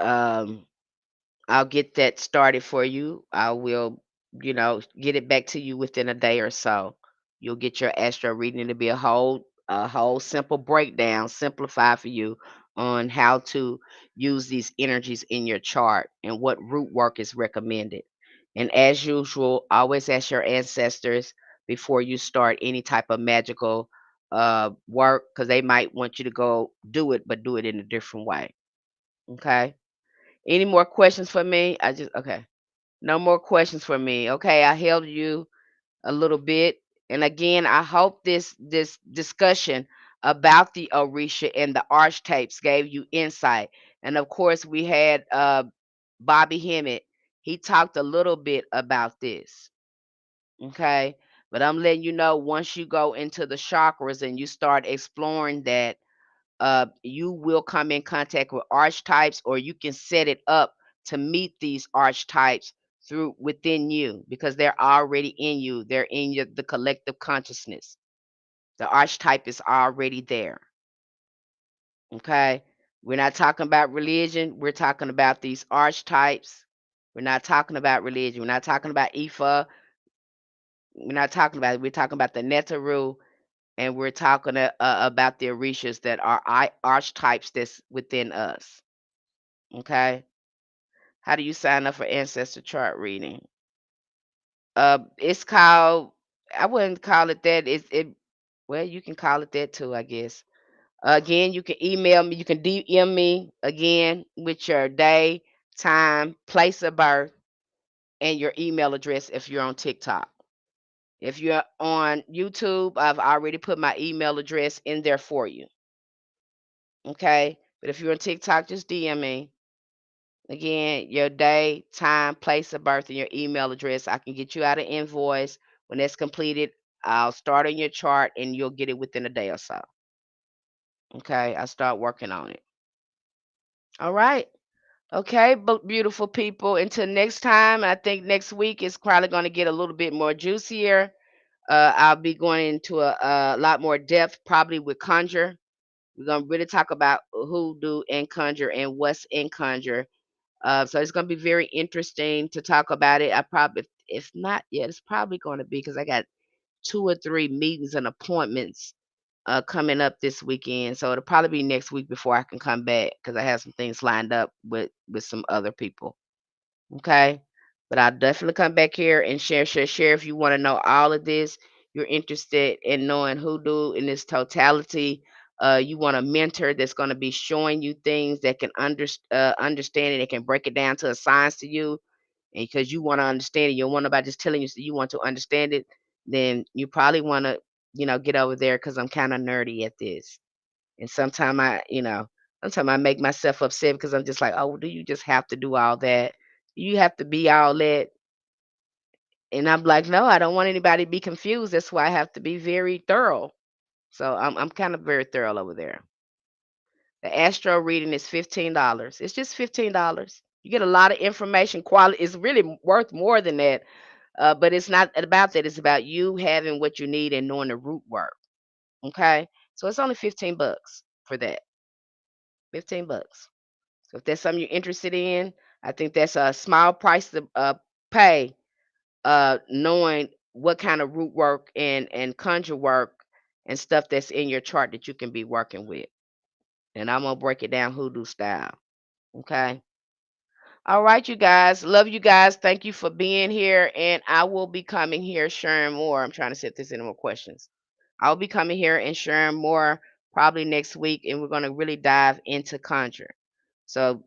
I'll get that started for you. I will, get it back to you within a day or so. You'll get your astro reading. It'll be a whole simple breakdown, simplified for you on how to use these energies in your chart and what root work is recommended. And as usual, always ask your ancestors before you start any type of magical work, because they might want you to go do it, but do it in a different way. Okay. Any more questions for me? Okay. No more questions for me. Okay, I held you a little bit. And again, I hope this discussion about the Orisha and the archetypes gave you insight. And of course, we had Bobby Hemmett. He talked a little bit about this. Okay. But I'm letting you know, once you go into the chakras and you start exploring that, you will come in contact with archetypes, or you can set it up to meet these archetypes through within you, because they're already in you. They're in the collective consciousness. The archetype is already there. Okay. We're not talking about religion. We're talking about these archetypes. We're not talking about religion. We're not talking about Ifa. We're not talking about it. We're talking about the Neteru, and we're talking about the Orishas that are archetypes that's within us. Okay. How do you sign up for ancestor chart reading? It's called. I wouldn't call it that. Well, you can call it that too, I guess. Again, you can email me. You can DM me again with your day, time, place of birth, and your email address if you're on TikTok. If you're on YouTube, I've already put my email address in there for you. Okay. But if you're on TikTok, just DM me. Again, your day, time, place of birth, and your email address. I can get you out an invoice. When that's completed, I'll start on your chart and you'll get it within a day or so. Okay. I'll start working on it. All right. Okay, but beautiful people. Until next time, I think next week is probably going to get a little bit more juicier. I'll be going into a lot more depth, probably with conjure. We're gonna really talk about hoodoo and conjure and what's in conjure. So it's gonna be very interesting to talk about it. I probably, if not yet, it's probably going to be because I got 2 or 3 meetings and appointments coming up this weekend. So it'll probably be next week before I can come back because I have some things lined up with some other people. Okay. But I'll definitely come back here and share. If you want to know all of this, you're interested in knowing hoodoo in its totality. You want a mentor that's going to be showing you things that can understand it and can break it down to a science to you. And because you want to understand it, you don't want nobody just telling you so you want to understand it, then you probably want to, get over there because I'm kind of nerdy at this. And sometimes I make myself upset because I'm just like, "Oh, do you just have to do all that? You have to be all that?" And I'm like, "No, I don't want anybody to be confused. That's why I have to be very thorough." So I'm kind of very thorough over there. The astro reading is $15. It's just $15. You get a lot of information. Quality is really worth more than that. But it's not about that. It's about you having what you need and knowing the root work. Okay. So it's only 15 bucks for that. 15 bucks. So if that's something you're interested in, I think that's a small price to pay, knowing what kind of root work and conjure work and stuff that's in your chart that you can be working with. And I'm gonna break it down hoodoo style. Okay. All right, you guys. Love you guys. Thank you for being here. And I will be coming here sharing more. I'm trying to see if there's any more questions. I'll be coming here and sharing more probably next week, and we're gonna really dive into conjure. So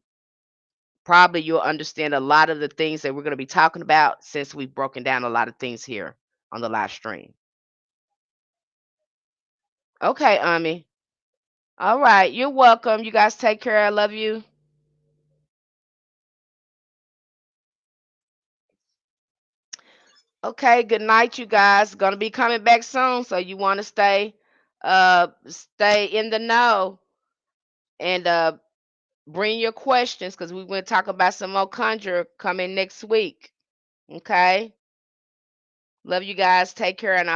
probably you'll understand a lot of the things that we're going to be talking about since we've broken down a lot of things here on the live stream. Okay, Ami. All right. You're welcome. You guys take care. I love you. Okay, good night, you guys. Gonna be coming back soon, so you want to stay in the know and bring your questions because we're going to talk about some more conjure coming next week. Okay. Love you guys. Take care, and